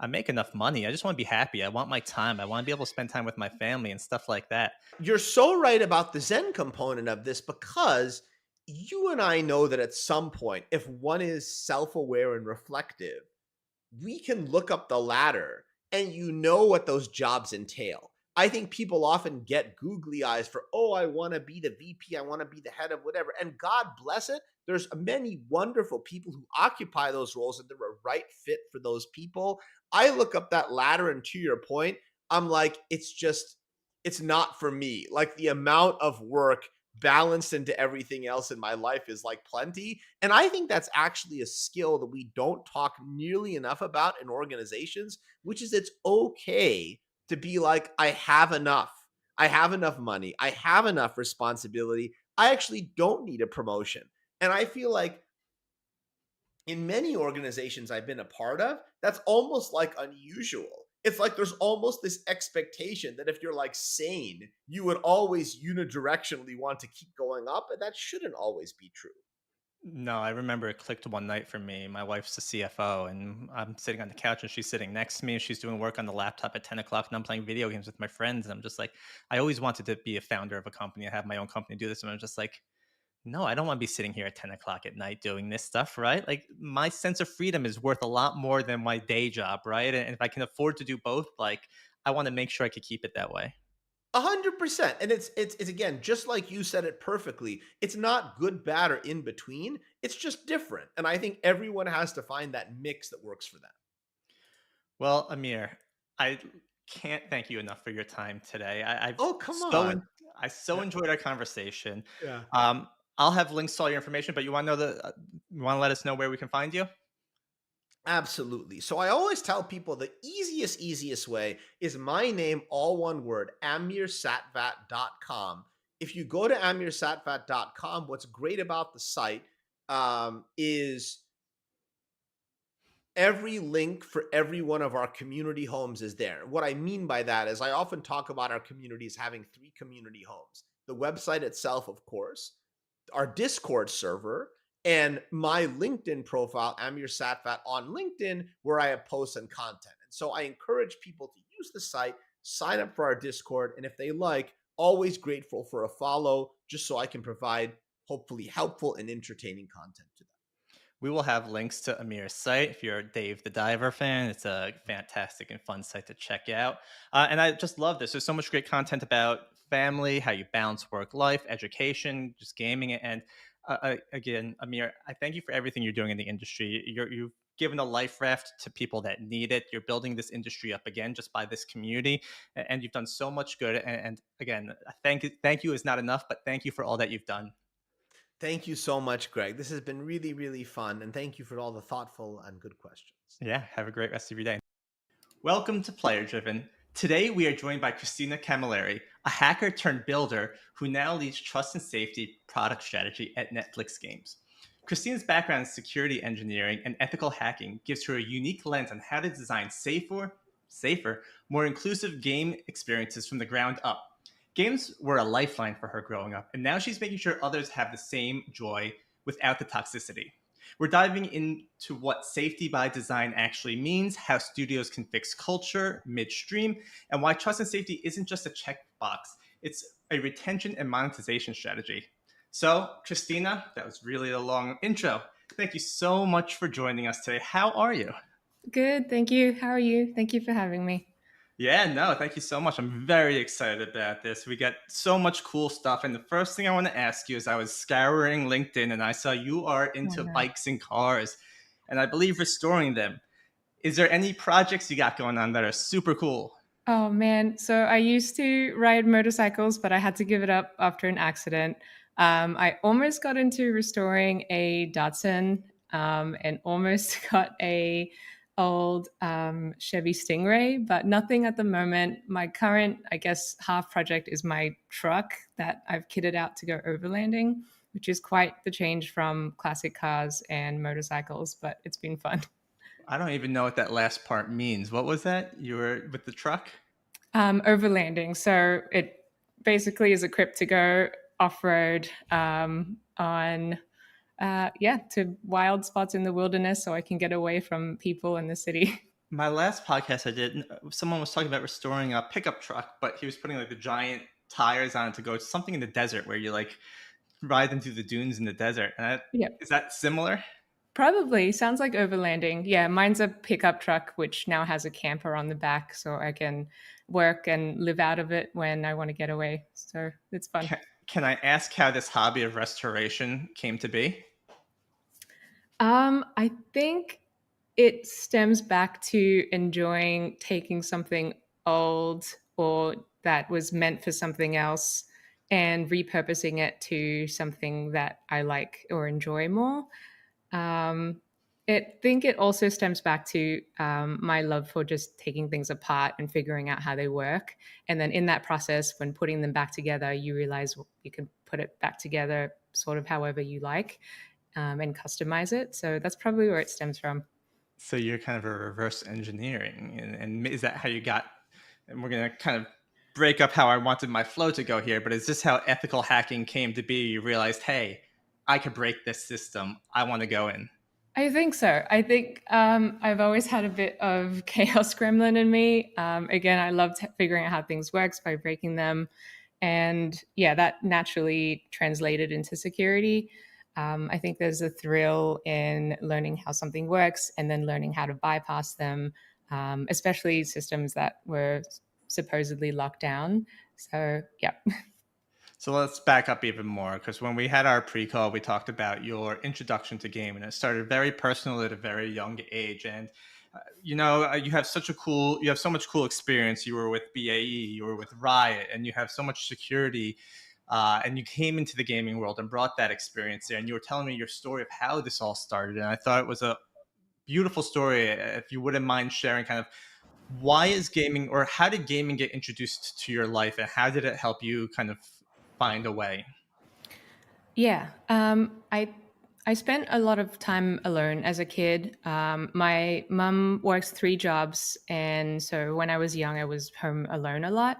I make enough money. I just want to be happy. I want my time. I want to be able to spend time with my family and stuff like that. You're so right about the Zen component of this because you and I know that at some point, if one is self aware and reflective, we can look up the ladder and you know what those jobs entail. I think people often get googly eyes for, oh, I want to be the VP, I want to be the head of whatever. And God bless it, there's many wonderful people who occupy those roles and they're a right fit for those people. I look up that ladder, and to your point, I'm like, it's not for me. Like, the amount of work balanced into everything else in my life is like plenty. And I think that's actually a skill that we don't talk nearly enough about in organizations, which is it's okay to be like, I have enough. I have enough money. I have enough responsibility. I actually don't need a promotion. And I feel like in many organizations I've been a part of, that's almost like unusual. It's like there's almost this expectation that if you're like sane, you would always unidirectionally want to keep going up, and that shouldn't always be true. No, I remember it clicked one night for me. My wife's the CFO, and I'm sitting on the couch, and she's sitting next to me, and she's doing work on the laptop at 10 o'clock, and I'm playing video games with my friends. And I'm just like, I always wanted to be a founder of a company. I have my own company, do this. And I'm just like, no, I don't want to be sitting here at 10 o'clock at night doing this stuff, right? Like, my sense of freedom is worth a lot more than my day job, right? And if I can afford to do both, like, I want to make sure I could keep it that way. 100%. And it's again, just like you said it perfectly. It's not good, bad, or in between. It's just different. And I think everyone has to find that mix that works for them. Well, Amir, I can't thank you enough for your time today. Oh, come on. I so enjoyed our conversation. Yeah. I'll have links to all your information, but you want to know you want to let us know where we can find you? Absolutely. So I always tell people the easiest way is my name, all one word, amirsatvat.com. If you go to amirsatvat.com, what's great about the site is every link for every one of our community homes is there. What I mean by that is I often talk about our communities having 3 community homes. The website itself, of course, our Discord server, and my LinkedIn profile, Amir Satvat, on LinkedIn, where I have posts and content. And so I encourage people to use the site, sign up for our Discord, and if they like, always grateful for a follow, just so I can provide hopefully helpful and entertaining content to them. We will have links to Amir's site. If you're a Dave the Diver fan, it's a fantastic and fun site to check out. And I just love this. There's so much great content about family, how you balance work life, education, just gaming. And again, Amir, I thank you for everything you're doing in the industry. You've given a life raft to people that need it. You're building this industry up again just by this community, and you've done so much good. And again, thank you is not enough, but thank you for all that you've done. Thank you so much, Greg. This has been really, really fun. And thank you for all the thoughtful and good questions. Yeah, have a great rest of your day. Welcome to Player Driven. Today we are joined by Christina Camilleri, a hacker turned builder who now leads trust and safety product strategy at Netflix Games. Christina's background in security engineering and ethical hacking gives her a unique lens on how to design safer, more inclusive game experiences from the ground up. Games were a lifeline for her growing up, and now she's making sure others have the same joy without the toxicity. We're diving into what safety by design actually means, how studios can fix culture midstream, and why trust and safety isn't just a checkbox, it's a retention and monetization strategy. So, Christina, that was really a long intro. Thank you so much for joining us today. How are you? Good, thank you. How are you? Thank you for having me. Yeah, no, thank you so much. I'm very excited about this. We got so much cool stuff. And the first thing I want to ask you is I was scouring LinkedIn and I saw you are into bikes and cars, and I believe restoring them. Is there any projects you got going on that are super cool? Oh man, so I used to ride motorcycles, but I had to give it up after an accident. I almost got into restoring a Datsun and almost got a old Chevy Stingray, but nothing at the moment. My current, I guess, half project is my truck that I've kitted out to go overlanding, which is quite the change from classic cars and motorcycles, but it's been fun. I don't even know what that last part means. What was that? You were with the truck? Overlanding. So it basically is equipped to go off-road on to wild spots in the wilderness so I can get away from people in the city. My last podcast I did, someone was talking about restoring a pickup truck, but he was putting like the giant tires on it to go something in the desert where you like ride them through the dunes in the desert. Is that similar? Probably. Sounds like overlanding. Yeah, mine's a pickup truck, which now has a camper on the back, so I can work and live out of it when I want to get away. So it's fun. Can I ask how this hobby of restoration came to be? I think it stems back to enjoying taking something old or that was meant for something else and repurposing it to something that I like or enjoy more. I think it also stems back to my love for just taking things apart and figuring out how they work. And then in that process, when putting them back together, you realize you can put it back together sort of however you like and customize it. So that's probably where it stems from. So you're kind of a reverse engineering, and is that how you got? And we're gonna kind of break up how I wanted my flow to go here, but is this how ethical hacking came to be? You realized, hey, I could break this system. I want to go in. I think so. I think I've always had a bit of chaos gremlin in me. Again, I love figuring out how things works by breaking them. And yeah, that naturally translated into security. I think there's a thrill in learning how something works and then learning how to bypass them, especially systems that were supposedly locked down. So, yeah. So let's back up even more, because when we had our pre-call, we talked about your introduction to game, and it started very personal at a very young age. And you have you have so much cool experience. You were with BAE, you were with Riot, and you have so much security. And you came into the gaming world and brought that experience there. And you were telling me your story of how this all started, and I thought it was a beautiful story. If you wouldn't mind sharing, kind of why is gaming, or how did gaming get introduced to your life, and how did it help you kind of find a way? Yeah, I spent a lot of time alone as a kid. My mum works 3 jobs, and so when I was young, I was home alone a lot.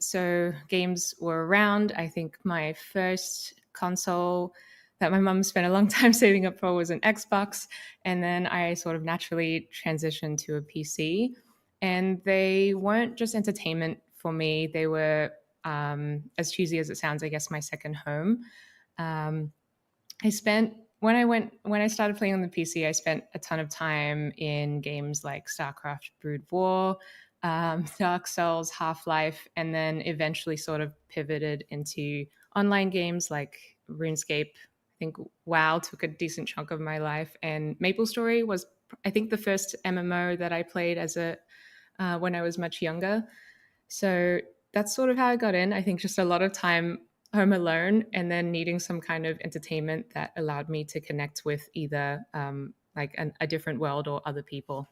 So games were around. I think my first console that my mum spent a long time saving up for was an Xbox, and then I sort of naturally transitioned to a PC. And they weren't just entertainment for me; they were, as cheesy as it sounds, I guess, my second home. Um, I spent when I started playing on the PC, I spent a ton of time in games like StarCraft, Brood War, Dark Souls, Half Life, and then eventually sort of pivoted into online games like RuneScape. I think WoW took a decent chunk of my life, and MapleStory was, I think, the first MMO that I played as a when I was much younger. So that's sort of how I got in. I think just a lot of time home alone and then needing some kind of entertainment that allowed me to connect with either a different world or other people.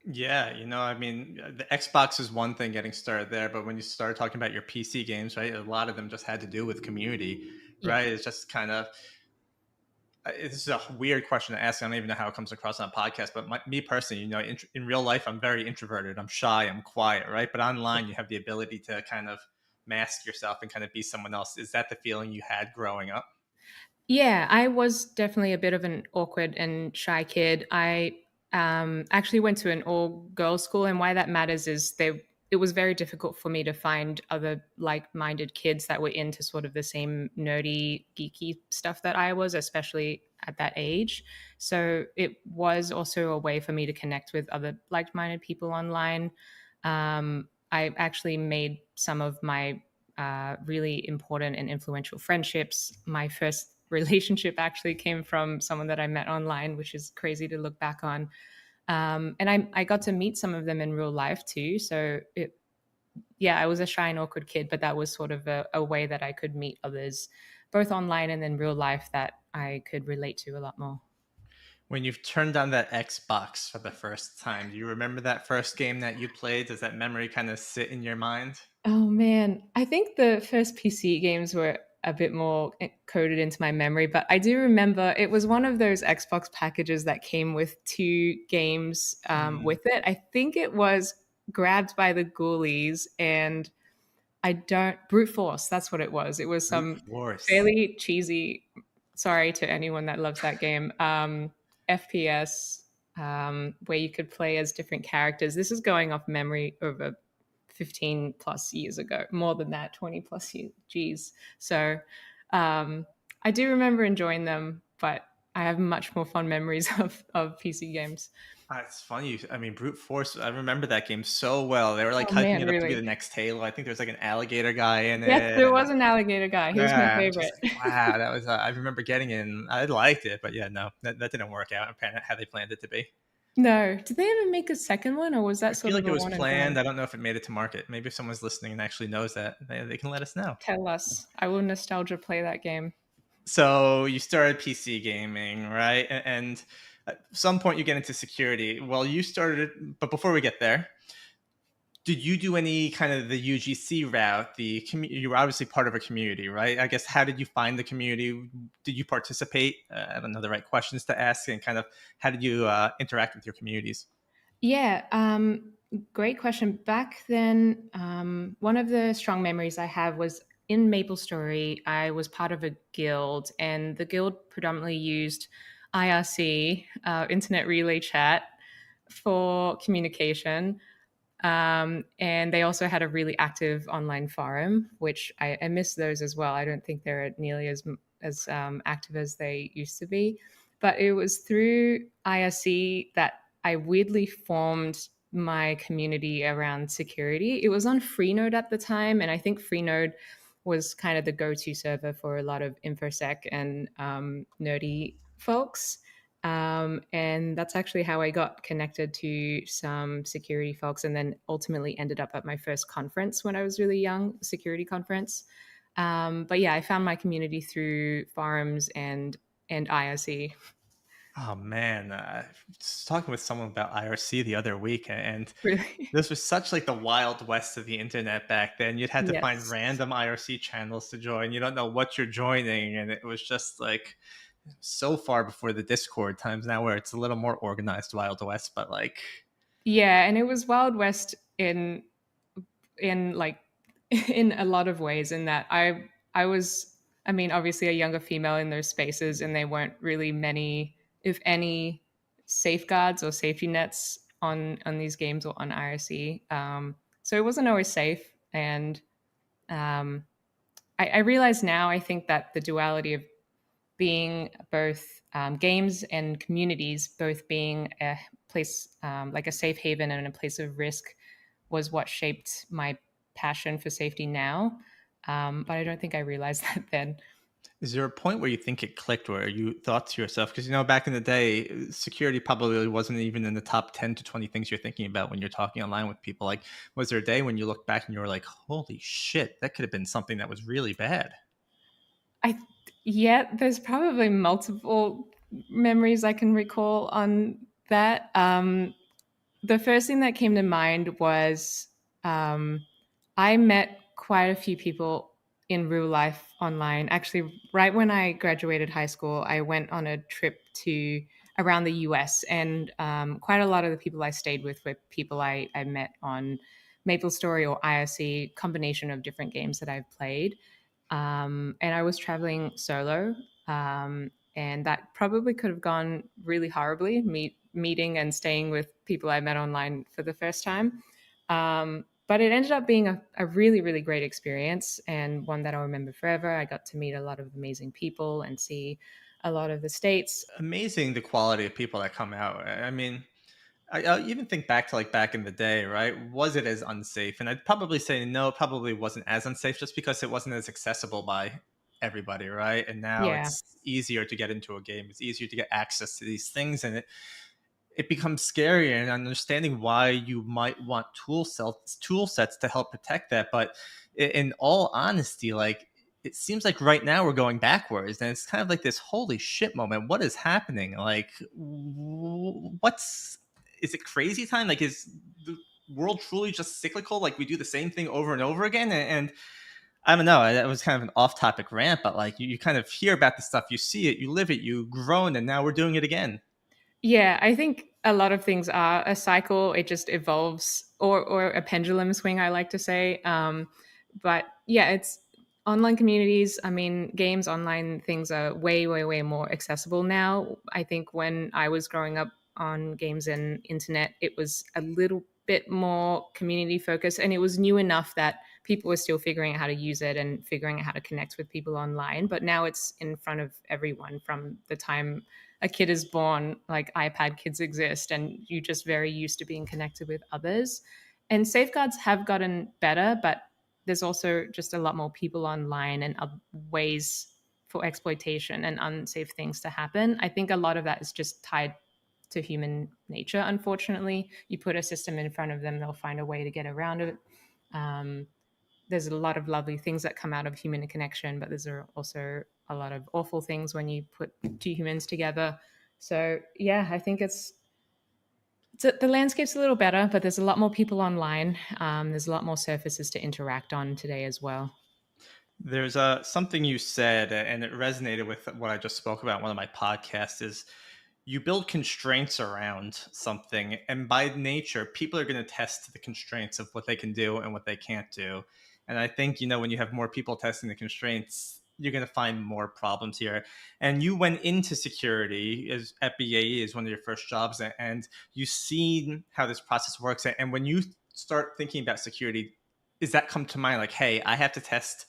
Yeah, I mean, the Xbox is one thing getting started there, but when you start talking about your PC games, right, a lot of them just had to do with community, Yeah. right? It's just kind of, it's a weird question to ask. I don't even know how it comes across on a podcast, but me personally, in real life, I'm very introverted. I'm shy. I'm quiet, right? But online, you have the ability to kind of mask yourself and kind of be someone else. Is that the feeling you had growing up? Yeah, I was definitely a bit of an awkward and shy kid. I actually went to an all girls school, and why that matters is it was very difficult for me to find other like minded kids that were into sort of the same nerdy, geeky stuff that I was, especially at that age. So it was also a way for me to connect with other like minded people online. I actually made some of my really important and influential friendships. My first relationship actually came from someone that I met online, which is crazy to look back on. And I got to meet some of them in real life too. So yeah, I was a shy and awkward kid, but that was sort of a way that I could meet others, both online and in real life, that I could relate to a lot more. When you've turned on that Xbox for the first time, do you remember that first game that you played? Does that memory kind of sit in your mind? Oh man, I think the first PC games were a bit more coded into my memory, but I do remember it was one of those Xbox packages that came with 2 games with it. I think it was Grabbed by the Ghoulies and I don't Brute Force. That's what it was. It was Brute some Force. fairly cheesy. Sorry to anyone that loves that game. FPS where you could play as different characters. This is going off memory over 15 plus years ago, more than that, 20 plus years. Geez. So I do remember enjoying them, but I have much more fond memories of PC games. It's funny. I mean, Brute Force. I remember that game so well. They were like Oh hyping man, it up to be really? the next Halo. I think there's like an alligator guy in Yes, it, there and was an alligator guy. He was my yeah, I'm just favorite. like, wow, that was. I remember getting it, and I liked it, but yeah, no, that didn't work out. Apparently, how they planned it to be. No. Did they ever make a second one, or was I that feel sort of like it a was one and planned. done? I don't know if it made it to market. Maybe if someone's listening and actually knows that, they can let us know. Tell us. I will nostalgia play that game. So you started PC gaming, right? And at some point you get into security. Well, you started, but before we get there, did you do any kind of the UGC route? You were obviously part of a community, right? I guess how did you find the community? Did you participate? I don't know the right questions to ask, and kind of how did you interact with your communities? Yeah, great question. Back then, one of the strong memories I have was in MapleStory. I was part of a guild, and the guild predominantly used IRC, Internet Relay Chat, for communication. And they also had a really active online forum, which I miss those as well. I don't think they're nearly as active as they used to be. But it was through IRC that I weirdly formed my community around security. It was on Freenode at the time, and I think Freenode was kind of the go-to server for a lot of infosec and nerdy folks. And that's actually how I got connected to some security folks, and then ultimately ended up at my first conference when I was really young, security conference. But yeah, I found my community through forums and IRC. Oh man, I was talking with someone about IRC the other week, and Really? this was such like the wild west of the internet back then. You'd had to find Yes. random IRC channels to join. You don't know what you're joining, and it was just like so far before the Discord times now, where it's a little more organized Wild West. But like, Yeah, and it was Wild West in like in a lot of ways in that I was, I mean, obviously a younger female in those spaces, and there weren't really many, if any, safeguards or safety nets on these games or on IRC. So it wasn't always safe. And um, I realize now, I think that the duality of being both games and communities, both being a place like a safe haven and a place of risk, was what shaped my passion for safety now. But I don't think I realized that then. is there a point where you think it clicked, where you thought to yourself, because back in the day, security probably wasn't even in the top 10 to 20 things you're thinking about when you're talking online with people. Like, was there a day when you look back and you were like, holy shit, that could have been something that was really bad? I Yeah, there's probably multiple memories I can recall on that. The first thing that came to mind was I met quite a few people in real life online. Actually, right when I graduated high school, I went on a trip to around the US, and quite a lot of the people I stayed with were people I met on MapleStory or IRC, combination of different games that I've played. And I was traveling solo, and that probably could have gone really horribly, meeting and staying with people I met online for the first time. But it ended up being a really, really great experience, and one that I'll remember forever. I got to meet a lot of amazing people and see a lot of the states. Amazing the quality of people that come out. I mean, I even think back to like back in the day, right? Was it as unsafe? And I'd probably say no, it probably wasn't as unsafe just because it wasn't as accessible by everybody, right? And now Yeah. it's easier to get into a game. It's easier to get access to these things, and it becomes scary, and understanding why you might want tool sets to help protect that. But in all honesty, like, it seems like right now we're going backwards, and it's kind of like this holy shit moment. What is happening? Like, what's is it crazy time? Like, is the world truly just cyclical? Like, we do the same thing over and over again? And I don't know. That was kind of an off-topic rant, but like, you kind of hear about the stuff, you see it, you live it, you groan, and now we're doing it again. Yeah, I think a lot of things are a cycle. It just evolves, or a pendulum swing, I like to say. But yeah, it's online communities. I mean, games, online things are way, way, way more accessible now. I think when I was growing up on games and internet, it was a little bit more community focused, and it was new enough that people were still figuring out how to use it and figuring out how to connect with people online. But now it's in front of everyone from the time a kid is born. Like iPad kids exist, and you're just very used to being connected with others. And safeguards have gotten better, but there's also just a lot more people online and ways for exploitation and unsafe things to happen. I think a lot of that is just tied to human nature, unfortunately. You put a system in front of them, they'll find a way to get around it. There's a lot of lovely things that come out of human connection, but there's also a lot of awful things when you put two humans together. So yeah, I think the landscape's a little better, but there's a lot more people online. There's a lot more surfaces to interact on today as well. There's something you said, and it resonated with what I just spoke about in one of my podcasts. Is you build constraints around something, and by nature, people are going to test the constraints of what they can do and what they can't do. And I think when you have more people testing the constraints, you're going to find more problems here. And you went into security as at BAE as one of your first jobs, and you've seen how this process works. And when you start thinking about security, does that come to mind? Like, hey, I have to test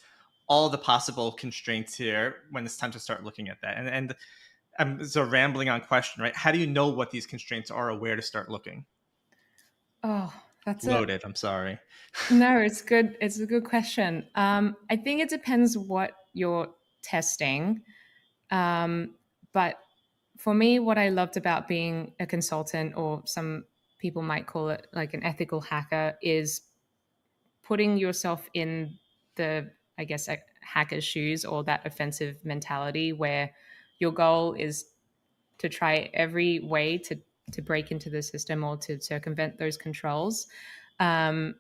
all the possible constraints here when it's time to start looking at that. And I'm so rambling on question, right? How do you know what these constraints are or where to start looking? Oh, that's Loaded. I'm sorry. No, it's good. It's a good question. I think it depends what you're testing. But for me, what I loved about being a consultant, or some people might call it like an ethical hacker, is putting yourself in the, I guess, hacker's shoes, or that offensive mentality where your goal is to try every way to break into the system or to circumvent those controls. I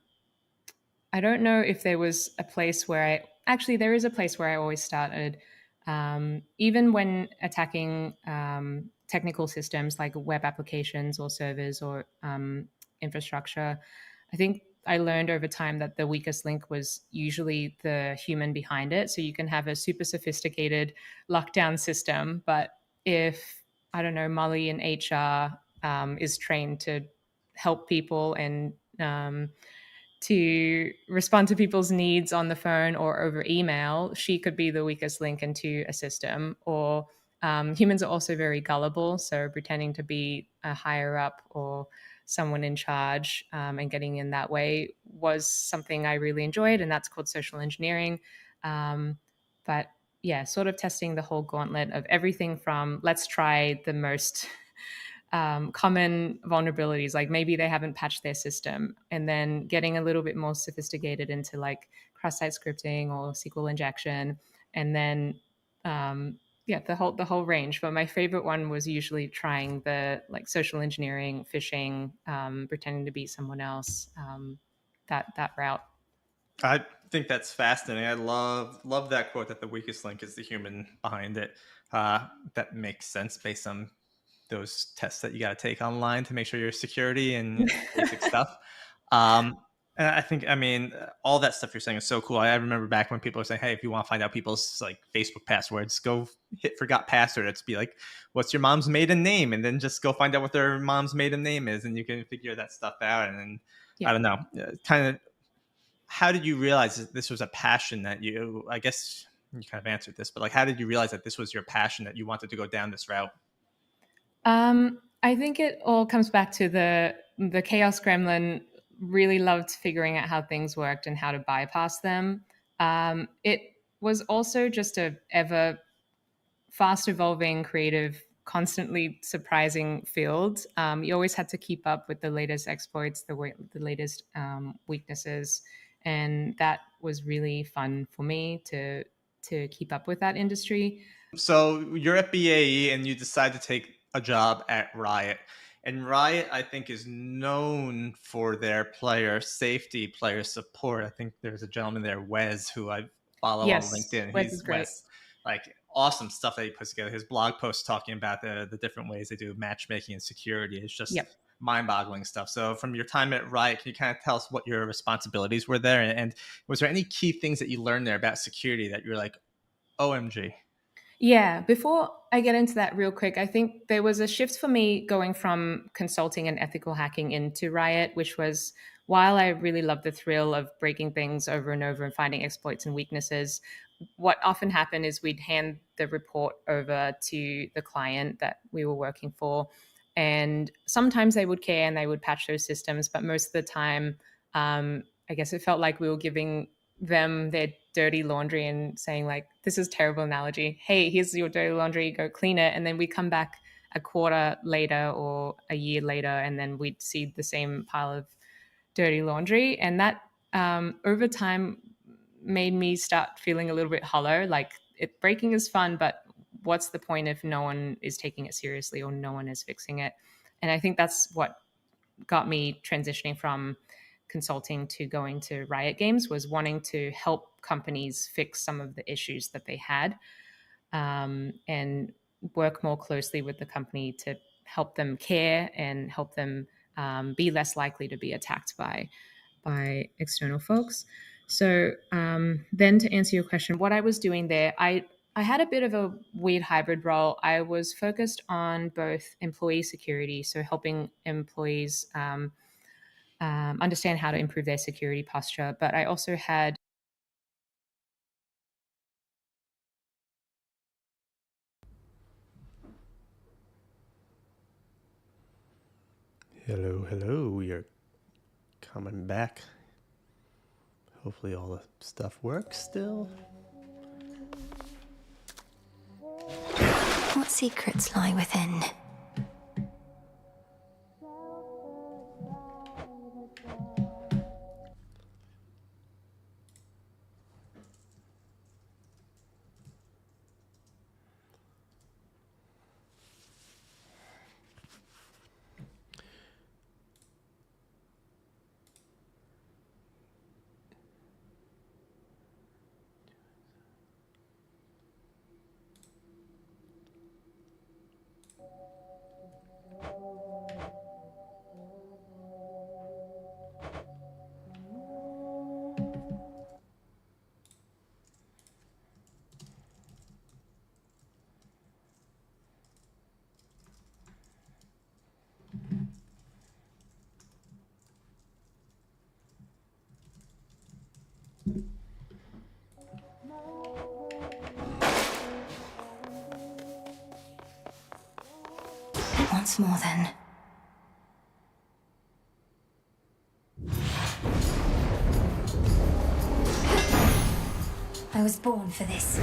don't know if there was a place where there is a place where I always started. Even when attacking technical systems like web applications or servers or infrastructure, I think I learned over time that the weakest link was usually the human behind it. So you can have a super sophisticated lockdown system, but if, I don't know, Molly in HR is trained to help people and to respond to people's needs on the phone or over email, she could be the weakest link into a system. Or humans are also very gullible, so pretending to be a higher up or someone in charge and getting in that way was something I really enjoyed, and that's called social engineering. But yeah, sort of testing the whole gauntlet of everything from let's try the most common vulnerabilities, like maybe they haven't patched their system, and then getting a little bit more sophisticated into like cross-site scripting or SQL injection, and then the whole range. But my favorite one was usually trying the like social engineering, phishing, pretending to be someone else, that route. I think that's fascinating. I love that quote that the weakest link is the human behind it. That makes sense based on those tests that you got to take online to make sure your security and basic stuff. And I think, all that stuff you're saying is so cool. I remember back when people were saying, "Hey, if you want to find out people's like Facebook passwords, go hit forgot password." It's be like, "What's your mom's maiden name?" And then just go find out what their mom's maiden name is, and you can figure that stuff out. And then I don't know, kind of. How did you realize that this was a passion that you? I guess you kind of answered this, but like, how did you realize that this was your passion, that you wanted to go down this route? I think it all comes back to the chaos gremlin really loved figuring out how things worked and how to bypass them. It was also just a ever fast evolving, creative, constantly surprising field. You always had to keep up with the latest exploits, the latest weaknesses, and that was really fun for me to keep up with that industry. So you're at BAE and you decide to take a job at Riot. And Riot, I think, is known for their player safety, player support. I think there's a gentleman there, Wes, who I follow on Yes, LinkedIn. Wes is great. Like awesome stuff that he puts together. His blog posts talking about the different ways they do matchmaking and security. It's just mind-boggling stuff. So from your time at Riot, can you kind of tell us what your responsibilities were there? And was there any key things that you learned there about security that you're like, OMG? Yeah, before I get into that real quick, I think there was a shift for me going from consulting and ethical hacking into Riot, which was while I really love the thrill of breaking things over and over and finding exploits and weaknesses, what often happened is we'd hand the report over to the client that we were working for. And sometimes they would care and they would patch those systems, but most of the time, I guess it felt like we were giving them their dirty laundry and saying, like, this is a terrible analogy. Hey, here's your dirty laundry, go clean it. And then we come back a quarter later or a year later, and then we'd see the same pile of dirty laundry. And that over time made me start feeling a little bit hollow. Like, breaking is fun, but what's the point if no one is taking it seriously or no one is fixing it? And I think that's what got me transitioning from consulting to going to Riot Games, was wanting to help companies fix some of the issues that they had, and work more closely with the company to help them care and help them be less likely to be attacked by external folks. So then, to answer your question, what I was doing there, I had a bit of a weird hybrid role. I was focused on both employee security, so helping employees understand how to improve their security posture, but I also had Hello, we are coming back. Hopefully all the stuff works still. What secrets lie within? Once more, then. I was born for this.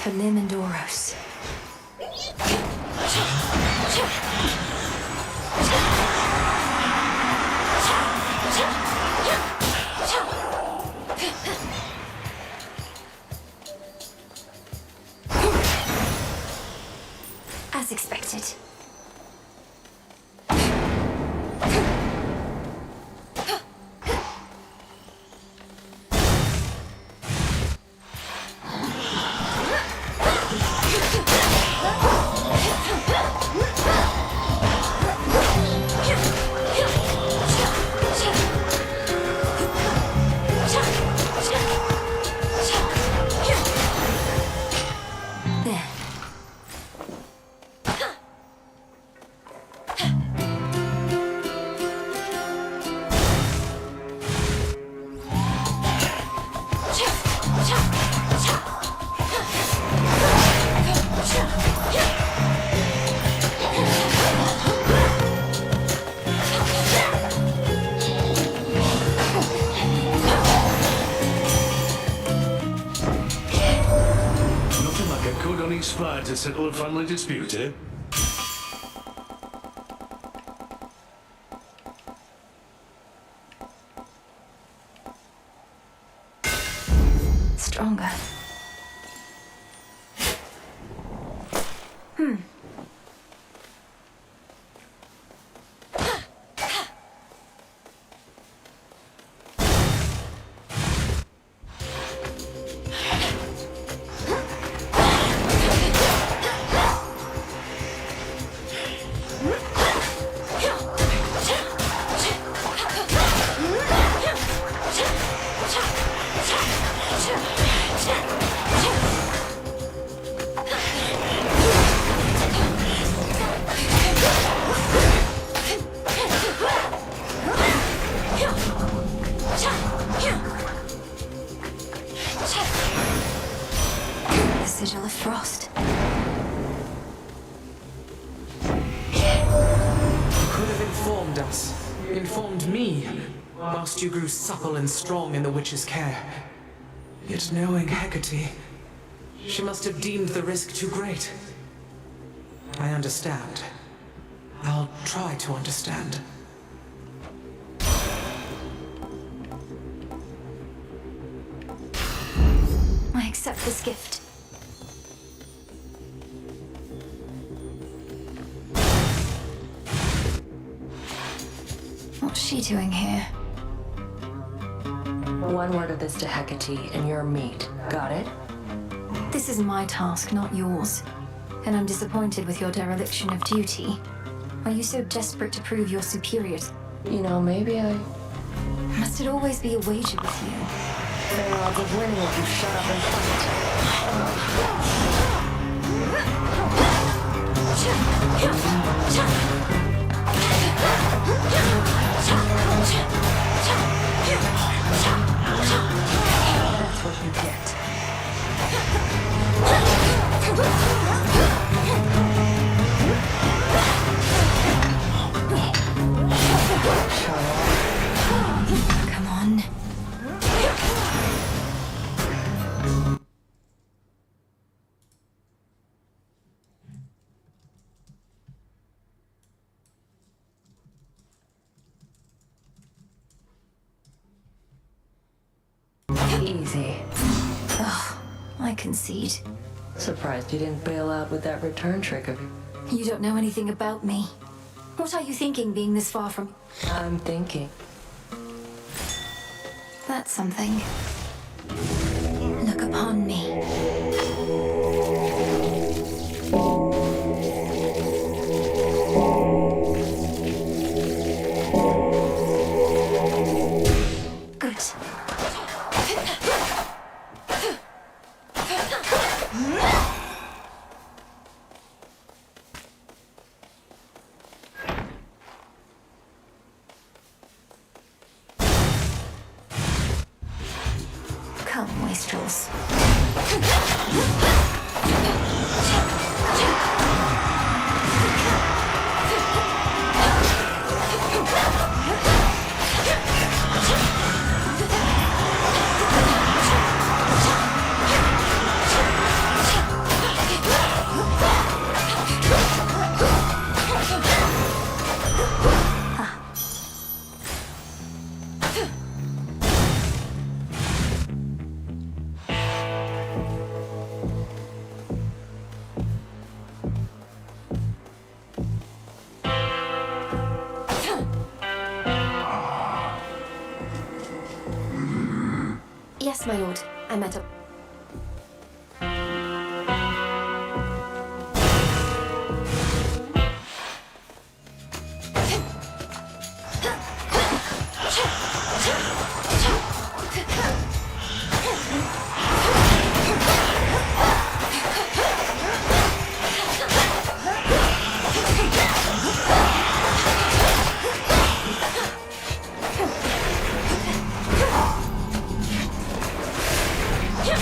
For Lim and Oros. As expected. To settle a family dispute, eh? Stronger. informed us. Informed me, whilst you grew supple and strong in the witch's care. Yet knowing Hecate, she must have deemed the risk too great. I understand. I'll try to understand. I accept this gift. What's she doing here? One word of this to Hecate, and you're meat. Got it? This is my task, not yours. And I'm disappointed with your dereliction of duty. Are you so desperate to prove your superiors? You know, maybe I... Must it always be a wager with you? Fair odds of winning if you shut up and That's what you get. Come on. Easy. Ugh, I concede. Surprised you didn't bail out with that return trick of yours. You don't know anything about me. What are you thinking being this far from... I'm thinking. That's something. Look upon me. Good. Come, wastrels. Yes, my lord. I met up. Yeah.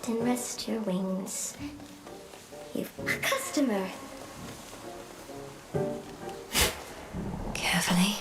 and rest your wings. You've a customer. Carefully.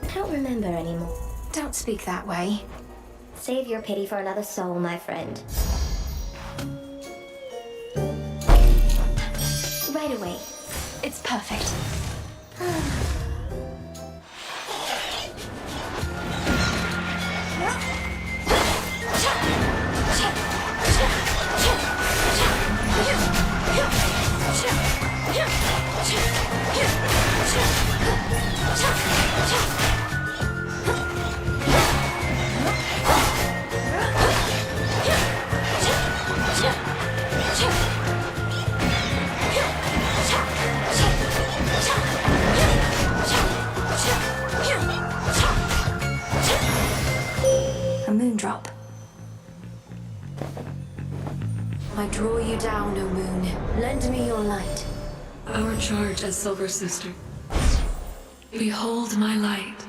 I don't remember anymore. Don't speak that way. Save your pity for another soul, my friend. Right away. It's perfect. A moondrop. I draw you down, O moon. Lend me your light. Our charge as Silver Sister. Behold my light.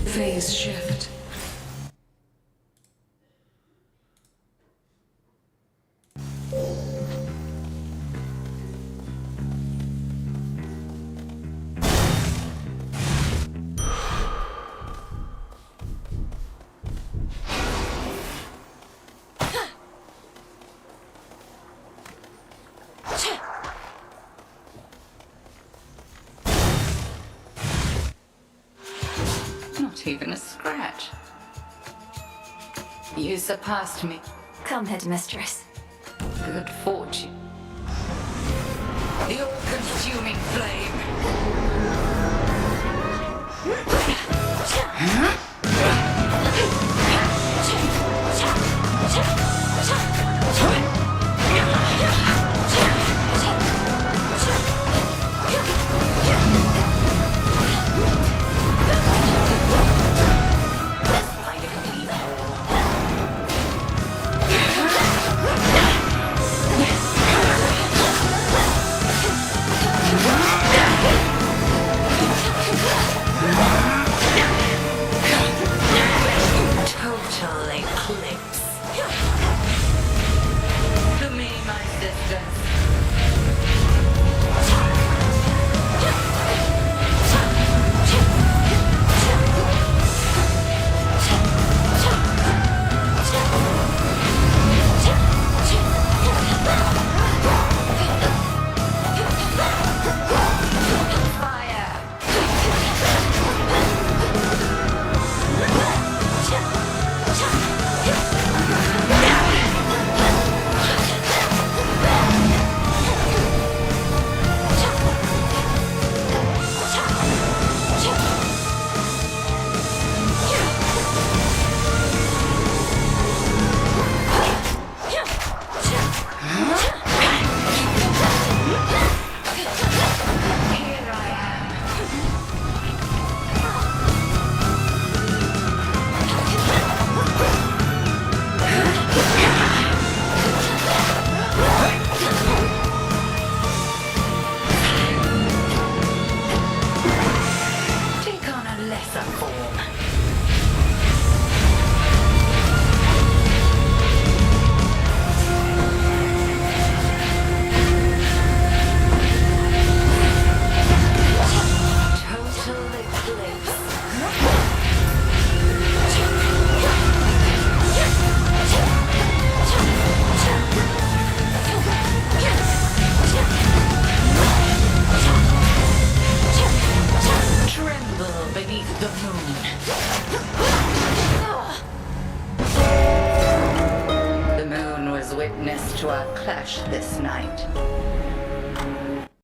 Phase shift. Not even a scratch. You surpassed me. Come, headmistress. Good fortune. The all-consuming flame. Total eclipse. To me, my sisters. Take on a lesser form. Total eclipse. Tremble beneath the moon. The moon was witness to our clash this night.